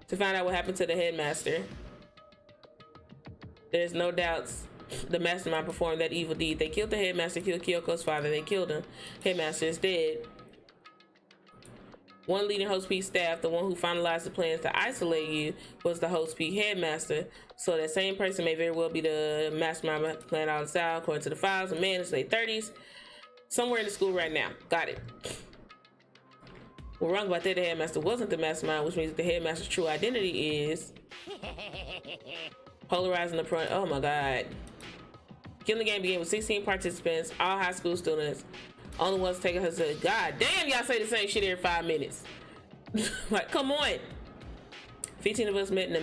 To find out what happened to the headmaster. There's no doubts the mastermind performed that evil deed. They killed the headmaster, killed Kyoko's father, they killed him. Headmaster is dead. One leading Host Peak staff, the one who finalized the plans to isolate you, was the Host Peak headmaster. So that same person may very well be the mastermind plan all this out, according to the files. A man in his late 30s, somewhere in the school right now. Got it. Well, wrong about that, the headmaster wasn't the mastermind, which means that the headmaster's true identity is polarizing the front. Oh my God. Killing game began with 16 participants, all high school students. Only ones taking her to God damn, y'all say the same shit every 5 minutes. Like, come on. 15 of us met in the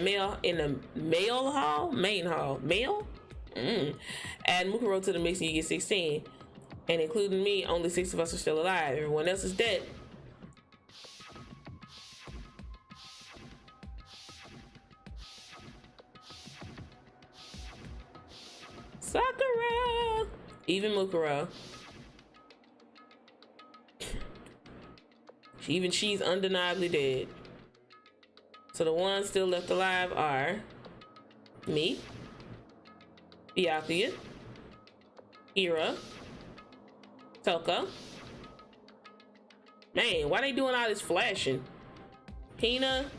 main hall. Add Mukuro to the mix and you get 16. And including me, only 6 of us are still alive. Everyone else is dead. Even Mukuro. She's undeniably dead. So the ones still left alive are me, Byakuya, Ira, Toko. Man, why they doing all this flashing? Hina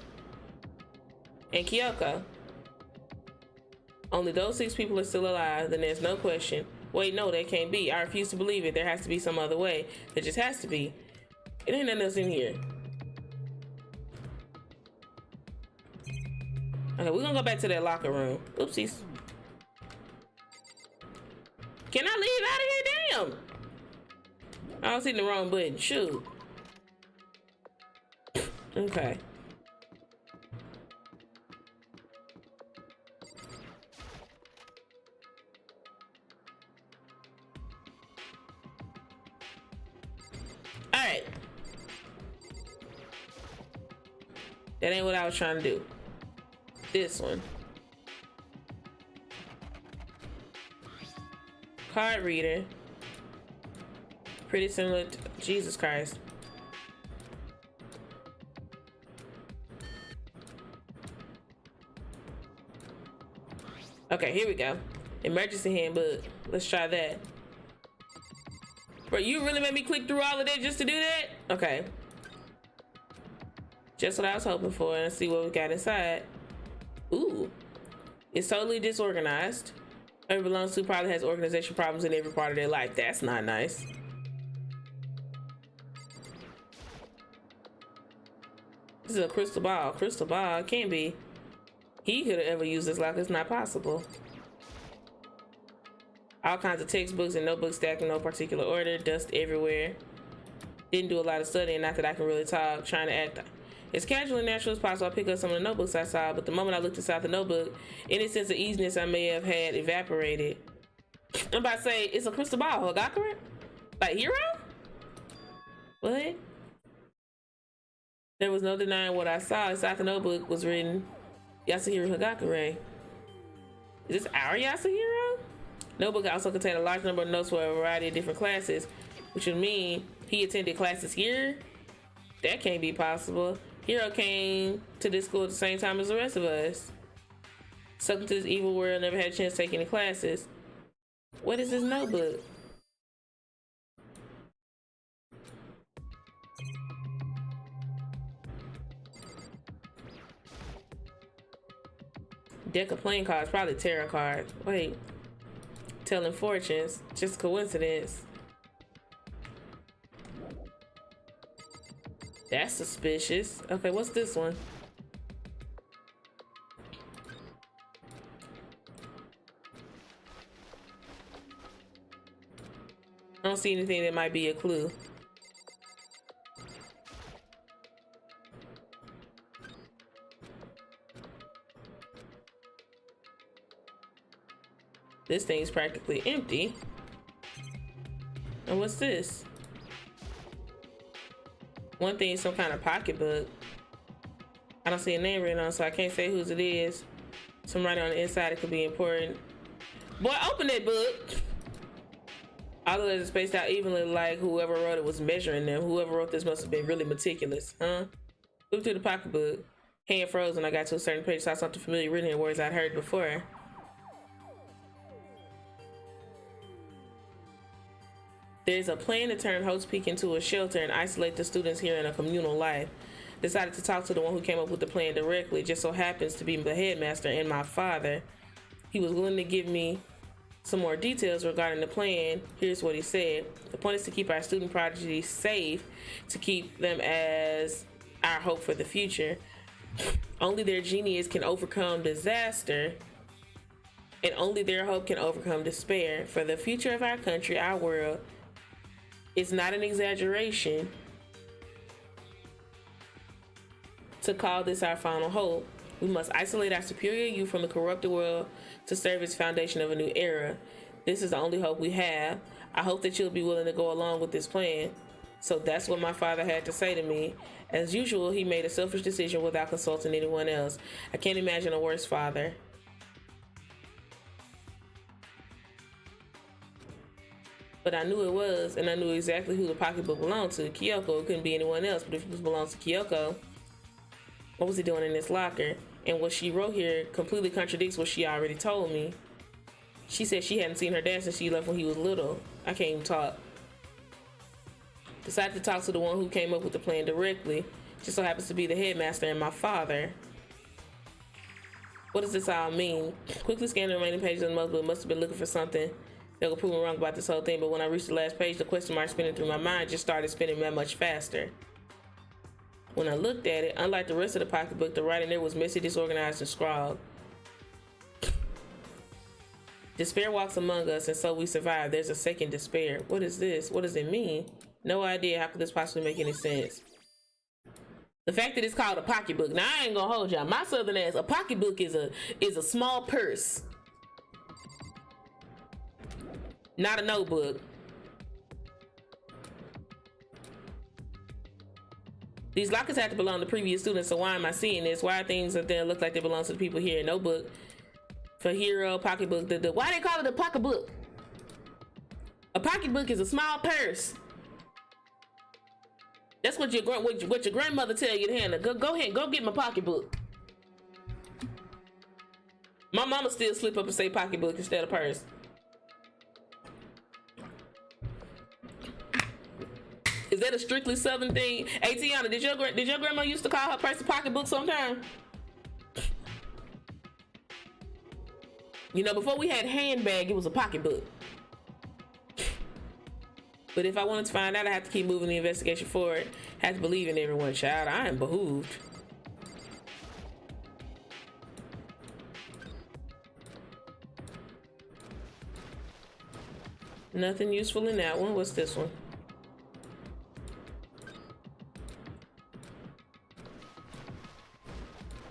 and Kyoko. Only those 6 people are still alive, then there's no question. Wait, no, that can't be. I refuse to believe it. There has to be some other way. There just has to be. It ain't nothing else in here. Okay, we're gonna go back to that locker room. Oopsies. Can I leave out of here? Damn! I was hitting the wrong button. Shoot. Okay. All right. That ain't what I was trying to do. This one. Card reader. Pretty similar to Jesus Christ. Okay, here we go. Emergency handbook. Let's try that. Bro, you really made me click through all of that just to do that? Okay. Just what I was hoping for. Let's see what we got inside. Ooh. It's totally disorganized. Whoever it belongs to probably has organization problems in every part of their life. That's not nice. This is a crystal ball. Crystal ball can't be. He could have ever used this lock. It's not possible. All kinds of textbooks and notebooks stacked in no particular order. Dust everywhere. Didn't do a lot of studying. Not that I can really talk. Trying to act as casual and natural as possible. I picked up some of the notebooks I saw, but the moment I looked inside the notebook, any sense of easiness I may have had evaporated. I'm about to say, it's a crystal ball, Hagakure? Like Hero? What? There was no denying what I saw. Inside the notebook was written, Yasuhiro Hagakure. Is this our Yasuhiro? Notebook also contained a large number of notes for a variety of different classes, which would mean he attended classes here? That can't be possible. Hiro came to this school at the same time as the rest of us. Sucked into this evil world, never had a chance to take any classes. What is this notebook? Deck of playing cards, probably tarot cards. Wait, telling fortunes, just coincidence. That's suspicious. Okay, what's this one? I don't see anything that might be a clue. This thing's practically empty. And what's this? One thing is some kind of pocketbook. I don't see a name written on, so I can't say whose it is. Some writing on the inside, it could be important. Boy, open that book. All of it is spaced out evenly, like whoever wrote it was measuring them. Whoever wrote this must have been really meticulous, huh? Look through the pocketbook. Hand froze when I got to a certain page, saw something familiar written in words I'd heard before. There's a plan to turn Host Peak into a shelter and isolate the students here in a communal life. Decided to talk to the one who came up with the plan directly. Just so happens to be the headmaster and my father. He was willing to give me some more details regarding the plan. Here's what he said. The point is to keep our student prodigy safe, to keep them as our hope for the future. Only their genius can overcome disaster, and only their hope can overcome despair. For the future of our country, our world, it's not an exaggeration to call this our final hope. We must isolate our superior youth from the corrupted world to serve as foundation of a new era. This is the only hope we have. I hope that you'll be willing to go along with this plan. So that's what my father had to say to me. As usual, he made a selfish decision without consulting anyone else. I can't imagine a worse father. But I knew it was, and I knew exactly who the pocketbook belonged to. Kyoko. It couldn't be anyone else. But if it belongs to Kyoko, what was he doing in this locker? And what she wrote here completely contradicts what she already told me. She said she hadn't seen her dad since she left when he was little. I can't even talk. Decided to talk to the one who came up with the plan directly. Just so happens to be the headmaster and my father. What does this all mean? Quickly scanned the remaining pages of the notebook. Must have been looking for something that would prove me wrong about this whole thing. But when I reached the last page, the question mark spinning through my mind just started spinning that much faster. When I looked at it, unlike the rest of the pocketbook, the writing there was messy, disorganized, and scrawled. Despair walks among us, and so we survive. There's a second despair. What is this? What does it mean? No idea. How could this possibly make any sense? The fact that it's called a pocketbook. Now I ain't gonna hold y'all. My southern ass, a pocketbook is a small purse, not a notebook. These lockers have to belong to previous students, so why am I seeing this? Why are things up there look like they belong to the people here? Notebook for hero, pocketbook. Why they call it a pocketbook? A pocketbook is a small purse. That's what your grandmother tell you to handle. Go ahead, go get my pocketbook. My mama still slip up and say pocketbook instead of purse. Is that a strictly Southern thing? Hey Tiana, did your grandma used to call her purse a pocketbook sometime? You know, before we had handbag, it was a pocketbook. But if I wanted to find out, I have to keep moving the investigation forward. Have to believe in everyone, child. I am behooved. Nothing useful in that one. What's this one?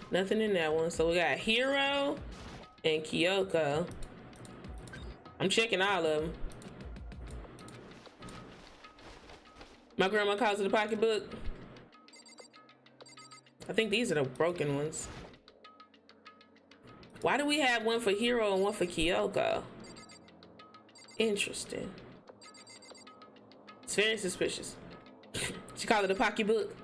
Nothing in that one. So we got Hiro and Kyoko. I'm checking all of them. My grandma calls it a pocketbook. I think these are the broken ones. Why do we have one for Hiro and one for Kyoko? Interesting. It's very suspicious. She called it a pocketbook.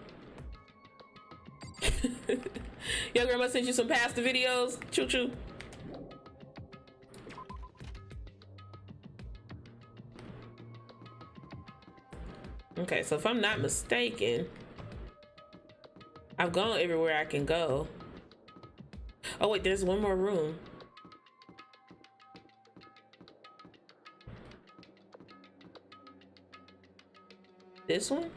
Your grandma sent you some pasta videos? Choo choo. Okay, so if I'm not mistaken, I've gone everywhere I can go. Oh wait, there's one more room. This one?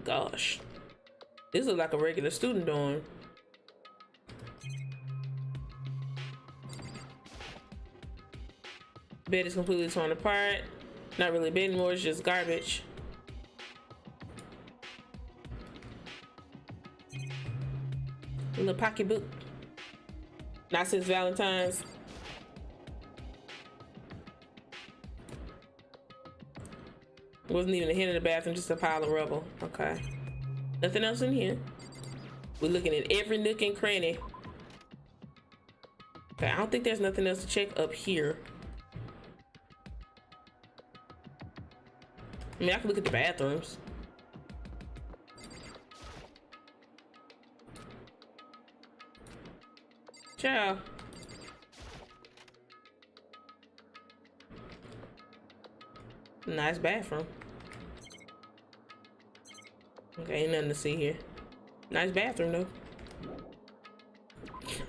Gosh. This looks like a regular student dorm. Bed is completely torn apart. Not really a bed anymore, it's just garbage. A little pocketbook. Not since Valentine's. Wasn't even a hint in the bathroom, just a pile of rubble. Okay. Nothing else in here. We're looking at every nook and cranny. Okay, I don't think there's nothing else to check up here. I mean, I can look at the bathrooms. Ciao. Nice bathroom. Okay, ain't nothing to see here. Nice bathroom though.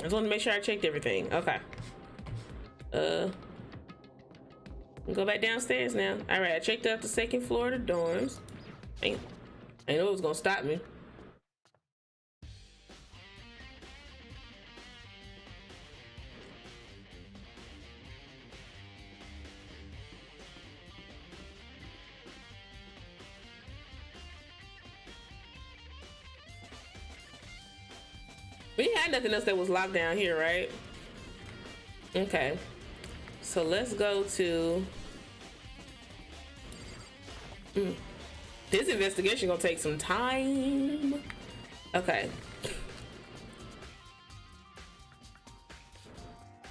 I just want to make sure I checked everything. Okay. Go back downstairs now. All right, I checked out the second floor of the dorms. I know it was gonna stop me. We had nothing else that was locked down here, right? Okay. So let's go to... This investigation gonna take some time. Okay.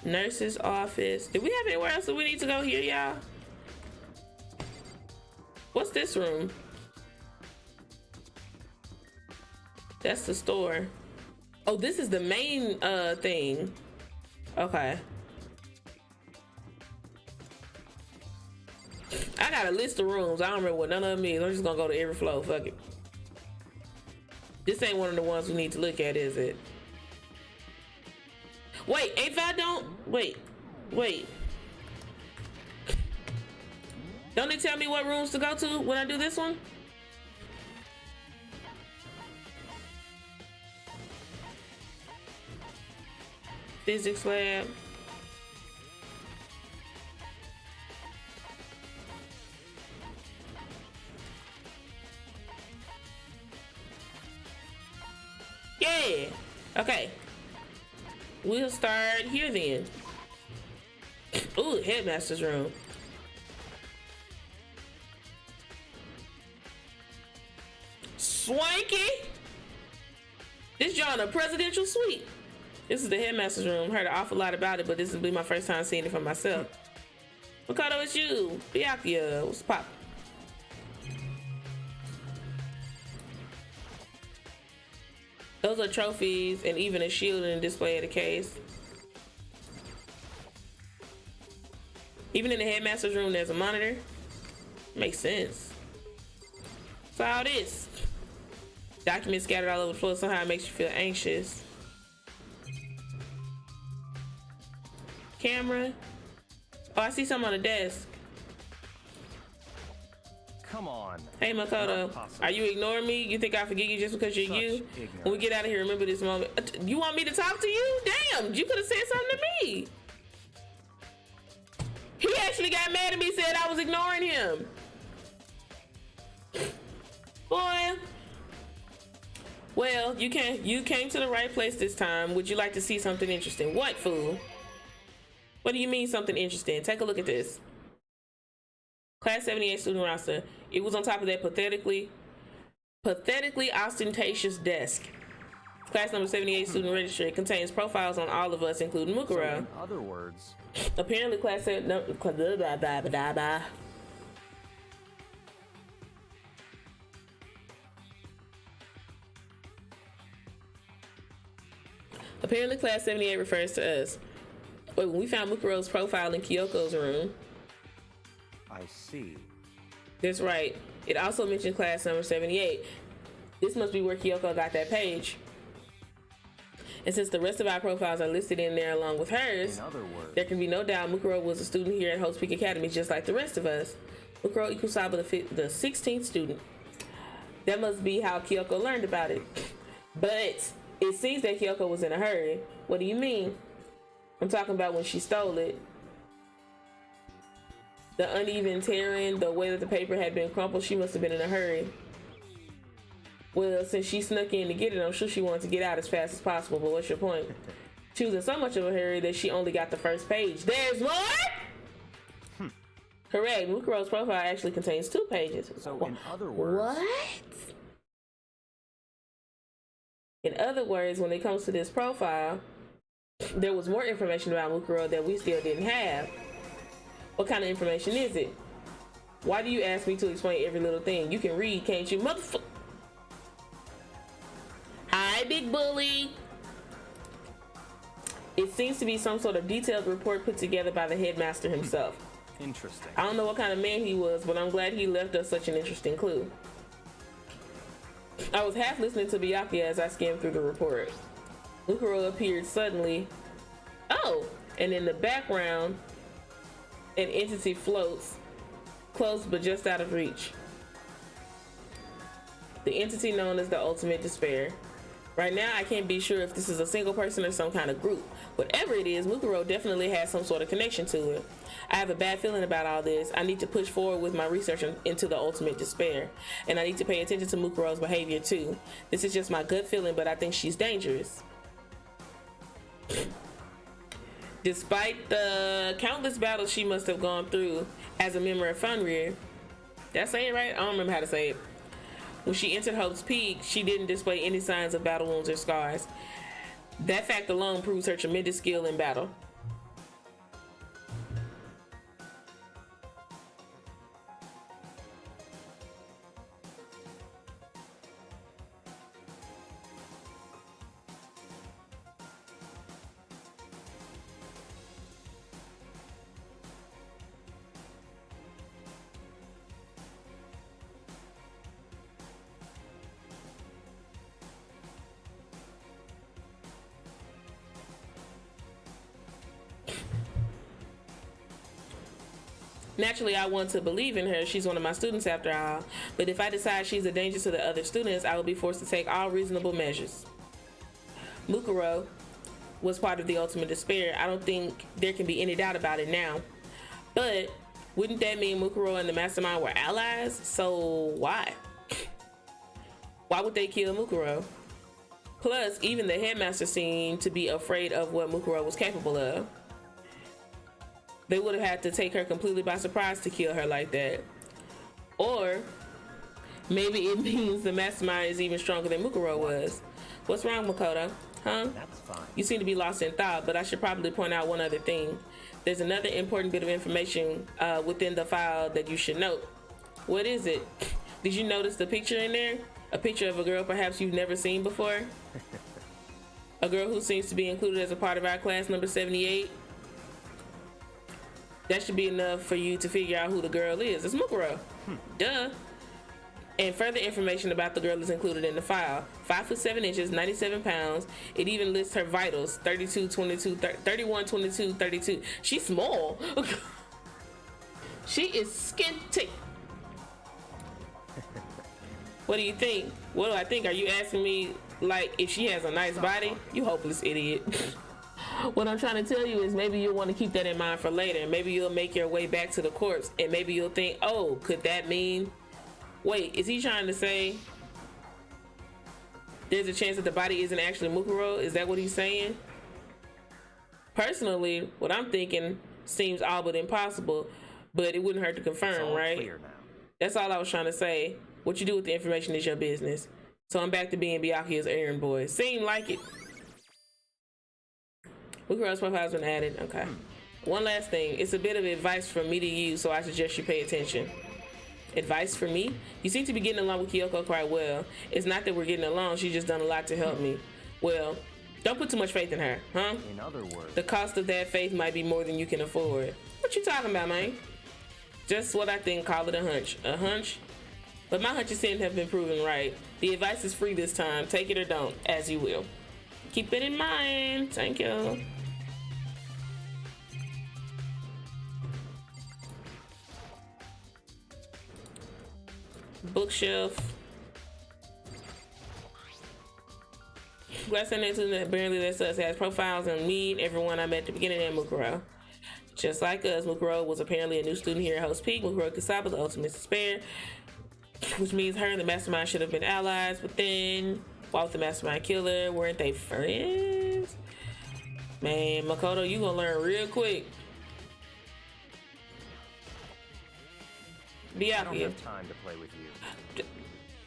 Nurse's office. Do we have anywhere else that we need to go here, y'all? What's this room? That's the store. Oh, this is the main thing. Okay. I got a list of rooms. I don't remember what none of them is. I'm just gonna go to every floor. Fuck it. This ain't one of the ones we need to look at, is it? Wait, if I don't... Wait. Don't it tell me what rooms to go to when I do this one? Physics lab. Yeah. Okay. We'll start here then. Ooh, headmaster's room. Swanky. This joint a presidential suite. This is the headmaster's room. Heard an awful lot about it, but this will be my first time seeing it for myself. Mikado, it's you. Byakuya, what's pop? Those are trophies and even a shield and a display of the case. Even in the headmaster's room, there's a monitor. Makes sense. So all this. Documents scattered all over the floor, somehow it makes you feel anxious. Camera. Oh, I see something on the desk. Come on. Hey, Makoto, are you ignoring me? You think I forget you just because you're Such you? ignorance. When we get out of here, remember this moment. You want me to talk to you? Damn, you could have said something to me. He actually got mad at me, said I was ignoring him. Boy. Well, you came to the right place this time. Would you like to see something interesting? What, fool? What do you mean something interesting? Take a look at this. Class 78 student roster. It was on top of that pathetically ostentatious desk. Class number 78 student registry. It contains profiles on all of us, including Mukuro. So in other words, Apparently, class 7. No, apparently, class 78 refers to us. Wait, when we found Mukuro's profile in Kyoko's room. I see. That's right. It also mentioned class number 78. This must be where Kyoko got that page. And since the rest of our profiles are listed in there along with hers, In other words, there can be no doubt Mukuro was a student here at Hope's Peak Academy just like the rest of us. Mukuro Ikusawa, the 16th student. That must be how Kyoko learned about it. But it seems that Kyoko was in a hurry. What do you mean? I'm talking about when she stole it. The uneven tearing, the way that the paper had been crumpled, she must have been in a hurry. Well, since she snuck in to get it, I'm sure she wanted to get out as fast as possible, but what's your point? She was in so much of a hurry that she only got the first page. There's more? Correct. Mukuro's profile actually contains 2 pages. So in other words, What? In other words, when it comes to this profile, there was more information about Mukuro that we still didn't have. What kind of information is it? Why do you ask me to explain every little thing? You can read, can't you, motherfucker? Hi, big bully. It seems to be some sort of detailed report put together by the headmaster himself. interesting. I don't know what kind of man he was, but I'm glad he left us such an interesting clue. I was half listening to Byakuya as I skimmed through the report. Mukuro appeared suddenly. Oh, and in the background, an entity floats, close but just out of reach. The entity known as the Ultimate Despair. Right now, I can't be sure if this is a single person or some kind of group. Whatever it is, Mukuro definitely has some sort of connection to it. I have a bad feeling about all this. I need to push forward with my research into the Ultimate Despair. And I need to pay attention to Mukuro's behavior too. This is just my gut feeling, but I think she's dangerous. Despite the countless battles she must have gone through as a member of Funrir. That's saying it right? I don't remember how to say it. When she entered Hope's Peak, she didn't display any signs of battle wounds or scars. That fact alone proves her tremendous skill in battle. Naturally, I want to believe in her. She's one of my students after all. But if I decide she's a danger to the other students, I will be forced to take all reasonable measures. Mukuro was part of the ultimate despair. I don't think there can be any doubt about it now. But wouldn't that mean Mukuro and the mastermind were allies? So why? Why would they kill Mukuro? Plus, even the headmaster seemed to be afraid of what Mukuro was capable of. They would have had to take her completely by surprise to kill her like that. Or maybe it means the mastermind is even stronger than Mukuro was. What's wrong, Makoto? Huh? That's fine. You seem to be lost in thought, but I should probably point out one other thing. There's another important bit of information within the file that you should note. What is it? Did you notice the picture in there? A picture of a girl perhaps you've never seen before? A girl who seems to be included as a part of our class, number 78. That should be enough for you to figure out who the girl is. It's Mukuro. Duh. And further information about the girl is included in the file. 5 foot 7 inches, 97 pounds. It even lists her vitals, 32, 22, 31, 22, 32. She's small. She is skinty. What do you think? What do I think? Are you asking me like if she has a nice body? You hopeless idiot. What I'm trying to tell you is maybe you'll want to keep that in mind for later. Maybe you'll make your way back to the corpse and maybe you'll think, oh, could that mean? Wait, is he trying to say there's a chance that the body isn't actually Mukuro? Is that what he's saying? Personally, what I'm thinking seems all but impossible, but it wouldn't hurt to confirm, right? Clear now. That's all I was trying to say. What you do with the information is your business. So I'm back to being Byakuya's errand boy. Seemed like it. Mukuro's profile has been added. Okay. One last thing. It's a bit of advice from me to you, so I suggest you pay attention. Advice for me? You seem to be getting along with Kyoko quite well. It's not that we're getting along. She's just done a lot to help me. Well, don't put too much faith in her, huh? In other words, The cost of that faith might be more than you can afford. What you talking about, man? Just what I think. Call it a hunch. A hunch? But my hunches seem to have been proven right. The advice is free this time. Take it or don't, as you will. Keep it in mind. Thank you. Bookshelf. Glass and that barely lets us has profiles on me and everyone I met at the beginning of Mukuro. Just like us, Mukuro was apparently a new student here at Host Peak. Mukuro Kusaba, the ultimate despair, which means her and the mastermind should have been allies. But then, why would the mastermind kill her? Weren't they friends? Man, Makoto, you gonna learn real quick. I don't Byakuya. have time to play with you.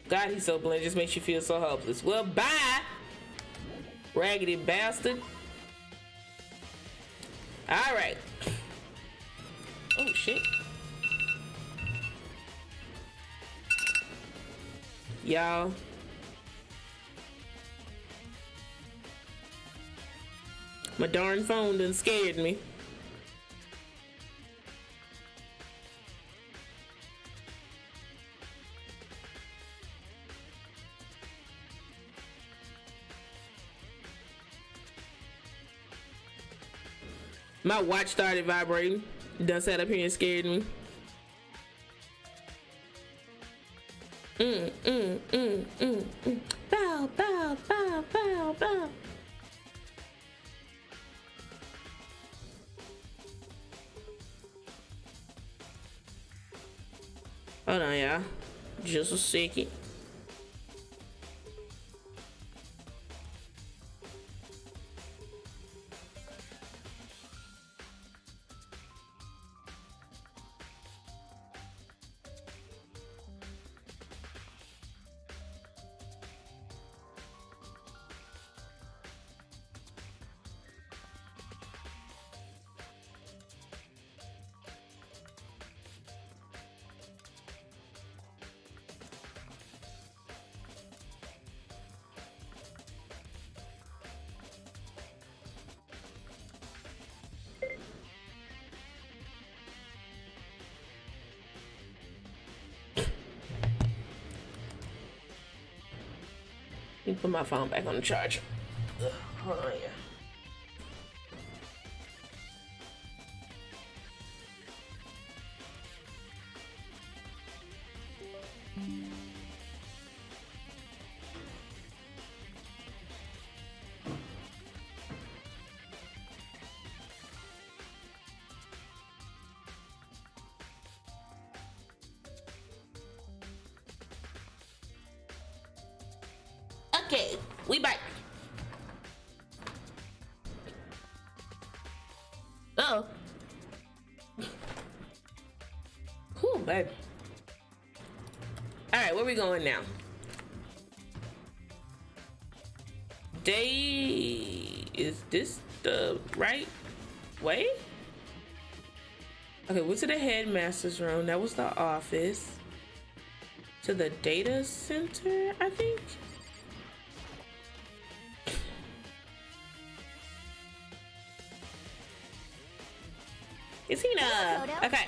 God, he's so blunt. It just makes you feel so hopeless. Well, bye, raggedy bastard. All right. Oh shit. Y'all. My darn phone done scared me. My watch started vibrating. Done sat up here and scared me. Bow, bow, bow, bow, bow. Hold on, y'all. Just a second. Let me put my phone back on the charger. Ugh, hold on, yeah. Okay, we back. Uh-oh. Whew, baby. All right, where we going now? Is this the right way? Okay, we're to the headmaster's room. That was the office. To the data center, I think. It's Hina. Okay.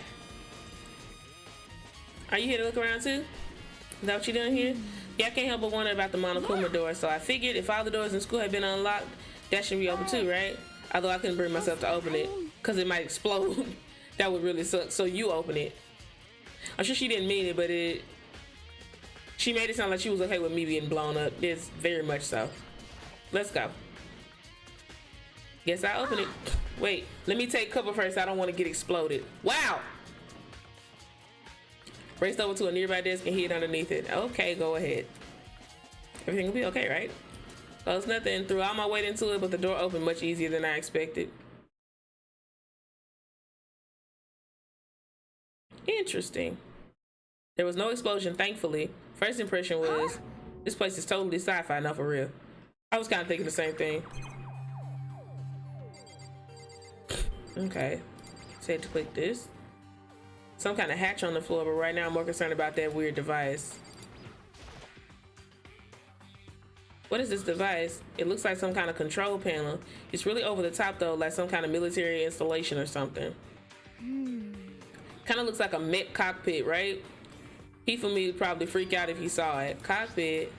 Are you here to look around too? Is that what you're doing here? Yeah, I can't help but wonder about the Monokuma door. So I figured if all the doors in school had been unlocked, that should be open too, right? Although I couldn't bring myself to open it because it might explode. That would really suck. So you open it. I'm sure she didn't mean it, but she made it sound like she was okay with me being blown up. It's very much so. Let's go. Guess I open it. Wait, let me take cover first. I don't want to get exploded. Wow. Raced over to a nearby desk and hid underneath it. Okay, go ahead. Everything will be okay, right? Close nothing. Threw all my weight into it, but the door opened much easier than I expected. Interesting. There was no explosion, thankfully. First impression was, this place is totally sci-fi, not for real. I was kind of thinking the same thing. Okay. Said to click this. Some kind of hatch on the floor, but right now I'm more concerned about that weird device. What is this device? It looks like some kind of control panel. It's really over the top though, like some kind of military installation or something. Kind of looks like a mech cockpit, right? He for me would probably freak out if he saw it. Cockpit.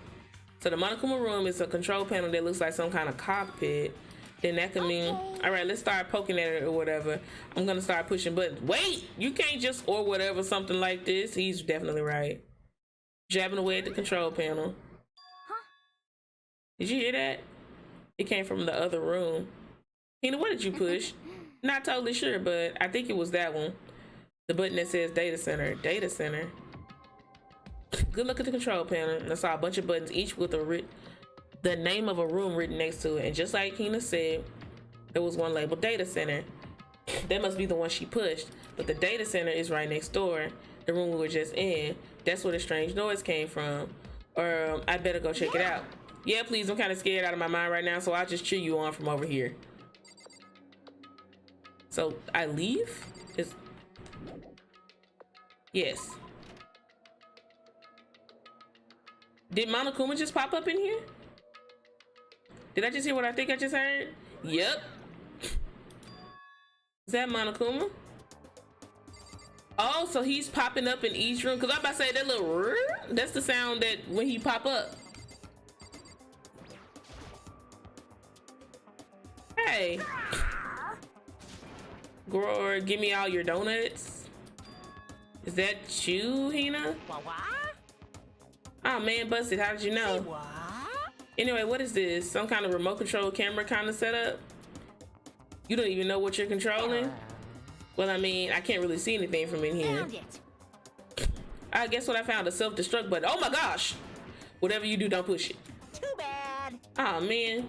So the Monokuma room is a control panel that looks like some kind of cockpit. Then that could mean, all right, let's start poking at it or whatever. I'm gonna start pushing buttons. Wait, you can't just or whatever, something like this. He's definitely right. Jabbing away at the control panel. Did you hear that? It came from the other room. Hina, what did you push? Not totally sure, but I think it was that one. The button that says data center. Data center. Good look at the control panel. And I saw a bunch of buttons, each with the name of a room written next to it. And just like Hina said, there was one labeled data center. That must be the one she pushed. But the data center is right next door. The room we were just in. That's where the strange noise came from. Or I better go check it out. Yeah, please, I'm kind of scared out of my mind right now, so I'll just cheer you on from over here. So I leave? Yes. Did Monokuma just pop up in here? Did I just hear what I think I just heard? Yep. Is that Monokuma? Oh, so he's popping up in each room. Cause I'm about to say that little, that's the sound that when he pop up. Hey. Gror, give me all your donuts. Is that you, Hina? Oh man, busted, how did you know? Anyway, what is this? Some kind of remote control camera kind of setup? You don't even know what you're controlling? Well, I mean, I can't really see anything from in here. I guess what I found, a self-destruct button. Oh my gosh! Whatever you do, don't push it. Too bad. Oh man.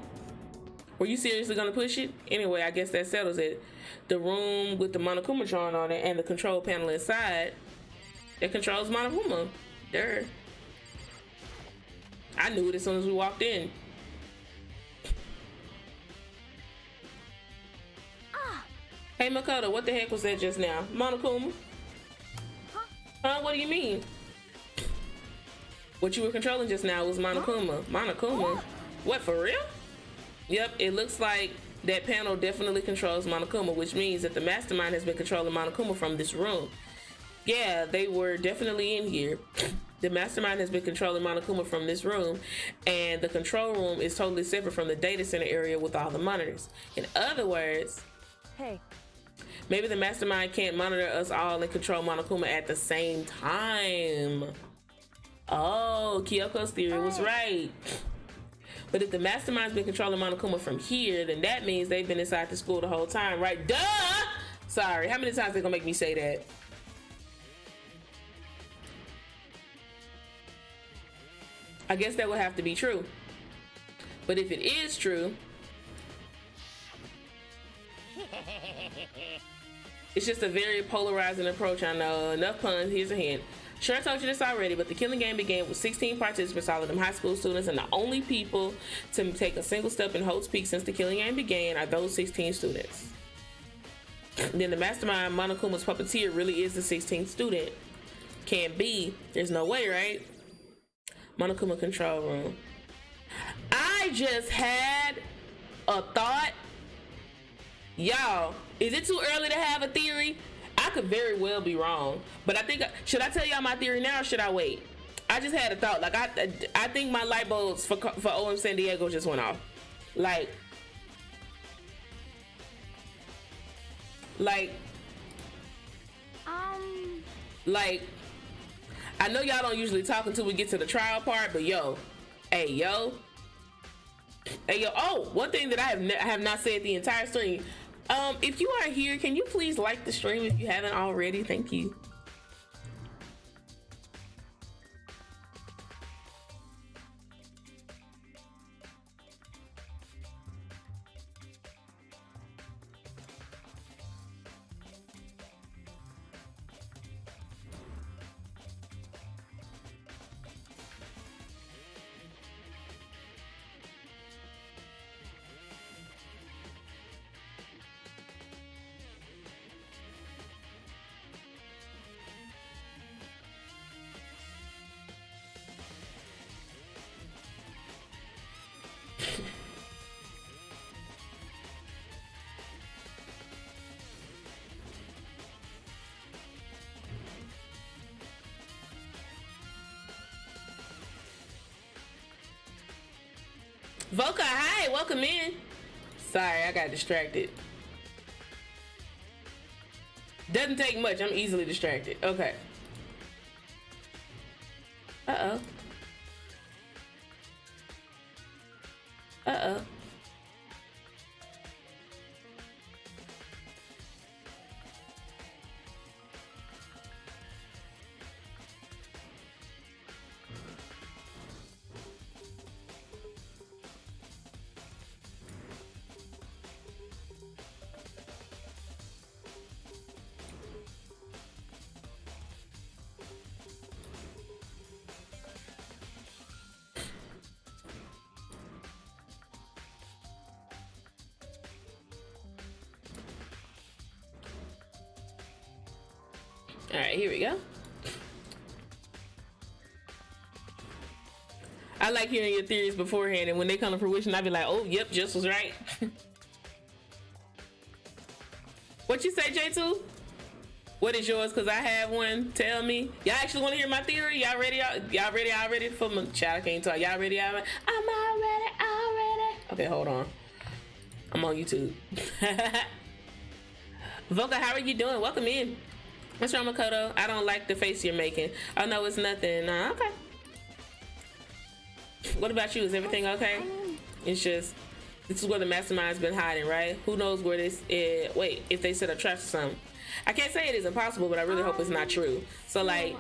Were you seriously gonna push it? Anyway, I guess that settles it. The room with the Monokuma drawn on it and the control panel inside, that controls Monokuma. There. I knew it as soon as we walked in. Hey Makoto, what the heck was that just now? Monokuma? Huh? What do you mean? What you were controlling just now was Monokuma. Monokuma? What, for real? Yep, it looks like that panel definitely controls Monokuma, which means that the mastermind has been controlling Monokuma from this room. Yeah, they were definitely in here. The mastermind has been controlling Monokuma from this room, and the control room is totally separate from the data center area with all the monitors. In other words, Hey, maybe the mastermind can't monitor us all and control Monokuma at the same time. Oh, Kyoko's theory was right. But if the mastermind's been controlling Monokuma from here, then that means they've been inside the school the whole time, right? Duh! Sorry, how many times they gonna make me say that? I guess that would have to be true. But if it is true, it's just a very polarizing approach. I know. Enough puns. Here's a hint. Sure, I told you this already, but the killing game began with 16 participants, all of them high school students, and the only people to take a single step in Holt's Peak since the killing game began are those 16 students. Then the mastermind, Monokuma's puppeteer, really is the 16th student. Can't be. There's no way, right? Monokuma control room. I just had a thought. Y'all, is it too early to have a theory? I could very well be wrong, but I think, should I tell y'all my theory now or should I wait? I just had a thought. Like, I think my light bulbs for OM San Diego just went off. Like, I know y'all don't usually talk until we get to the trial part, but yo, oh, one thing that I have not said the entire stream. If you are here, can you please like the stream if you haven't already? Thank you. Voka, hi, welcome in. Sorry, I got distracted. Doesn't take much, I'm easily distracted. Okay. Uh-oh. Uh-oh. All right, here we go. I like hearing your theories beforehand, and when they come to fruition, I be like, oh, yep, just was right. What you say, J2? What is yours? Because I have one. Tell me. Y'all actually want to hear my theory? Y'all ready? Y'all ready for my child? I can't talk. Y'all ready? I'm already. Okay, hold on. I'm on YouTube. Voka, how are you doing? Welcome in. What's wrong, Makoto? I don't like the face you're making. Oh, no, it's nothing. Okay. What about you? Is everything okay? It's just, this is where the mastermind's been hiding, right? Who knows where this is? Wait, if they set a trap or something. I can't say it is impossible, but I really hope it's not true. So, like,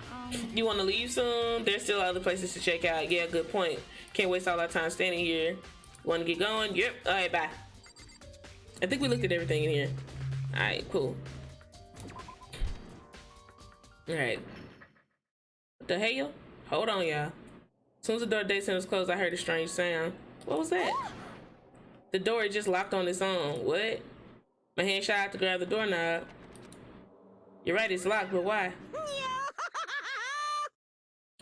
you want to leave soon? There's still other places to check out. Yeah, good point. Can't waste all our time standing here. Want to get going? Yep. All right, bye. I think we looked at everything in here. All right, cool. All right. What the hell? Hold on, y'all. As soon as the door day center was closed, I heard a strange sound. What was that? The door is just locked on its own. What? My hand shot out to grab the doorknob. You're right, it's locked, but why?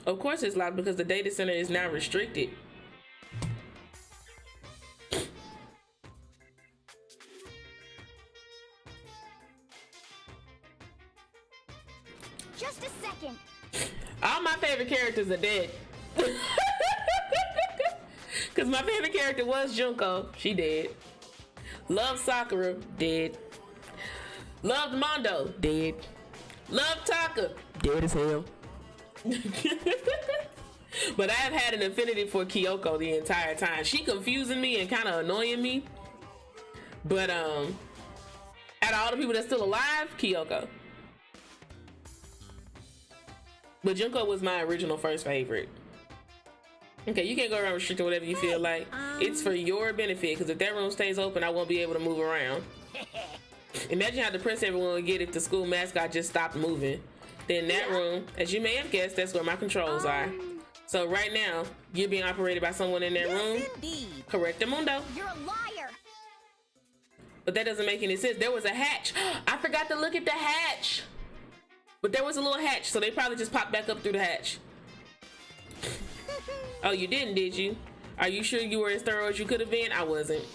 Of course it's locked because the data center is now restricted. Just a second. All my favorite characters are dead. Because my favorite character was Junko. She dead. Loved Sakura. Dead. Loved Mondo. Dead. Loved Taka. Dead as hell. But I have had an affinity for Kyoko the entire time. She confusing me and kind of annoying me. But out of all the people that's still alive, Kyoko. But Junko was my original first favorite. Okay, you can't go around restricting whatever you feel like. It's for your benefit, because if that room stays open, I won't be able to move around. Imagine how depressed everyone would get if the school mascot just stopped moving. Then that room, as you may have guessed, that's where my controls are. So right now, you're being operated by someone in that room. Indeed. Correcto mundo. You're a liar. But that doesn't make any sense. There was a hatch. I forgot to look at the hatch. But there was a little hatch, so they probably just popped back up through the hatch. Oh, you didn't, did you? Are you sure you were as thorough as you could have been? I wasn't.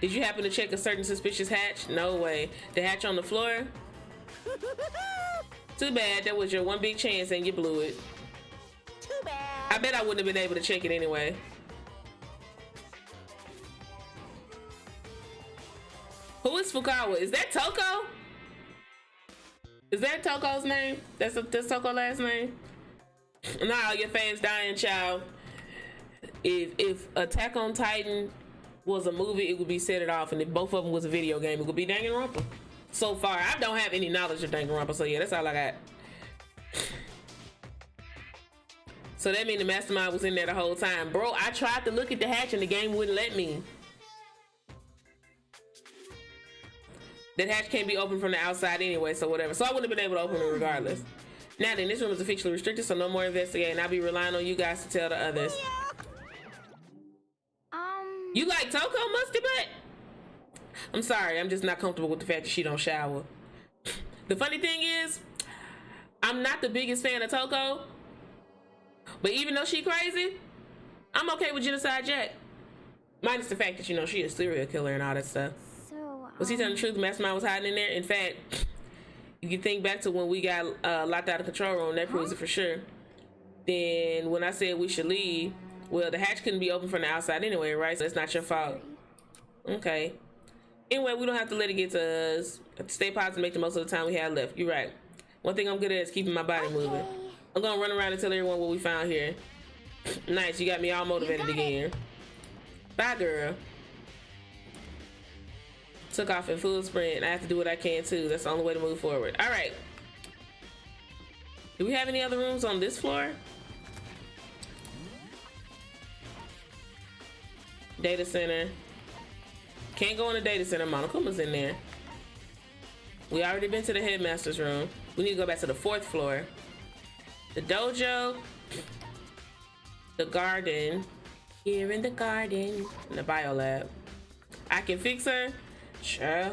Did you happen to check a certain suspicious hatch? No way. The hatch on the floor? Too bad. That was your one big chance and you blew it. Too bad. I bet I wouldn't have been able to check it anyway. Who is Fukawa? Is that Toko? Is that Toko's name? That's Toko's last name? Nah, your fans dying, child. If Attack on Titan was a movie, it would be Set It Off, and if both of them was a video game, it would be Danganronpa. So far, I don't have any knowledge of Danganronpa, so yeah, that's all I got. So that means the mastermind was in there the whole time. Bro, I tried to look at the hatch and the game wouldn't let me. That hatch can't be opened from the outside anyway, so whatever. So I wouldn't have been able to open it regardless. Now then, this room is officially restricted, so no more investigating. I'll be relying on you guys to tell the others. You like Toko, Musty Butt? I'm sorry, I'm just not comfortable with the fact that she don't shower. The funny thing is, I'm not the biggest fan of Toko, but even though she crazy, I'm okay with Genocide Jack. Minus the fact that, you know, she a serial killer and all that stuff. So, Was he telling the truth? The mastermind was hiding in there? In fact, you can think back to when we got locked out of the control room. That proves it for sure. Then when I said we should leave, well, the hatch couldn't be open from the outside anyway, right? So it's not your fault. Okay. Anyway, we don't have to let it get to us. Stay positive and make the most of the time we have left. You're right. One thing I'm good at is keeping my body moving. I'm gonna run around and tell everyone what we found here. Nice, you got me all motivated again. Bye, girl. Took off in full sprint. I have to do what I can too. That's the only way to move forward. All right. Do we have any other rooms on this floor? Data center. Can't go in the data center. Monokuma's in there. We already been to the headmaster's room. We need to go back to the 4th floor. The dojo. The garden. Here in the garden. And the bio lab. I can fix her. Sure.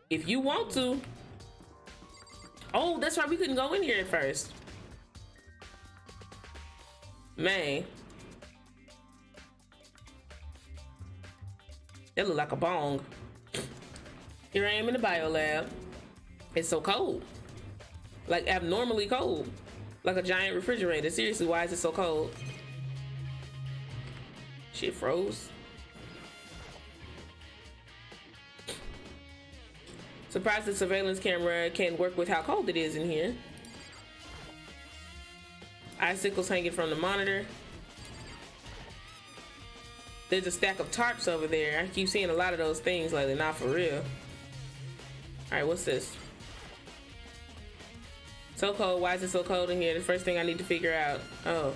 If you want to. Oh, that's right. We couldn't go in here at first. Man. That look like a bong. Here I am in the bio lab. It's so cold. Like abnormally cold. Like a giant refrigerator. Seriously, why is it so cold? Shit froze. Surprised the surveillance camera can work with how cold it is in here. Icicles hanging from the monitor. There's a stack of tarps over there. I keep seeing a lot of those things lately, not for real. All right, what's this? So cold, why is it so cold in here? The first thing I need to figure out. Oh.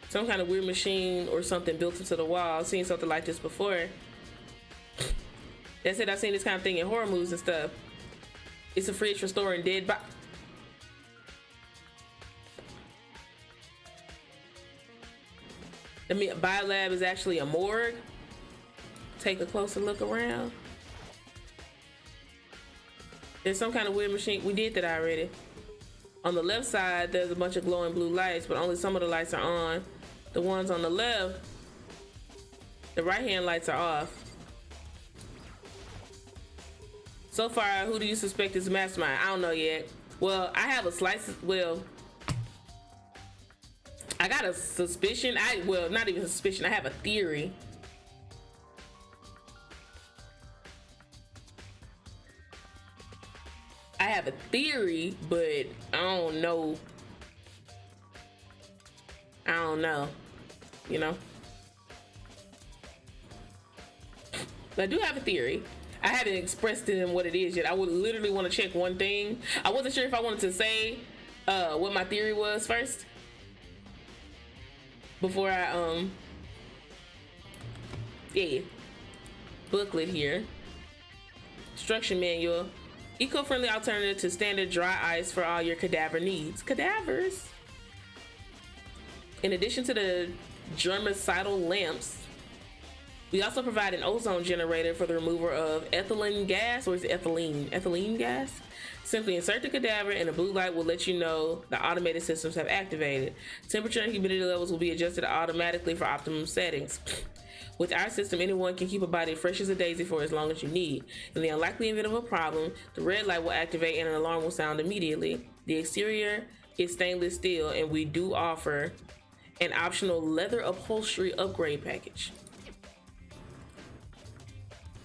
Some kind of weird machine or something built into the wall. I've seen something like this before. That's it, I've seen this kind of thing in horror movies and stuff. It's a fridge for storing dead bodies. The biolab is actually a morgue. Take a closer look around. There's some kind of weird machine. We did that already. On the left side, there's a bunch of glowing blue lights, but only some of the lights are on. The ones on the left, the right-hand lights are off. So far, who do you suspect is the mastermind? I don't know yet. Well, I have a slice. Well, I got a suspicion. Well, not even a suspicion. I have a theory. I have a theory, but I don't know. I don't know. You know? But I do have a theory. I haven't expressed to him what it is yet. I would literally want to check one thing. I wasn't sure if I wanted to say what my theory was first before I yeah, booklet here. Instruction manual. Eco-friendly alternative to standard dry ice for all your cadaver needs. Cadavers. In addition to the germicidal lamps, we also provide an ozone generator for the removal of ethylene gas, or is it ethylene gas? Simply insert the cadaver and a blue light will let you know the automated systems have activated. Temperature and humidity levels will be adjusted automatically for optimum settings. With our system, anyone can keep a body fresh as a daisy for as long as you need. In the unlikely event of a problem, the red light will activate and an alarm will sound immediately. The exterior is stainless steel, and we do offer an optional leather upholstery upgrade package.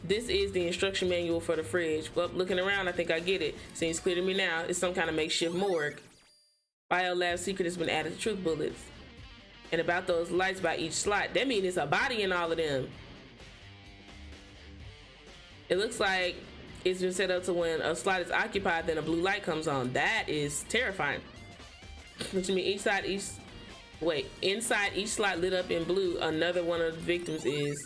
This is the instruction manual for the fridge. Well, looking around, I think I get it. Seems clear to me now. It's some kind of makeshift morgue. Biolab secret has been added to truth bullets. And about those lights by each slot, that means it's a body in all of them. It looks like it's been set up to when a slot is occupied, then a blue light comes on. That is terrifying. Which means inside each slot lit up in blue, another one of the victims is,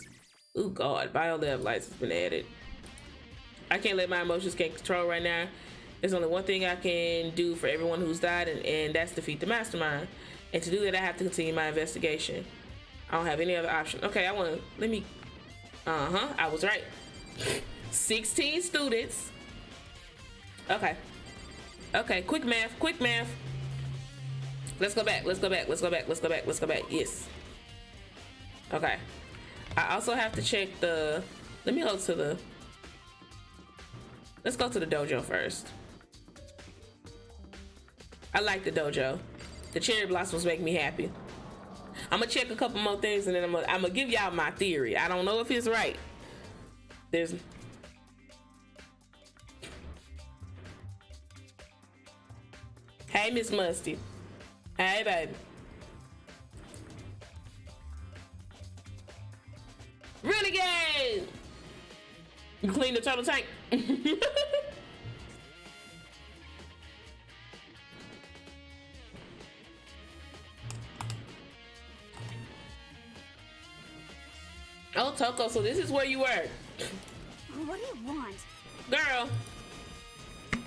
oh God, biolab lights has been added. I can't let my emotions get control right now. There's only one thing I can do for everyone who's died, and that's defeat the mastermind. And to do that, I have to continue my investigation. I don't have any other option. Okay, I was right. 16 students. Okay, quick math. Let's go back. Yes. Okay. I also have to check let's go to the dojo first. I like the dojo. The cherry blossoms make me happy. I'm gonna check a couple more things and then I'm gonna give y'all my theory. I don't know if it's right. Hey, Miss Musty. Hey, baby. Renegade! You clean the turtle tank? Oh, Toko, so this is where you work. What do you want? Girl,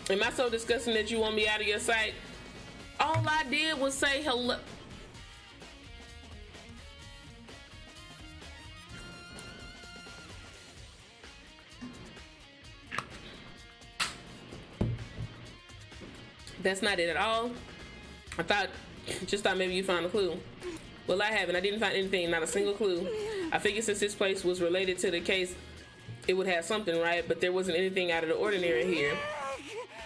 am I so disgusting that you want me out of your sight? All I did was say hello. That's not it at all. Just thought maybe you found a clue. Well, I haven't. I didn't find anything, not a single clue. I figured since this place was related to the case, it would have something, right? But there wasn't anything out of the ordinary here.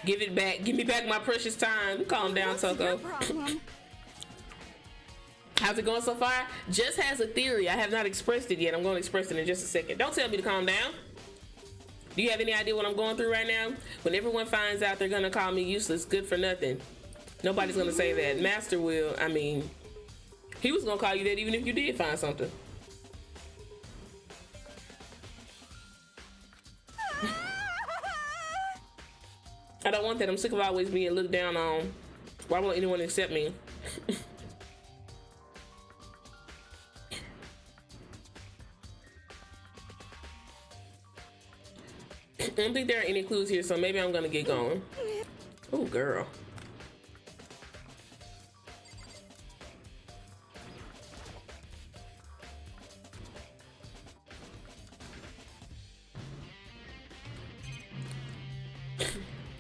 Give it back. Give me back my precious time. Calm down, Toko. How's it going so far? Just has a theory. I have not expressed it yet. I'm going to express it in just a second. Don't tell me to calm down. Do you have any idea what I'm going through right now? When everyone finds out, they're going to call me useless, good for nothing. Nobody's going to say that. Master will. I mean, he was going to call you that even if you did find something. I don't want that. I'm sick of always being looked down on. Why won't anyone accept me? I don't think there are any clues here, so maybe I'm gonna get going. Oh, girl.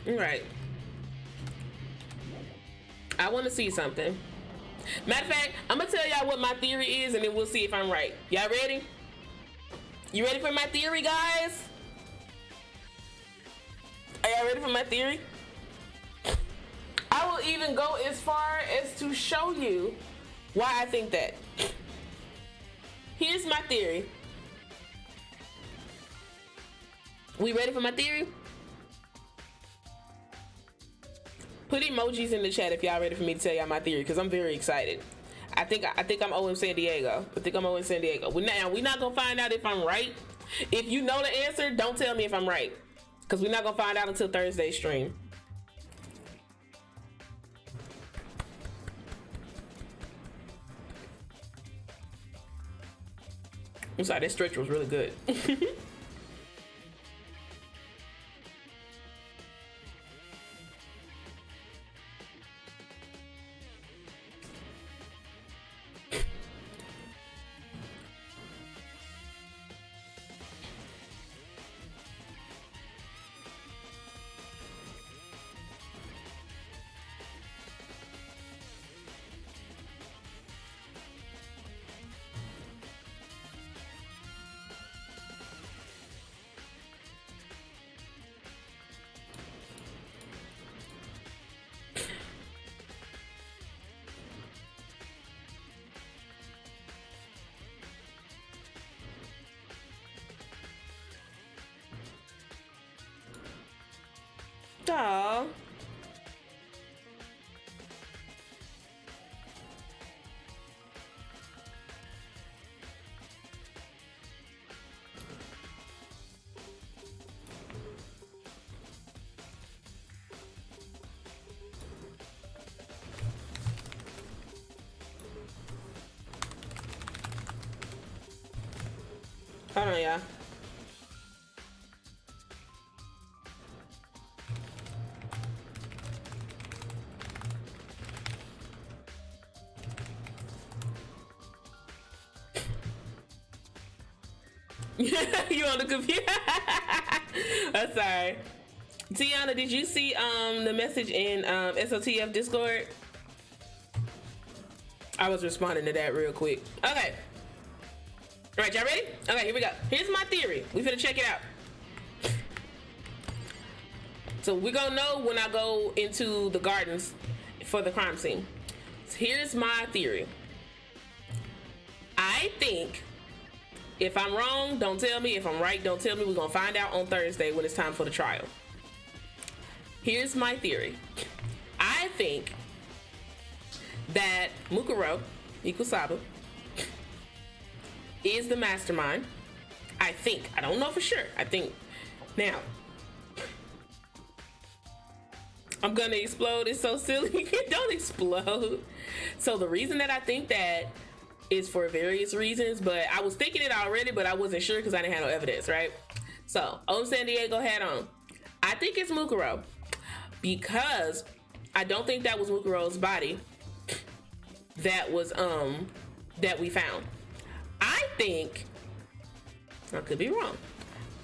All right. I want to see something. Matter of fact, I'm gonna tell y'all what my theory is, and then we'll see if I'm right. Y'all ready? You ready for my theory, guys? Are y'all ready for my theory? I will even go as far as to show you why I think that. Here's my theory. We ready for my theory? Put emojis in the chat if y'all ready for me to tell y'all my theory, because I'm very excited. I think I'm OM San Diego. We're not gonna find out if I'm right, If you know the answer, don't tell me if I'm right, because we're not gonna find out until Thursday's stream. I'm sorry, that stretch was really good. Aw. Hold on, y'all. You on the computer? I'm sorry. Tiana, did you see the message in SOTF Discord? I was responding to that real quick. Okay. All right, y'all ready? Okay, here we go. Here's my theory. We finna check it out. So we're gonna know when I go into the gardens for the crime scene. So here's my theory. I think, if I'm wrong, don't tell me. If I'm right, don't tell me. We're gonna find out on Thursday when it's time for the trial. Here's my theory. I think that Mukuro Ikusaba is the mastermind. I think. I don't know for sure. I think. Now, I'm gonna explode. It's so silly. Don't explode. So the reason that I think that is for various reasons, but I was thinking it already, but I wasn't sure because I didn't have no evidence, right? So, San Diego, head on. I think it's Mukuro because I don't think that was Mukuro's body that was that we found. I think, I could be wrong,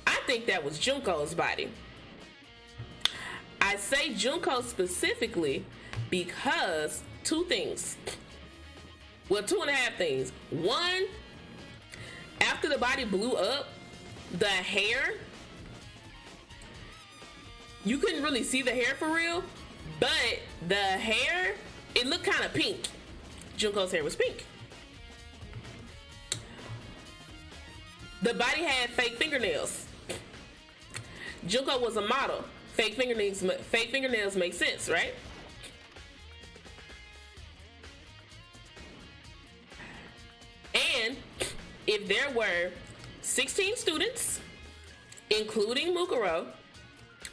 I think that was Junko's body. I say Junko specifically because two things. Well, 2.5 things. One, after the body blew up, the hair, you couldn't really see the hair for real, but the hair, it looked kind of pink. Junko's hair was pink. The body had fake fingernails. Junko was a model. Fake fingernails make sense, right? And if there were 16 students, including Mukuro,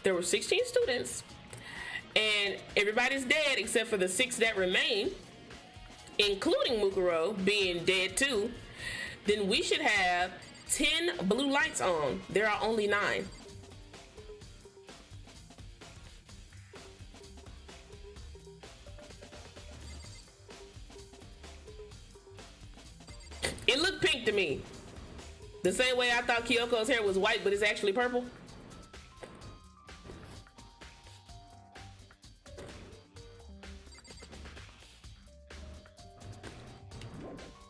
there were 16 students, and everybody's dead except for the 6 that remain, including Mukuro being dead too, then we should have 10 blue lights on. There are only 9. It looked pink to me. The same way I thought Kyoko's hair was white, but it's actually purple.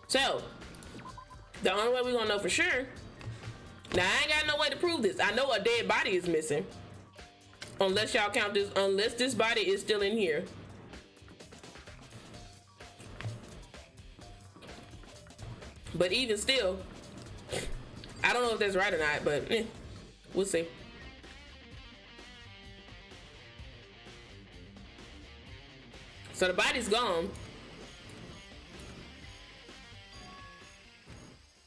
So, the only way we're gonna know for sure, now I ain't got no way to prove this. I know a dead body is missing. Unless y'all count this, unless this body is still in here. But even still, I don't know if that's right or not, but we'll see. So the body's gone.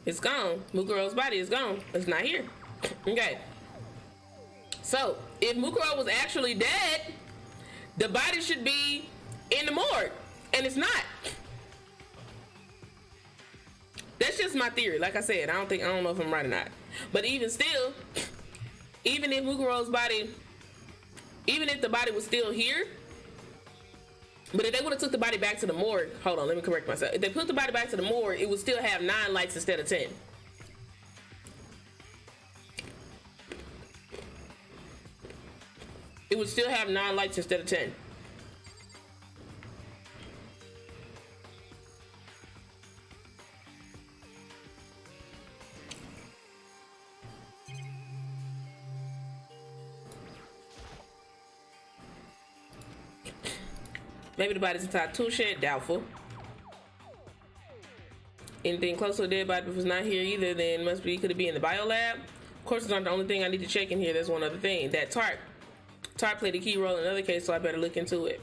It's gone. Mukuro's body is gone. It's not here. Okay. So, if Mukuro was actually dead, the body should be in the morgue, and it's not. That's just my theory. Like I said, I don't know if I'm right or not. But even still, even if Mukuro's body, even if the body was still here, but if they would have took the body back to the morgue, hold on, let me correct myself. If they put the body back to the morgue, it would still have 9 lights instead of 10. It would still have 9 lights instead of 10. Maybe the body's inside tool shed, doubtful. Anything close to a dead body was not here either, then could it be in the bio lab? Of course, it's not the only thing I need to check in here. There's one other thing. That tarp. Tarp played a key role in another case, so I better look into it.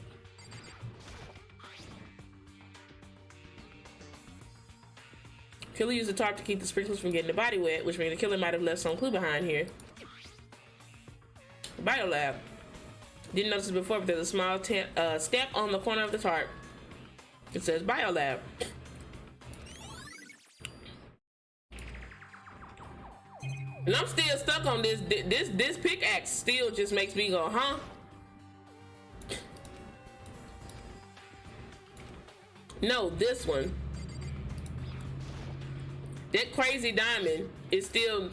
Killer used the tarp to keep the sprinklers from getting the body wet, which means the killer might have left some clue behind here. Bio lab. Didn't notice it before, but there's a small step on the corner of the tarp. It says bio lab. And I'm still stuck on this. This pickaxe still just makes me go, huh? No, this one. That crazy diamond is still,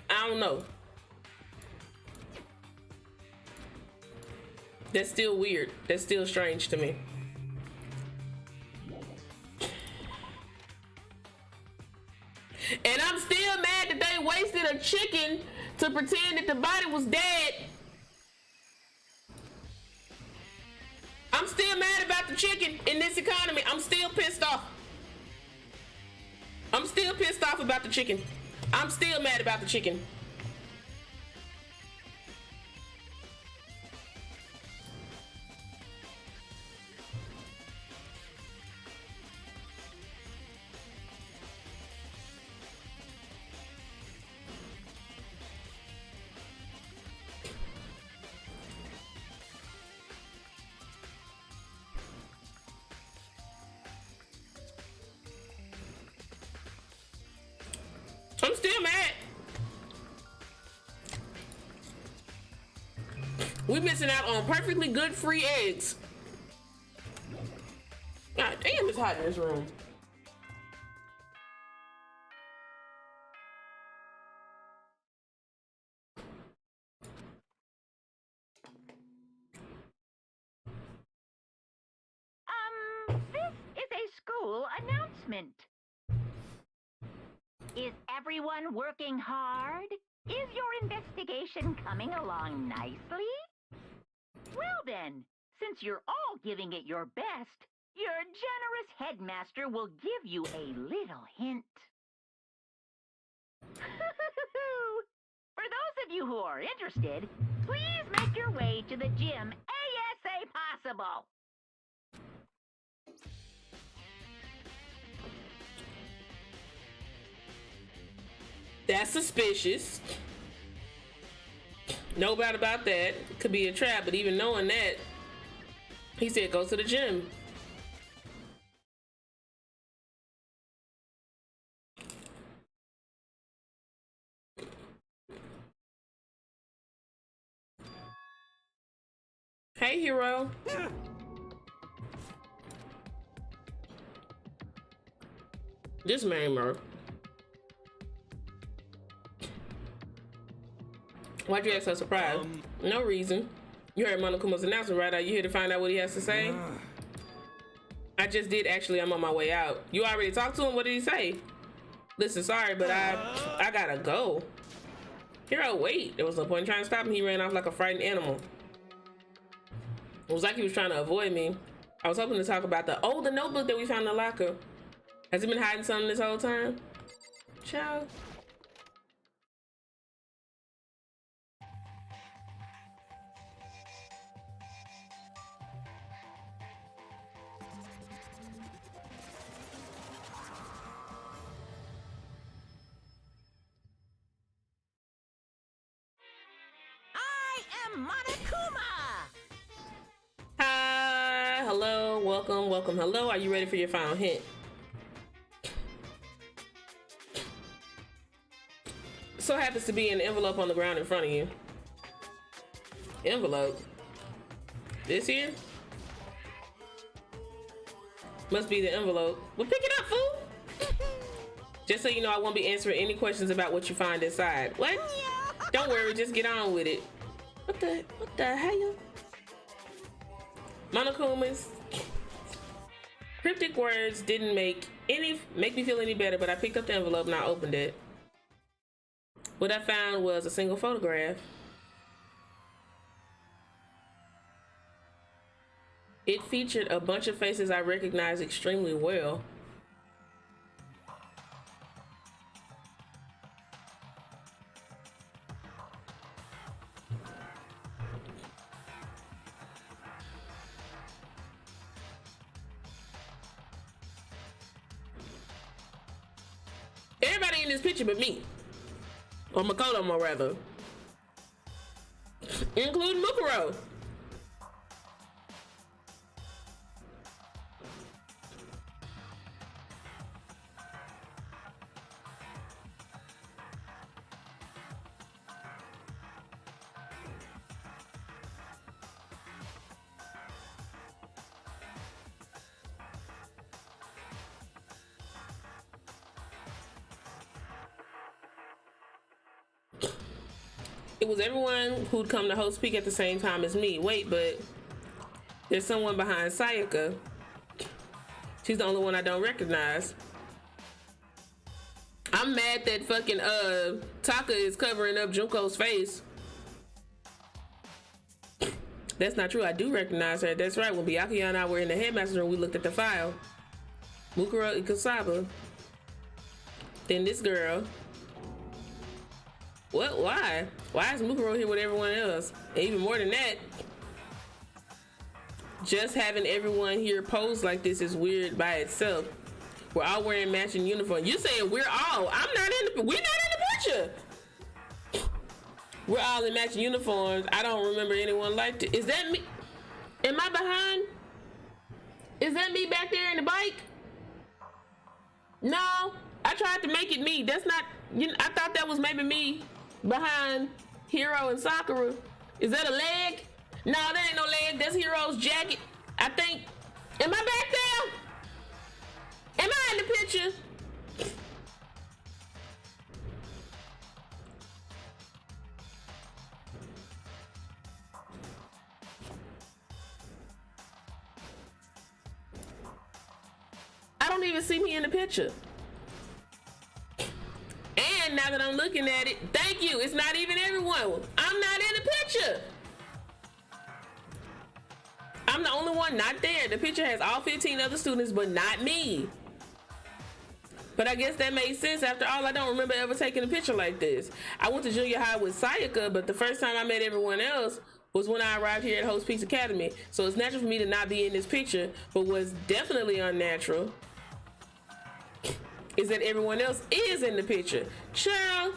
I don't know. That's still weird. That's still strange to me. And I'm still mad that they wasted a chicken to pretend that the body was dead. I'm still mad about the chicken in this economy. I'm still pissed off. I'm still pissed off about the chicken. I'm still mad about the chicken. I'm still mad. We're missing out on perfectly good free eggs. God damn, it's hot in this room. This is a school announcement. Is everyone working hard? Is your investigation coming along nicely? Well then, since you're all giving it your best, your generous headmaster will give you a little hint. For those of you who are interested, please make your way to the gym ASAP possible. That's suspicious. No doubt about that. Could be a trap, but even knowing that, he said go to the gym. Hey, hero. This man, bro. Why'd you act so surprised? No reason. You heard Monokuma's announcement, right? Are you here to find out what he has to say? I just did, actually. I'm on my way out. You already talked to him? What did he say? Listen, sorry, but I gotta go. Hero, wait. There was no point in trying to stop him. He ran off like a frightened animal. It was like he was trying to avoid me. I was hoping to talk about the notebook that we found in the locker. Has he been hiding something this whole time? Child. am Monokuma! Hi, hello, welcome, welcome, hello. Are you ready for your final hint? So happens to be an envelope on the ground in front of you. Envelope? This here? Must be the envelope. Well, pick it up, fool! Just so you know, I won't be answering any questions about what you find inside. What? Don't worry, just get on with it. What the hell? Monokuma's cryptic words didn't make me feel any better, but I picked up the envelope and I opened it. What I found was a single photograph. It featured a bunch of faces I recognized extremely well. Everybody in this picture but me. Or Makoto, more rather. Including Mukuro. It was everyone who'd come to Host Peak at the same time as me. Wait, but there's someone behind Sayaka. She's the only one I don't recognize. I'm mad that fucking Taka is covering up Junko's face. That's not true. I do recognize her. That's right. When Byakuya and I were in the headmaster's room, we looked at the file. Mukuro Ikasaba. Then this girl. What? Why? Why is Mukuro here with everyone else? And even more than that, just having everyone here pose like this is weird by itself. We're all wearing matching uniforms. You saying we're all? We're not in the picture. We're all in matching uniforms. I don't remember anyone like that. Is that me? Am I behind? Is that me back there in the bike? No, I tried to make it me. That's not. I thought that was maybe me. Behind Hiro and Sakura. Is that a leg? No, that ain't no leg. That's Hiro's jacket. I think. Am I back there? Am I in the picture? I don't even see me in the picture. And now that I'm looking at it, thank you. It's not even everyone. I'm not in the picture. I'm the only one not there. The picture has all 15 other students, but not me. But I guess that made sense. After all, I don't remember ever taking a picture like this. I went to junior high with Sayaka, but the first time I met everyone else was when I arrived here at Host Peaks Academy. So it's natural for me to not be in this picture, but what's definitely unnatural is that everyone else is in the picture. Child,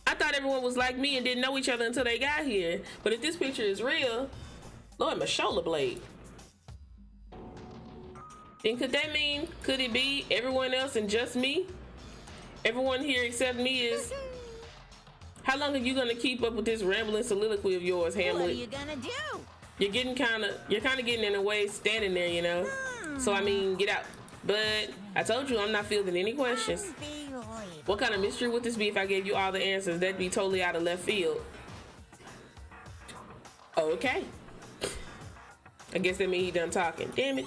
I thought everyone was like me and didn't know each other until they got here. But if this picture is real, Lord, my shoulder blade. Then could that mean, could it be everyone else and just me? Everyone here except me is... How long are you gonna keep up with this rambling soliloquy of yours, Hamlet? What are you gonna do? You're kind of getting in a way standing there, you know? So I mean, get out. But I told you I'm not fielding any questions. What kind of mystery would this be if I gave you all the answers? That'd be totally out of left field. Okay. I guess that means he done talking. Damn it.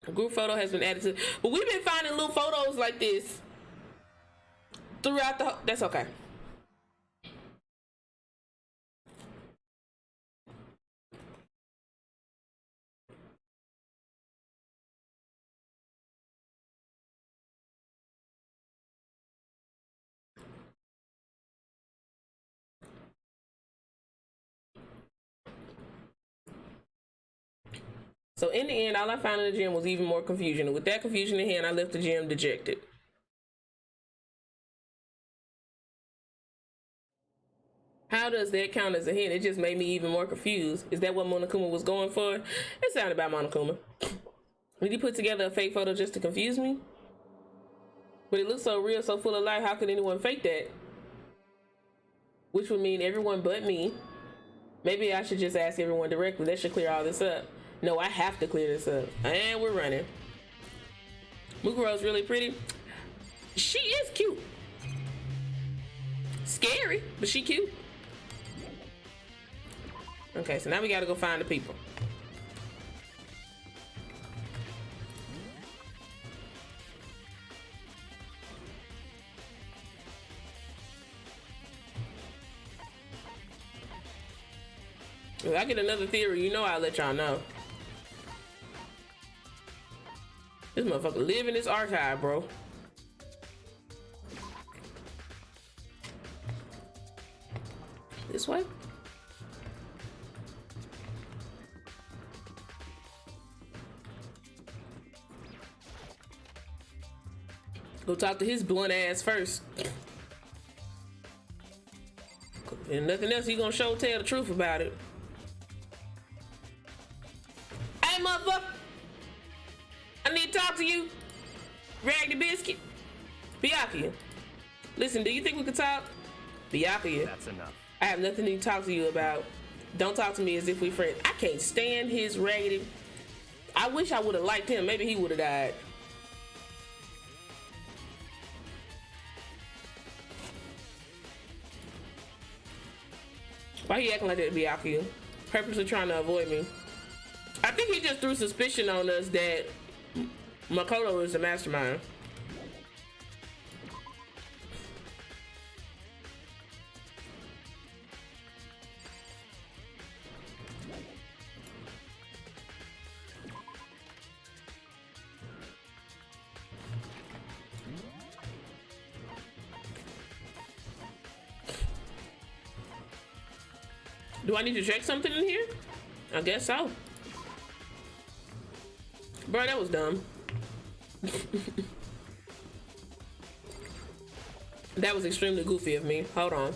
A group photo has been added to... But we've been finding little photos like this throughout the... That's okay. So in the end, all I found in the gym was even more confusion. And with that confusion in hand, I left the gym dejected. How does that count as a hint? It just made me even more confused. Is that what Monokuma was going for? It sounded about Monokuma. Did he put together a fake photo just to confuse me? But it looks so real, so full of life. How could anyone fake that? Which would mean everyone but me. Maybe I should just ask everyone directly. That should clear all this up. No, I have to clear this up. And we're running. Mukuro's really pretty. She is cute. Scary, but she cute. Okay, so now we gotta go find the people. If I get another theory, you know I'll let y'all know. This motherfucker live in this archive, bro. This way? Go talk to his blunt ass first. And nothing else, he gonna tell the truth about it. Hey, motherfucker! I need to talk to you. Raggedy Biscuit. Byakuya. Listen, do you think we could talk? Byakuya. That's enough. I have nothing to talk to you about. Don't talk to me as if we friends. I can't stand his raggedy. I wish I would have liked him. Maybe he would have died. Why he acting like that, Byakuya? Purposely trying to avoid me. I think he just threw suspicion on us that Makoto is the mastermind. Do I need to check something in here? I guess so. Bro, that was dumb. That was extremely goofy of me. Hold on.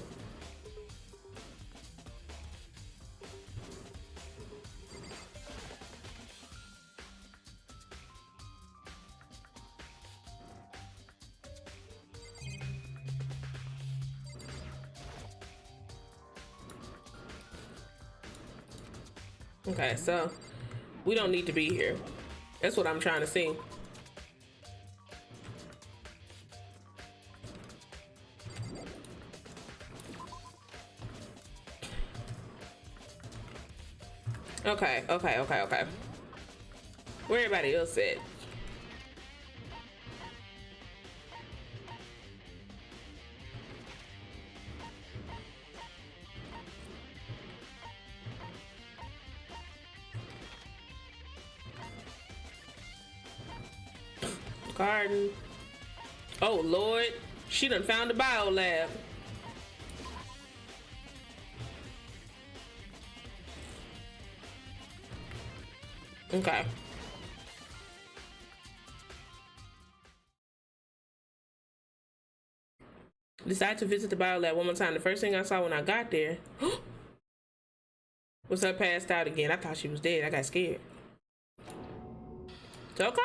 Okay, so we don't need to be here. That's what I'm trying to see. Okay. Where everybody else at? Garden. Oh Lord, she done found the bio lab. Okay. Decided to visit the bio lab one more time. The first thing I saw when I got there was her passed out again. I thought she was dead. I got scared. Toko?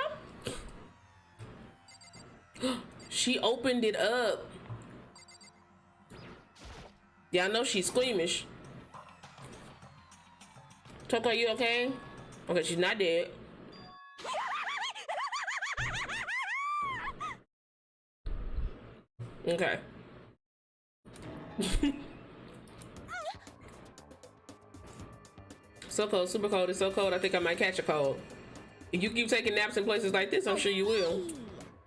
She opened it up. Yeah, I know she's squeamish. Toko, you okay? Okay, she's not dead. Okay. So cold, super cold. It's so cold, I think I might catch a cold. If you keep taking naps in places like this, I'm sure you will.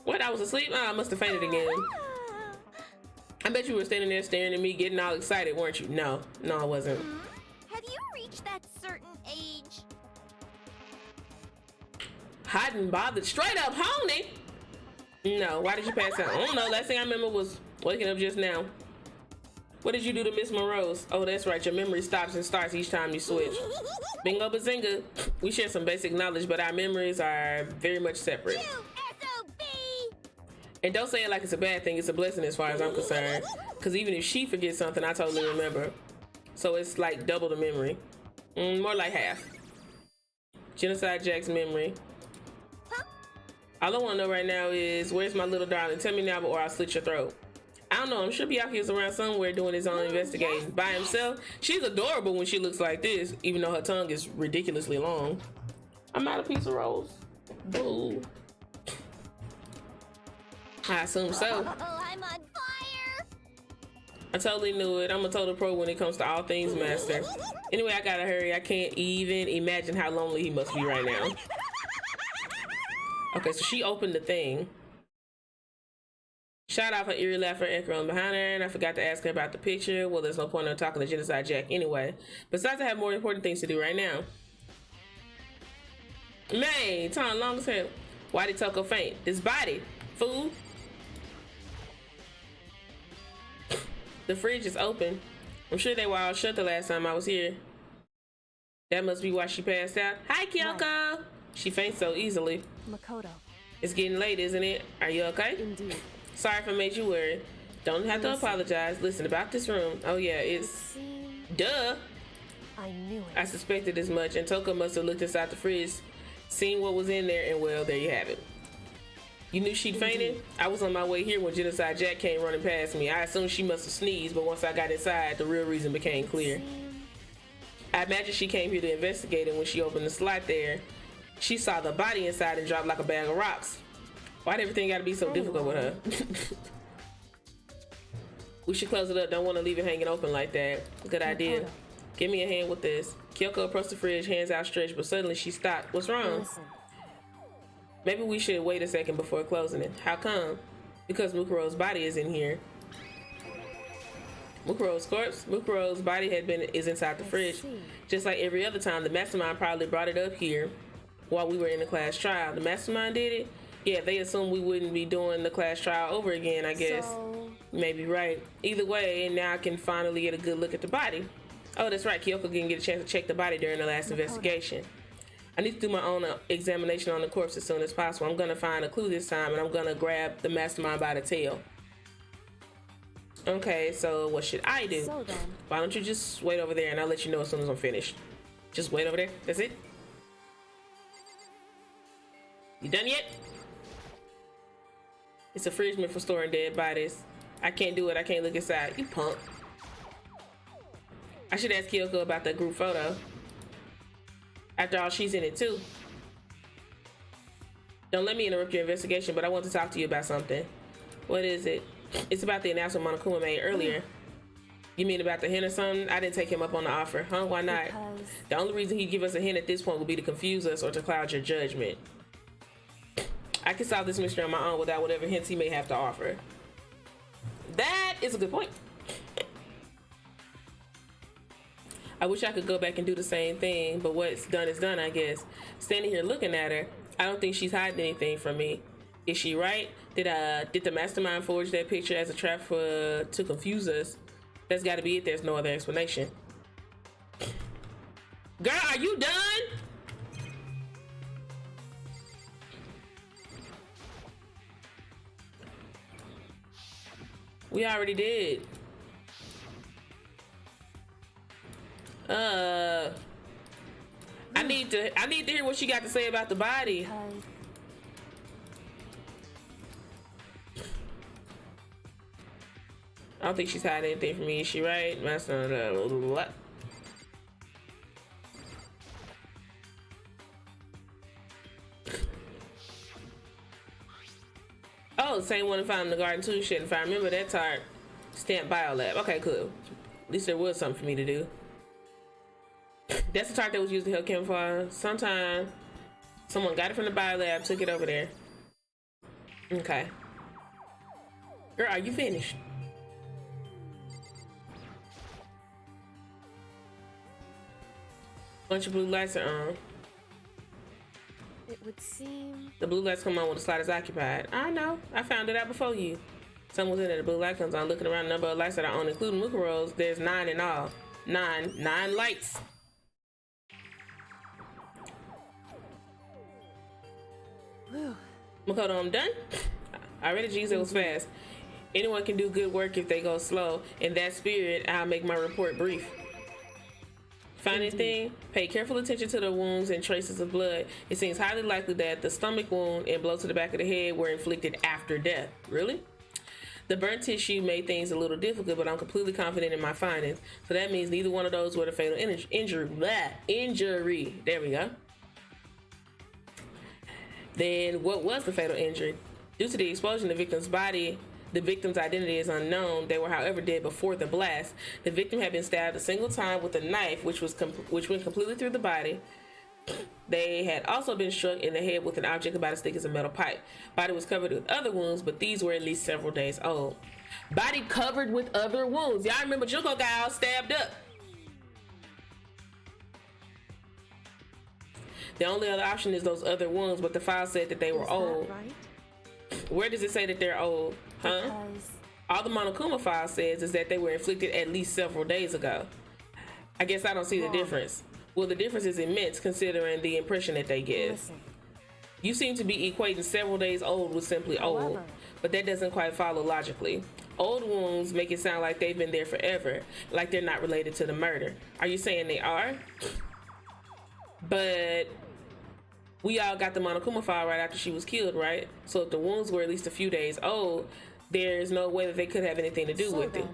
What, I was asleep? Oh, I must have fainted again. I bet you were standing there staring at me, getting all excited, weren't you? No, I wasn't. Have you reached that certain age? Hot and bothered. Straight up honey. No, why did you pass out? I don't know. Last thing I remember was waking up just now. What did you do to Miss Monroe's? Oh, that's right. Your memory stops and starts each time you switch. Bingo bazinga. We share some basic knowledge, but our memories are very much separate. And don't say it like it's a bad thing. It's a blessing as far as I'm concerned. Because even if she forgets something, I totally remember. so it's like double the memory. More like half. Genocide Jack's memory. All I want to know right now is, where's my little darling? Tell me now or I'll slit your throat. I don't know. I'm sure be out here around somewhere doing his own investigating by himself. She's adorable when she looks like this, even though her tongue is ridiculously long. I'm out of pizza rolls. Boo. I assume so. Oh, I'm on fire! I totally knew it. I'm a total pro when it comes to all things master. Anyway, I gotta hurry. I can't even imagine how lonely he must be right now. Okay, so she opened the thing. Shot off her eerie laugh echoing behind her, and I forgot to ask her about the picture. Well, there's no point in talking to Genocide Jack anyway. Besides, I have more important things to do right now. Man, time long as hell. Why did Toko faint? This body. Food. The fridge is open. I'm sure they were all shut the last time I was here. That must be why she passed out. Hi, Kyoko. Right. She faints so easily. Makoto. It's getting late, isn't it? Are you okay? Indeed. Sorry if I made you worried. Don't have to apologize. Listen, about this room. Oh yeah, it's... Duh. I knew it. I suspected as much, and Toko must have looked inside the fridge, seen what was in there, and well, there you have it. You knew she'd fainted? I was on my way here when Genocide Jack came running past me. I assumed she must have sneezed, but once I got inside, the real reason became clear. I imagine she came here to investigate, and when she opened the slot there, she saw the body inside and dropped like a bag of rocks. Why'd everything gotta be so difficult with her? We should close it up. Don't want to leave it hanging open like that. Good idea. Give me a hand with this. Kyoko approached the fridge, hands outstretched, but suddenly she stopped. What's wrong? Listen. Maybe we should wait a second before closing it. How come? Because Mukuro's body is in here. Mukuro's corpse? Mukuro's body is inside the fridge. Just like every other time, the mastermind probably brought it up here while we were in the class trial. The mastermind did it? Yeah, they assumed we wouldn't be doing the class trial over again, I guess. So... Maybe right. Either way, now I can finally get a good look at the body. Oh, that's right. Kyoko didn't get a chance to check the body during the last investigation. I need to do my own examination on the corpse as soon as possible. I'm going to find a clue this time, and I'm going to grab the mastermind by the tail. Okay, so what should I do? So then. Why don't you just wait over there, and I'll let you know as soon as I'm finished. Just wait over there. That's it? You done yet? It's a fridge meant for storing dead bodies. I can't do it. I can't look inside. You punk. I should ask Kyoko about that group photo. After all, she's in it too. Don't let me interrupt your investigation, but I want to talk to you about something. What is it? It's about the announcement Monokuma made earlier. You mean about the hint or something? I didn't take him up on the offer. Huh? Why not? Because... The only reason he'd give us a hint at this point would be to confuse us or to cloud your judgment. I can solve this mystery on my own without whatever hints he may have to offer. That is a good point. I wish I could go back and do the same thing, but what's done is done, I guess. Standing here looking at her, I don't think she's hiding anything from me. Is she right? Did the mastermind forge that picture as a trap to confuse us? That's got to be it. There's no other explanation. Girl, are you done? We already did. I need to hear what she got to say about the body. I don't think she's hiding anything from me. Is she right? What? Oh, the same one I found in the garden too. Shit, if I remember that tart. Stamp biolab. Okay, cool. At least there was something for me to do. That's the tart that was used to help camouflage. Sometime someone got it from the biolab, took it over there. Okay. Girl, are you finished? Bunch of blue lights are on. It would seem... The blue lights come on when the slot is occupied. I know. I found it out before you. Someone's in there. The blue light comes on. Looking around the number of lights that are on, including Mukuro's, there's 9 in all. 9 lights. Whew. Makoto, I'm done. I read it. Jeez, it was fast. Anyone can do good work if they go slow. In that spirit, I'll make my report brief. Find anything? Pay careful attention to the wounds and traces of blood. It seems highly likely that the stomach wound and blow to the back of the head were inflicted after death. Really? The burnt tissue made things a little difficult, but I'm completely confident in my findings. So that means neither one of those were the fatal injury. There we go. Then what was the fatal injury? Due to the explosion, the victim's identity is unknown. They were, however, dead before the blast. The victim had been stabbed a single time with a knife, which went completely through the body. They had also been struck in the head with an object about as thick as a metal pipe. Body was covered with other wounds, but these were at least several days old. Body covered with other wounds. Y'all remember Junko got all stabbed up. The only other option is those other wounds, but the file said that they were old. Right? Where does it say that they're old? Huh? Because all the Monokuma file says is that they were inflicted at least several days ago. I guess I don't see the difference. Well, the difference is immense considering the impression that they give. Listen. You seem to be equating several days old with simply old, but that doesn't quite follow logically. Old wounds make it sound like they've been there forever, like they're not related to the murder. Are you saying they are? But we all got the Monokuma file right after she was killed, right? So if the wounds were at least a few days old, there's no way that they could have anything to do with it.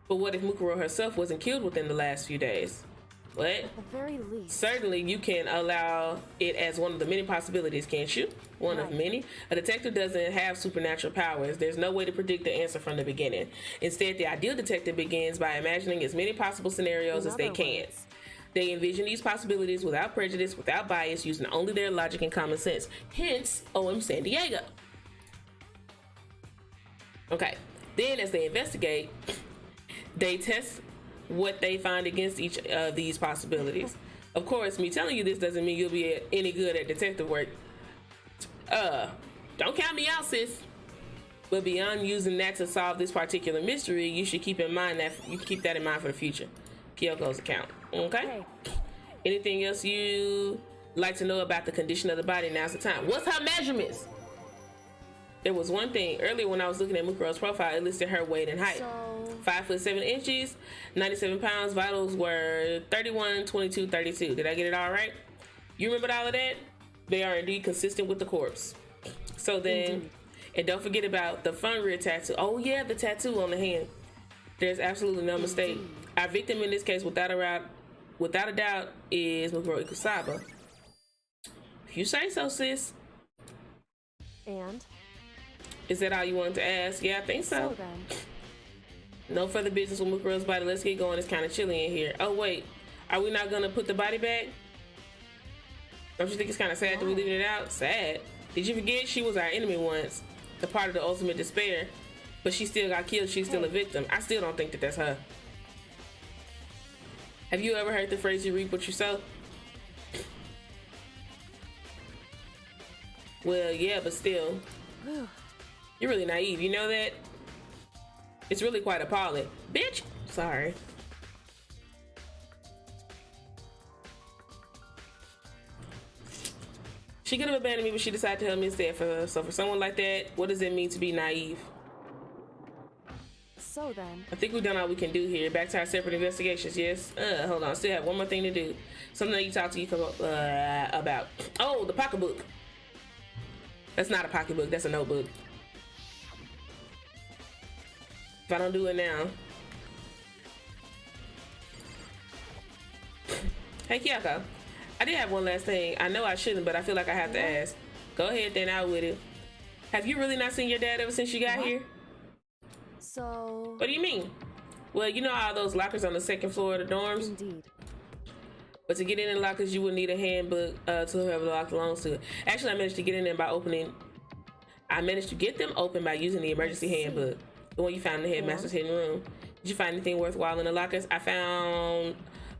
But what if Mukuro herself wasn't killed within the last few days? What? At the very least. Certainly, you can allow it as one of the many possibilities, can't you? One of many. A detective doesn't have supernatural powers. There's no way to predict the answer from the beginning. Instead, the ideal detective begins by imagining as many possible scenarios as they can. They envision these possibilities without prejudice, without bias, using only their logic and common sense. Hence, OM San Diego. Okay. Then, as they investigate, they test what they find against each of these possibilities. Of course, me telling you this doesn't mean you'll be any good at detective work. Don't count me out, sis. But beyond using that to solve this particular mystery, you should keep in mind that you keep that in mind for the future. Kyoko's account. Okay? Anything else you like to know about the condition of the body? Now's the time. What's her measurements? There was one thing earlier when I was looking at Mukuro's profile, it listed her weight and height. 5'7", 97 pounds. Vitals were 31, 22, 32. Did I get it all right? You remembered all of that? They are indeed consistent with the corpse. So then, and don't forget about the fun rear tattoo. Oh yeah, the tattoo on the hand. There's absolutely no mistake. Our victim in this case, without a doubt, is Mukuro Ikusaba. If you say so, sis. And? Is that all you wanted to ask? Yeah, I think so. No further business with Mukuro's body. Let's get going. It's kind of chilly in here. Oh, wait. Are we not going to put the body back? Don't you think it's kind of sad that we're leaving it out? Sad. Did you forget she was our enemy once? The part of the ultimate despair. But she still got killed. She's still a victim. I still don't think that that's her. Have you ever heard the phrase, you reap what you sow? Well, yeah, but still. You're really naive, you know that? It's really quite appalling. Bitch! Sorry. She could have abandoned me, but she decided to help me instead. So for someone like that, what does it mean to be naive? So then, I think we've done all we can do here. Back to our separate investigations, yes? Hold on, still have one more thing to do. Something that you talk to you about. Oh, the pocketbook. That's not a pocketbook, that's a notebook. If I don't do it now. Hey, Kyoko. I did have one last thing. I know I shouldn't, but I feel like I have to ask. Go ahead, then, out with it. Have you really not seen your dad ever since you got here? So... What do you mean? Well, you know all those lockers on the second floor of the dorms? Indeed. But to get in the lockers, you would need a handbook to whoever the locker belongs to. Actually, I managed to get in there by opening... I managed to get them open by using the emergency handbook. The one you found in the headmaster's hidden room. Did you find anything worthwhile in the lockers? I found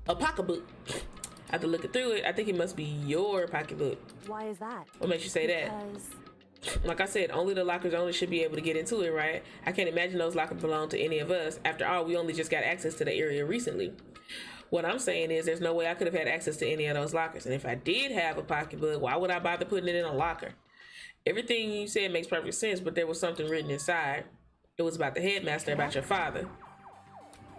a pocketbook. After looking through it, I think it must be your pocketbook. Why is that? What makes you say that? Like I said, only the lockers only should be able to get into it, right? I can't imagine those lockers belong to any of us. After all, we only just got access to the area recently. What I'm saying is there's no way I could have had access to any of those lockers. And if I did have a pocketbook, why would I bother putting it in a locker? Everything you said makes perfect sense, but there was something written inside. It was about the headmaster, about your father.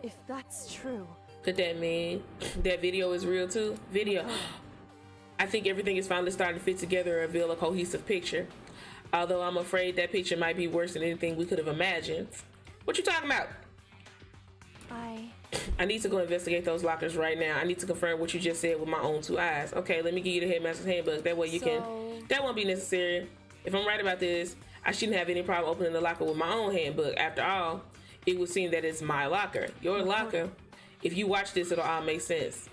If that's true, Could that mean that video is real too? Video. I think everything is finally starting to fit together and reveal a cohesive picture. Although I'm afraid that picture might be worse than anything we could have imagined. What you talking about? I need to go investigate those lockers right now. I need to confirm what you just said with my own two eyes. Okay, let me give you the headmaster's handbook. That way you can. That won't be necessary. If I'm right about this, I shouldn't have any problem opening the locker with my own handbook. After all, it would seem that it's my locker. Your locker. If you watch this, it'll all make sense.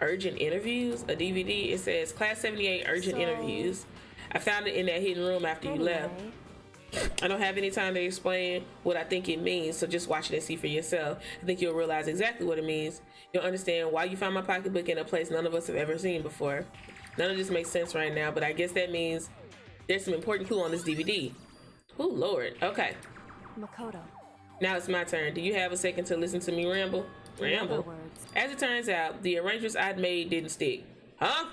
Urgent interviews? A DVD? It says Class 78 urgent interviews. I found it in that hidden room after you left. I don't have any time to explain what I think it means, so just watch it and see for yourself. I think you'll realize exactly what it means. You'll understand why you found my pocketbook in a place none of us have ever seen before. None of this makes sense right now, but I guess that means there's some important clue on this DVD. Oh, Lord. Okay. Makoto. Now it's my turn. Do you have a second to listen to me ramble? Ramble. As it turns out, the arrangements I'd made didn't stick. Huh?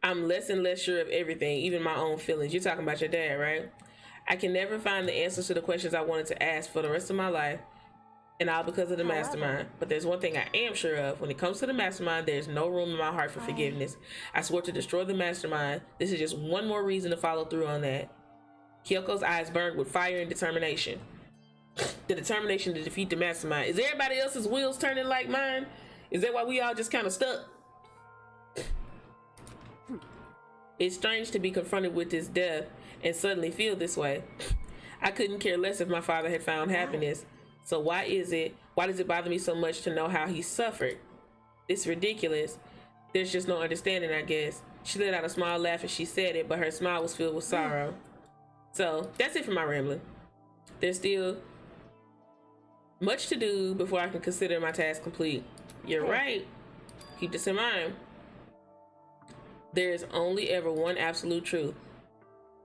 I'm less and less sure of everything, even my own feelings. You're talking about your dad, right? I can never find the answers to the questions I wanted to ask for the rest of my life, and all because of the mastermind. But there's one thing I am sure of. When it comes to the mastermind, there's no room in my heart for forgiveness. I swore to destroy the mastermind. This is just one more reason to follow through on that. Kyoko's eyes burned with fire and determination. The determination to defeat the mastermind. Is everybody else's wheels turning like mine? Is that why we all just kind of stuck? It's strange to be confronted with this death and suddenly feel this way. I couldn't care less if my father had found happiness. So why does it bother me so much to know how he suffered? It's ridiculous. There's just no understanding, I guess. She let out a small laugh as she said it, but her smile was filled with sorrow. So that's it for my rambling. There's still much to do before I can consider my task complete. You're right. Keep this in mind. There is only ever one absolute truth.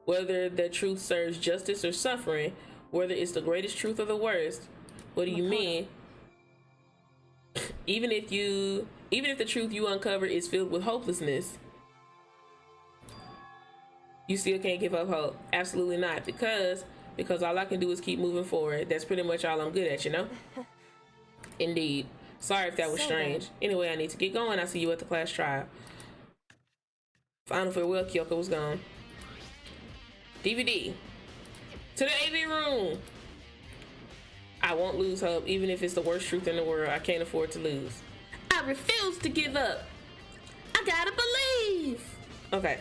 Whether the truth serves justice or suffering, whether it's the greatest truth or the worst. What do you mean? Even if the truth you uncover is filled with hopelessness, you still can't give up hope. Absolutely not. Because all I can do is keep moving forward. That's pretty much all I'm good at, you know? Indeed. Sorry if that was strange. Anyway, I need to get going. I'll see you at the class trial. Final farewell, Kyoko was gone. DVD. To the AV room. I won't lose hope, even if it's the worst truth in the world. I can't afford to lose. I refuse to give up. I gotta believe. Okay.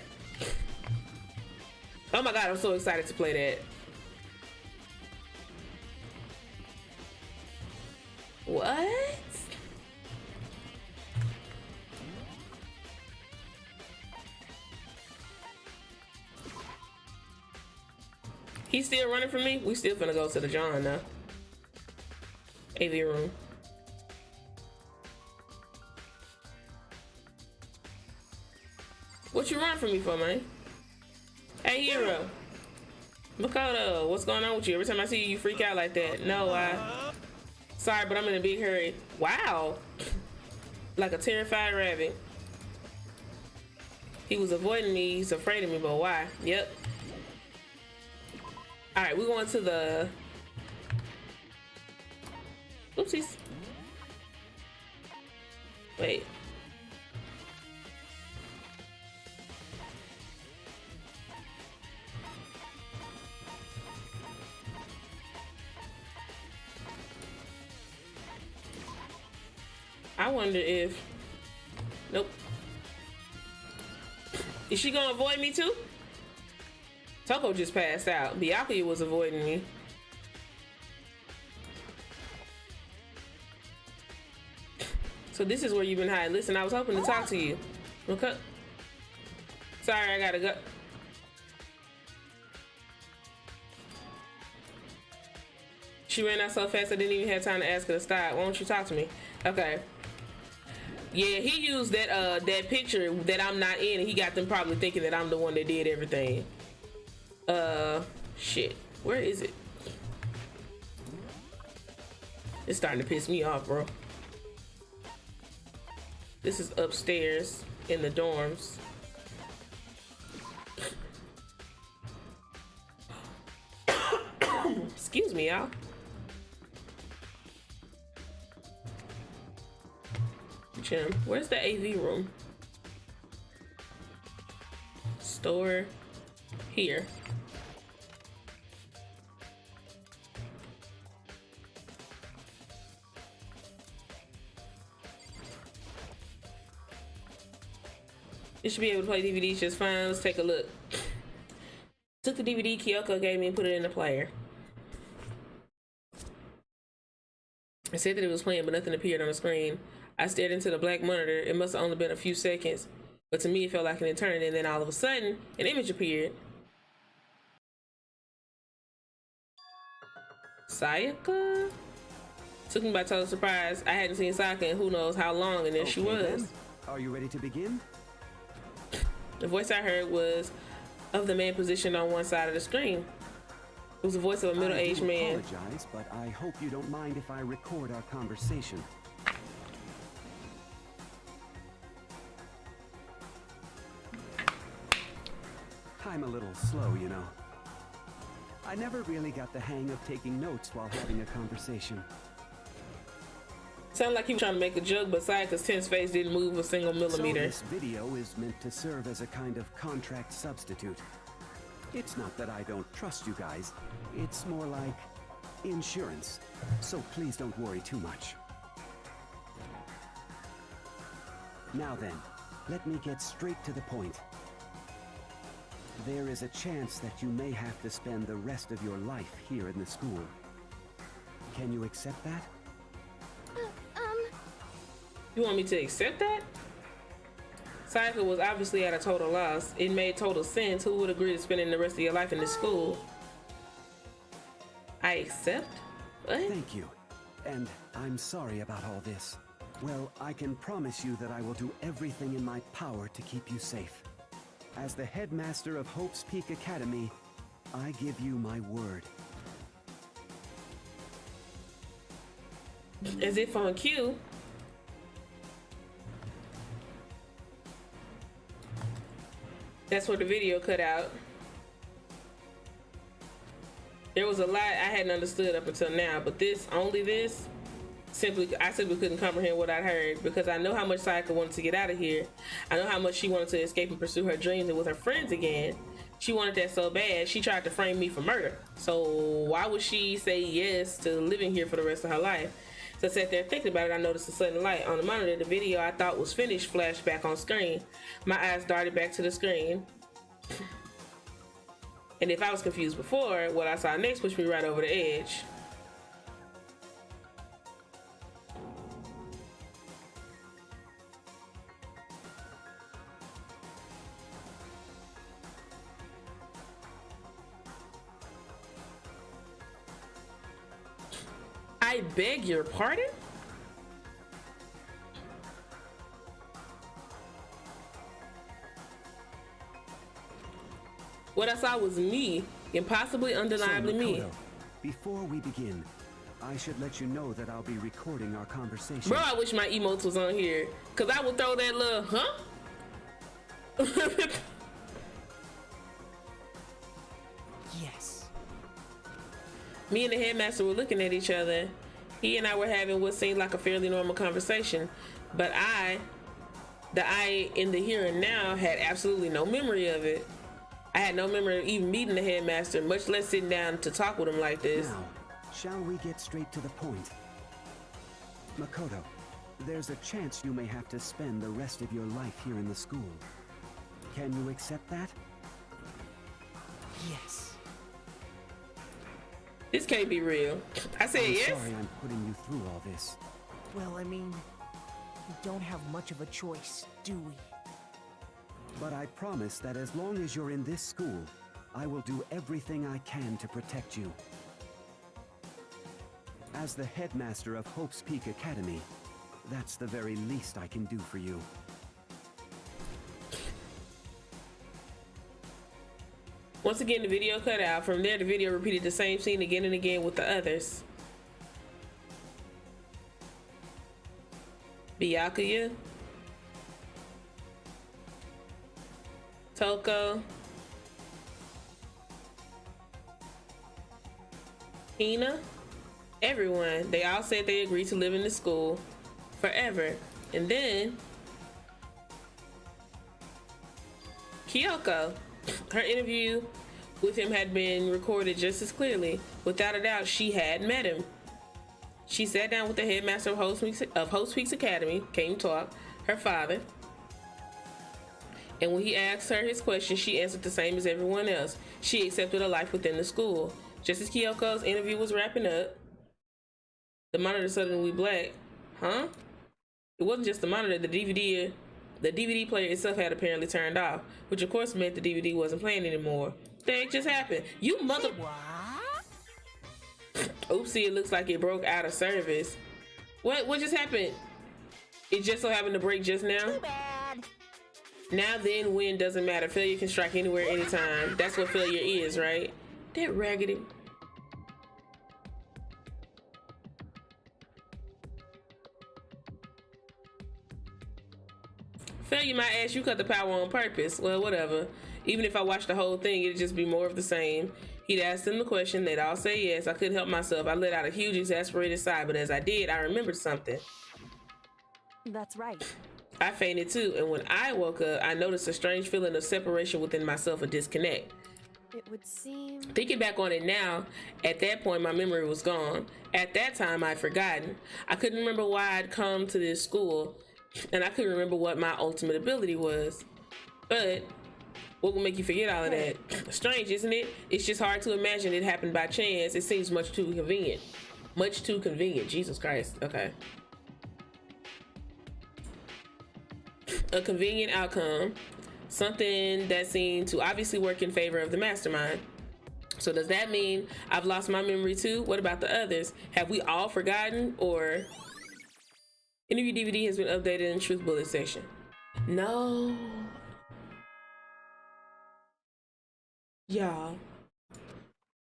Oh my god, I'm so excited to play that. What? He's still running from me? We still finna go to the John now. AV room. What you run from me for, man? Hey, Hero. Makoto, what's going on with you? Every time I see you, you freak out like that. No, sorry, but I'm in a big hurry. Wow. Like a terrified rabbit. He was avoiding me. He's afraid of me, but why? Yep. All right, we're going to the... Oopsies. Wait. I wonder if... Nope. Is she gonna avoid me too? Toko just passed out. Byakuya was avoiding me. So this is where you've been hiding. Listen, I was hoping to talk to you. Okay. Sorry, I gotta go. She ran out so fast I didn't even have time to ask her to stop. Why don't you talk to me? Okay. Yeah, he used that that picture that I'm not in, and he got them probably thinking that I'm the one that did everything. Shit. Where is it? It's starting to piss me off, bro. This is upstairs in the dorms. Excuse me, y'all. HM. Where's the AV room? Store here. You should be able to play DVDs just fine. Let's take a look. Took the DVD Kyoko gave me and put it in the player. It said that it was playing, but nothing appeared on the screen. I stared into the black monitor. It must have only been a few seconds, but to me it felt like an eternity, and then all of a sudden, an image appeared. Sayaka? Took me by total surprise. I hadn't seen Sayaka in who knows how long, and there she was. Then. Are you ready to begin? The voice I heard was of the man positioned on one side of the screen. It was the voice of a middle-aged man. I apologize, but I hope you don't mind if I record our conversation. I'm a little slow, you know. I never really got the hang of taking notes while having a conversation. Sounded like he was trying to make a joke, but Sayaka's tense face didn't move a single millimeter. So this video is meant to serve as a kind of contract substitute. It's not that I don't trust you guys. It's more like insurance. So please don't worry too much. Now then, let me get straight to the point. There is a chance that you may have to spend the rest of your life here in the school. Can you accept that? You want me to accept that? Sayaka was obviously at a total loss. It made total sense. Who would agree to spending the rest of your life in this school? I accept? What? Thank you. And I'm sorry about all this. Well, I can promise you that I will do everything in my power to keep you safe. As the headmaster of Hope's Peak Academy, I give you my word. As if on cue. That's where the video cut out. There was a lot I hadn't understood up until now, but only this, I simply couldn't comprehend what I heard, because I know how much Sayaka wanted to get out of here. I know how much she wanted to escape and pursue her dreams and with her friends again. She wanted that so bad, she tried to frame me for murder. So why would she say yes to living here for the rest of her life? So I sat there thinking about it. I noticed a sudden light on the monitor. The video I thought was finished flashed back on screen. My eyes darted back to the screen. And if I was confused before, what I saw next pushed me right over the edge. I beg your pardon? What I saw was me, impossibly, undeniably me. Before we begin, I should let you know that I'll be recording our conversation. Bro, I wish my emotes was on here, cause I would throw that little, huh? Yes. Me and the headmaster were looking at each other. He and I were having what seemed like a fairly normal conversation, but the I in the here and now had absolutely no memory of it. I had no memory of even meeting the headmaster, much less sitting down to talk with him like this. Now, shall we get straight to the point? Makoto, there's a chance you may have to spend the rest of your life here in the school. Can you accept that? Yes. This can't be real. I said I'm yes. Sorry I'm putting you through all this. Well, I mean, we don't have much of a choice, do we? But I promise that as long as you're in this school, I will do everything I can to protect you. As the headmaster of Hope's Peak Academy, that's the very least I can do for you. Once again, the video cut out. From there, the video repeated the same scene again and again with the others. Byakuya, Toko, Hina, everyone. They all said they agreed to live in the school forever. And then Kyoko, her interview with him had been recorded just as clearly. Without a doubt, she had met him. She sat down with the headmaster of Hope's Peaks Academy, came talk, her father. And when he asked her his question, she answered the same as everyone else. She accepted a life within the school. Just as Kyoko's interview was wrapping up, the monitor suddenly went black. Huh? It wasn't just the monitor, the DVD player itself had apparently turned off, which of course meant the DVD wasn't playing anymore. What the heck just happened? You mother... Oopsie, it looks like it broke out of service. What just happened? It just so happened to break just now? Too bad. Now then, when doesn't matter. Failure can strike anywhere, anytime. That's what failure is, right? That raggedy. Failure might ask you cut the power on purpose. Well, whatever. Even if I watched the whole thing, it'd just be more of the same. He'd ask them the question, they'd all say yes. I couldn't help myself. I let out a huge exasperated sigh, but as I did, I remembered something. That's right. I fainted too, and when I woke up, I noticed a strange feeling of separation within myself, a disconnect. It would seem... Thinking back on it now, at that point my memory was gone. At that time I'd forgotten. I couldn't remember why I'd come to this school, and I couldn't remember what my ultimate ability was. But what will make you forget all of that? Strange, isn't it? It's just hard to imagine it happened by chance. It seems much too convenient. Much too convenient. Jesus Christ. Okay. A convenient outcome. Something that seemed to obviously work in favor of the mastermind. So does that mean I've lost my memory too? What about the others? Have we all forgotten? Or interview DVD has been updated in the Truth Bullet section. No. Y'all.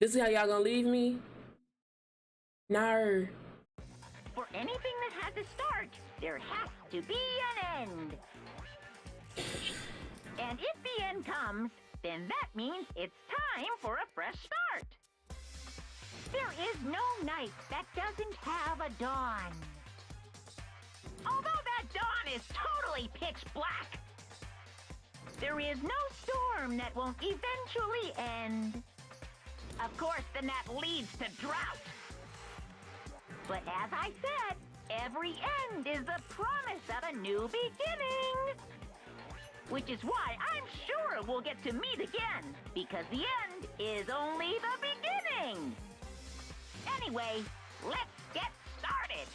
This is how y'all gonna leave me? No. For anything that has a start, there has to be an end. And if the end comes, then that means it's time for a fresh start. There is no night that doesn't have a dawn. Although that dawn is totally pitch black, there is no storm that won't eventually end. Of course, then that leads to drought. But as I said, every end is the promise of a new beginning. Which is why I'm sure we'll get to meet again, because the end is only the beginning. Anyway, let's get started.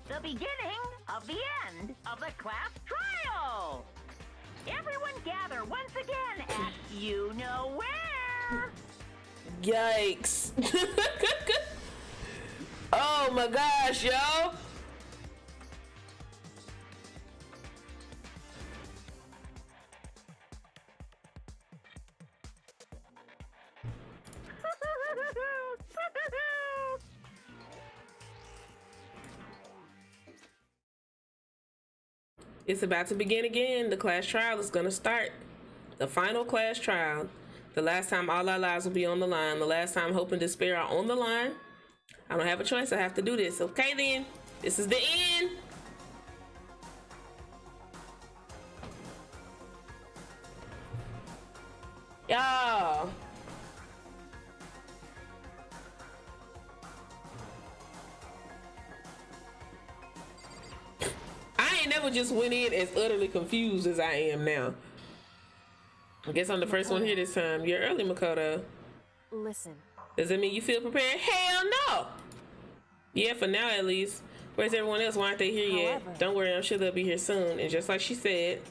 The beginning of the end of the class trial. Everyone gather once again at you know where. Yikes. Oh my gosh, yo. It's about to begin again. The class trial is gonna start. The final class trial. The last time all our lives will be on the line. The last time hope and despair are on the line. I don't have a choice. I have to do this. Okay then. This is the end. Y'all. I ain't never just went in as utterly confused as I am now. I guess I'm the first one here this time. You're early, Makoto. Listen. Does that mean you feel prepared? Hell no! Yeah, for now at least. Where's everyone else? Why aren't they here yet? Don't worry, I'm sure they'll be here soon. And just like she said,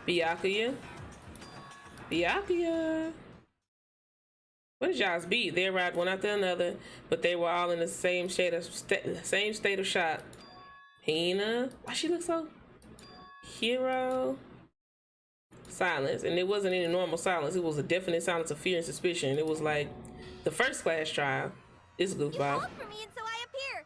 Byakuya. What did y'all's beat? They arrived one after another, but they were all in the same state of shock. Hina, why she look so? Hero. Silence, and it wasn't any normal silence. It was a definite silence of fear and suspicion. It was like the first class trial. This goofball. You called for me, and so I appear.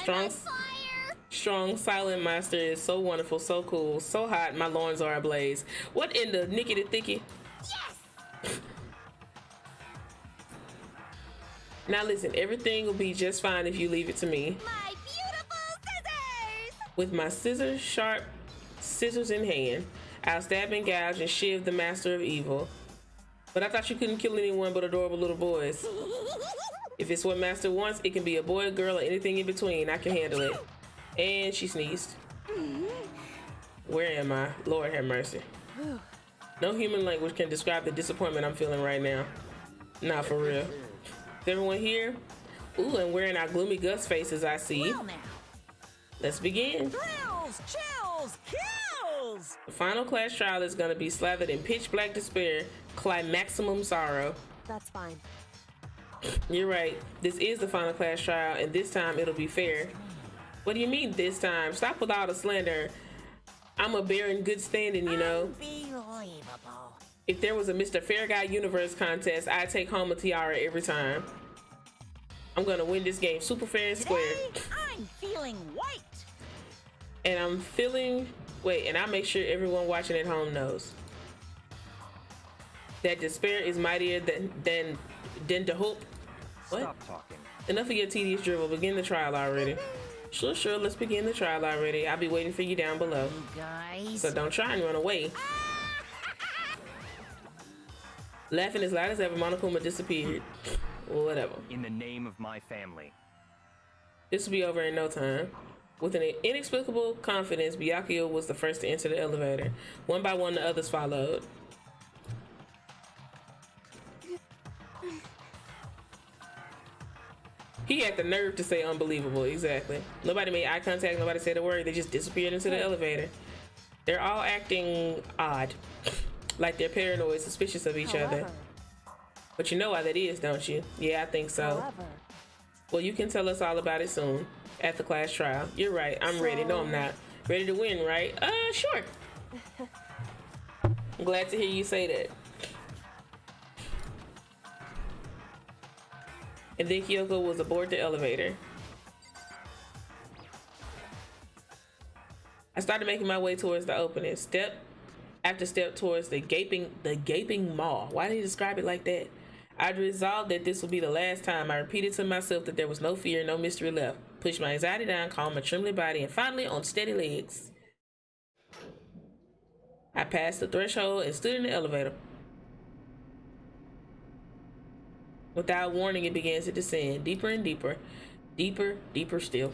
Strong, I'm on fire. strong, silent master is so wonderful, so cool, so hot. My loins are ablaze. What in the nickety thicky? Yes. Now listen, everything will be just fine if you leave it to me. My beautiful scissors! With my sharp scissors in hand, I'll stab and gouge and shiv the master of evil. But I thought you couldn't kill anyone but adorable little boys. If it's what master wants, it can be a boy, a girl, or anything in between. I can handle it. And she sneezed. Where am I? Lord have mercy. No human language can describe the disappointment I'm feeling right now. Nah, for real. Is everyone here? Ooh, and wearing our gloomy Gus faces, I see. Well now. Let's begin. Thrills, chills, kills! The final class trial is going to be slathered in pitch black despair, climaximum sorrow. That's fine. You're right. This is the final class trial, and this time it'll be fair. What do you mean this time? Stop with all the slander. I'm a bear in good standing, you know. Unbelievable. If there was a Mr. Fair Guy Universe contest, I'd take home a tiara every time. I'm gonna win this game super fair and square. Today, I'm feeling white. And I'm feeling, and I'll make sure everyone watching at home knows that despair is mightier than the hope. What? Stop talking. Enough of your tedious dribble. Begin the trial already. Sure, let's begin the trial already. I'll be waiting for you down below. You guys. So don't try and run away. Laughing as loud as ever, Monokuma disappeared. Well, whatever. In the name of my family. This will be over in no time. With an inexplicable confidence, Byakuya was the first to enter the elevator. One by one, the others followed. He had the nerve to say unbelievable, exactly. Nobody made eye contact, nobody said a word, they just disappeared into the elevator. They're all acting odd, like they're paranoid, suspicious of each other. But you know why that is, don't you? Yeah, I think so. Well, you can tell us all about it soon, at the class trial. You're right, I'm ready. No, I'm not. Ready to win, right? Sure. I'm glad to hear you say that. And then Kyoko was aboard the elevator. I started making my way towards the opening, step after step towards the gaping maw. Why did he describe it like that? I'd resolved that this would be the last time. I repeated to myself that there was no fear, no mystery left. Pushed my anxiety down, calmed my trembling body, and finally on steady legs, I passed the threshold and stood in the elevator. Without warning, it began to descend, deeper and deeper, deeper still.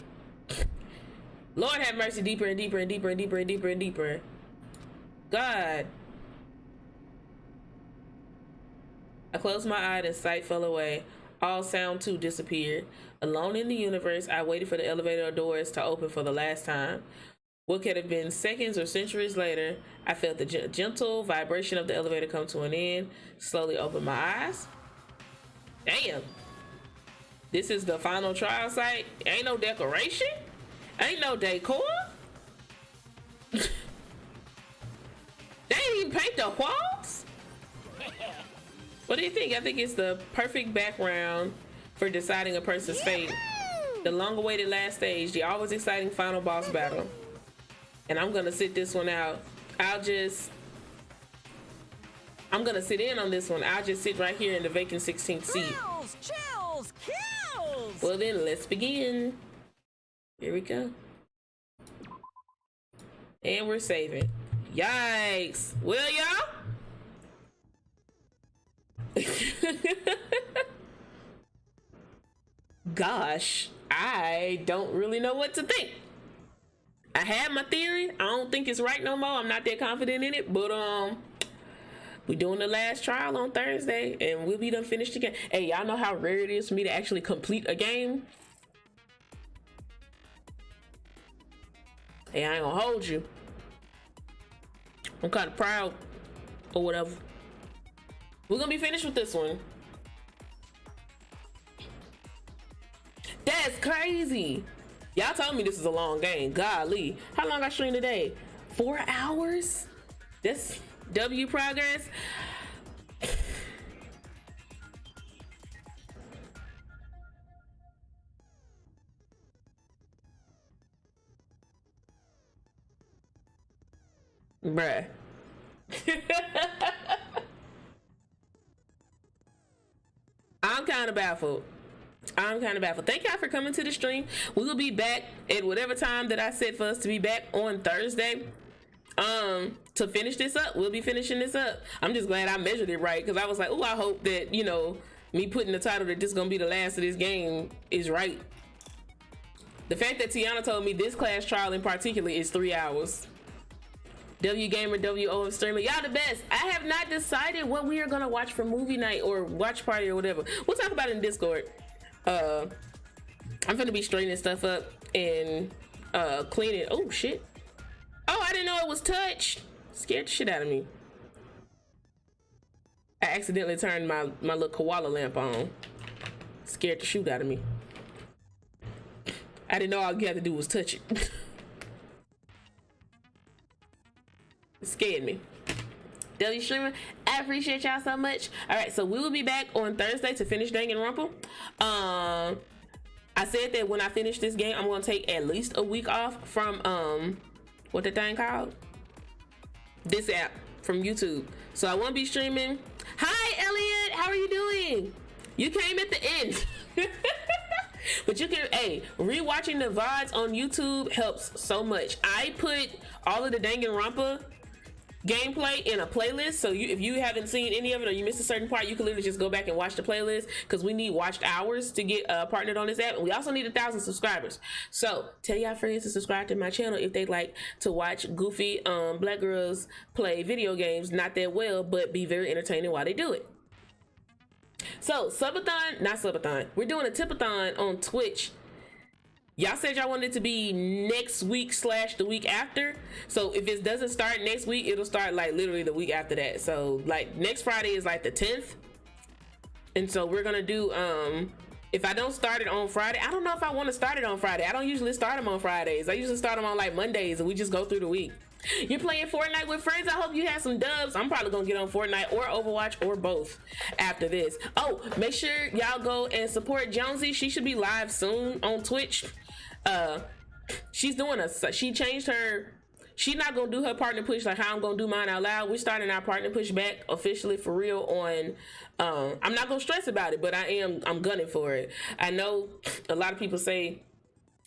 Lord have mercy, deeper and deeper and deeper and deeper and deeper and deeper. God. I closed my eye and sight fell away. All sound too disappeared. Alone in the universe, I waited for the elevator doors to open for the last time. What could have been seconds or centuries later, I felt the gentle vibration of the elevator come to an end, slowly opened my eyes. Damn. This is the final trial site? Ain't no decoration? Ain't no decor? They didn't even paint the walls? What do you think? I think it's the perfect background for deciding a person's fate. The long-awaited last stage, the always exciting final boss battle. And I'm gonna sit this one out. I'm gonna sit in on this one. I'll just sit right here in the vacant 16th seat. Thrills, chills, kills! Well then, let's begin. Here we go. And we're saving. Yikes. Well, y'all. Gosh, I don't really know what to think. I had my theory. I don't think it's right no more. I'm not that confident in it, but we doing the last trial on Thursday, and we'll be done finished again. Hey, y'all know how rare it is for me to actually complete a game? Hey, I ain't gonna hold you. I'm kind of proud, or whatever. We're gonna be finished with this one. That's crazy. Y'all told me this is a long game. Golly. How long I streamed today? 4 hours? That's W progress. Bruh. I'm kind of baffled. I'm kind of baffled. Thank y'all for coming to the stream. We will be back at whatever time that I set for us to be back on Thursday. To finish this up. We'll be finishing this up. I'm just glad I measured it right, because I was like, oh, I hope that, you know, me putting the title that this is gonna be the last of this game is right. The fact that Tiana told me this class trial in particular is 3 hours. W Gamer, WOM Streamer, y'all the best. I have not decided what we are gonna watch for movie night or watch party or whatever. We'll talk about it in Discord. I'm gonna be straightening stuff up and cleaning. Oh shit. Oh, I didn't know it was touched. Scared the shit out of me. I accidentally turned my little koala lamp on. Scared the shoot out of me. I didn't know all you had to do was touch it. It scared me. W Streamer, I appreciate y'all so much. All right, so we will be back on Thursday to finish Danganronpa. I said that when I finish this game, I'm gonna take at least a week off from what the thing called? This app from YouTube. So I won't be streaming. Hi, Elliot, how are you doing? You came at the end. But you can, hey, rewatching the VODs on YouTube helps so much. I put all of the Danganronpa gameplay in a playlist, so if you haven't seen any of it or you missed a certain part, you can literally just go back and watch the playlist, because we need watched hours to get partnered on this app, and we also need 1,000 subscribers. So tell y'all friends to subscribe to my channel if they'd like to watch goofy black girls play video games not that well but be very entertaining while they do it. So we're doing a tipathon on Twitch. Y'all said y'all wanted it to be next week / the week after. So if it doesn't start next week, it'll start like literally the week after that. So like next Friday is like the 10th. And so we're gonna do, if I don't start it on Friday, I don't know if I want to start it on Friday. I don't usually start them on Fridays. I usually start them on like Mondays, and we just go through the week. You're playing Fortnite with friends. I hope you have some dubs. I'm probably gonna get on Fortnite or Overwatch or both after this. Oh, make sure y'all go and support Jonesy. She should be live soon on Twitch. She's doing she changed her, she's not gonna do her partner push like how I'm gonna do mine out loud. We're starting our partner push back officially for real on, I'm not gonna stress about it, but I'm gunning for it. I know a lot of people say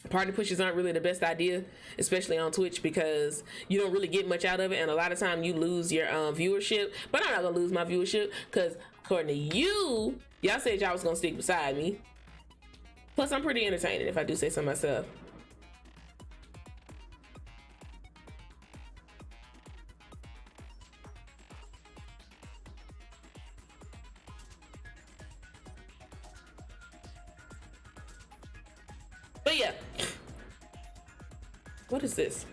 partner pushes aren't really the best idea, especially on Twitch, because you don't really get much out of it, and a lot of time you lose your viewership. But I'm not gonna lose my viewership, because according to y'all said y'all was gonna stick beside me. Plus, I'm pretty entertaining, if I do say so myself. But yeah. What is this?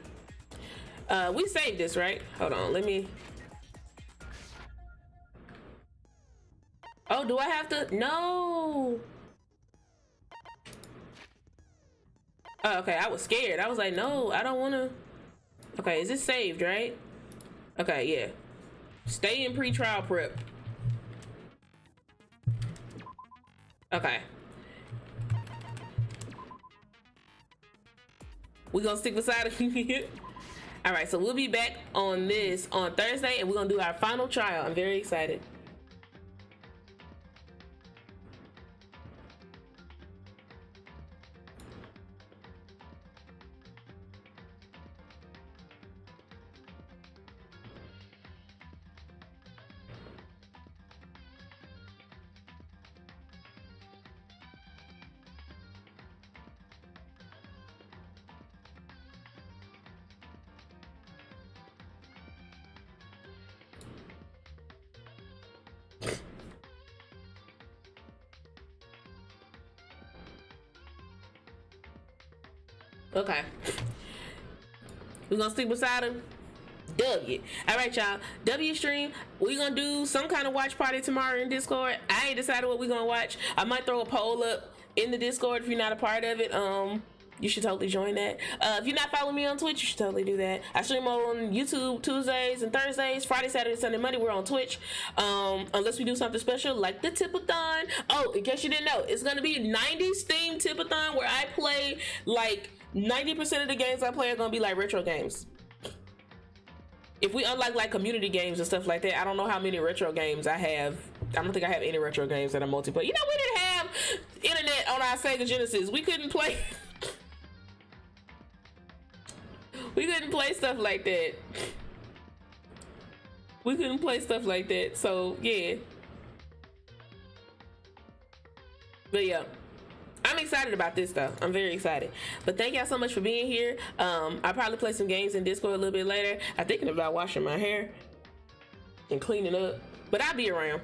We saved this, right? Hold on, let me... Oh, do I have to? No! Oh, okay, I was scared. I was like, no, I don't wanna... Okay, is this saved, right? Okay, yeah. Stay in pre-trial prep. Okay. We're gonna stick beside it. All right, so we'll be back on this on Thursday, and we're gonna do our final trial. I'm very excited. Okay. We're gonna stick beside him. W. All right, y'all. W stream. We're gonna do some kind of watch party tomorrow in Discord. I ain't decided what we're gonna watch. I might throw a poll up in the Discord if you're not a part of it. You should totally join that. If you're not following me on Twitch, you should totally do that. I stream on YouTube Tuesdays and Thursdays. Friday, Saturday, Sunday, Monday, we're on Twitch. Unless we do something special like the Tipathon. Oh, in case you didn't know, it's gonna be 90s themed Tipathon where I play like 90% of the games I play are gonna be like retro games. If we unlock like community games and stuff like that, I don't know how many retro games I have. I don't think I have any retro games that are multiplayer. You know, we didn't have internet on our Sega Genesis. We couldn't play. We couldn't play stuff like that. We couldn't play stuff like that. So yeah. But yeah, I'm excited about this though. I'm very excited. But thank y'all so much for being here. I'll probably play some games in Discord a little bit later. I'm thinking about washing my hair and cleaning up. But I'll be around.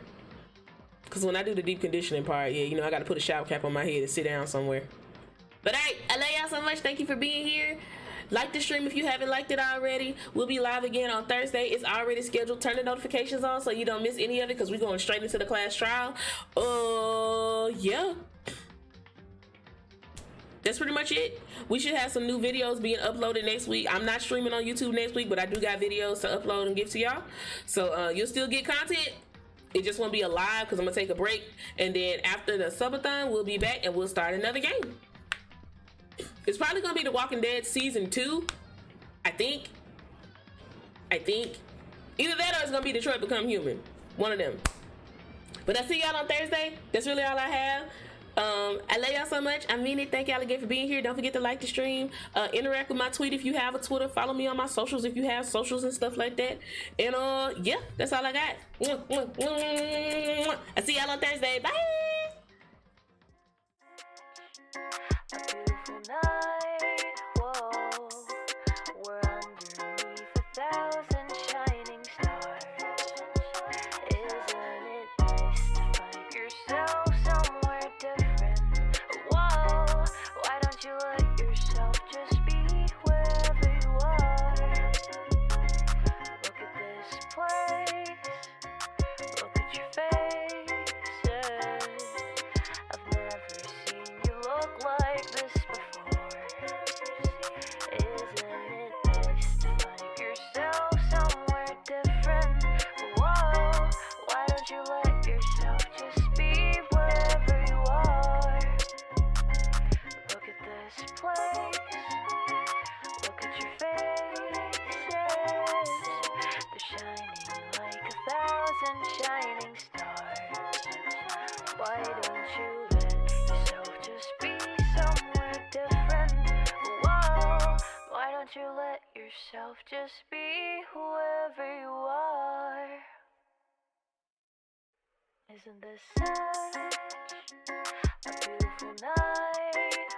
Because when I do the deep conditioning part, yeah, you know, I got to put a shower cap on my head and sit down somewhere. But hey, I love y'all so much. Thank you for being here. Like the stream if you haven't liked it already. We'll be live again on Thursday. It's already scheduled. Turn the notifications on so you don't miss any of it because we're going straight into the class trial. Yeah. That's pretty much it. We should have some new videos being uploaded next week. I'm not streaming on YouTube next week, but I do got videos to upload and give to y'all. So you'll still get content. It just won't be a live because I'm going to take a break. And then after the subathon, we'll be back and we'll start another game. It's probably going to be The Walking Dead Season 2. I think. Either that or it's going to be Detroit Become Human. One of them. But I'll see y'all on Thursday. That's really all I have. I love y'all so much. I mean it. Thank y'all again for being here. Don't forget to like the stream. Interact with my tweet if you have a Twitter. Follow me on my socials if you have socials and stuff like that. And yeah, that's all I got. I'll see y'all on Thursday. Bye. A beautiful night, whoa, we're underneath 1,000 shining stars. Isn't it nice to find yourself somewhere different? Whoa, why don't you let yourself just be wherever you are? Look at this place, look at your faces. I've never seen you look like this before. Isn't it nice to find yourself somewhere different? Whoa, why don't you let yourself just be wherever you are? Look at this place, look at your faces. They're shining like 1,000 shining stars. Why don't you let yourself just be somewhere different? Whoa, why don't you let yourself just be whoever you are? Isn't this sad?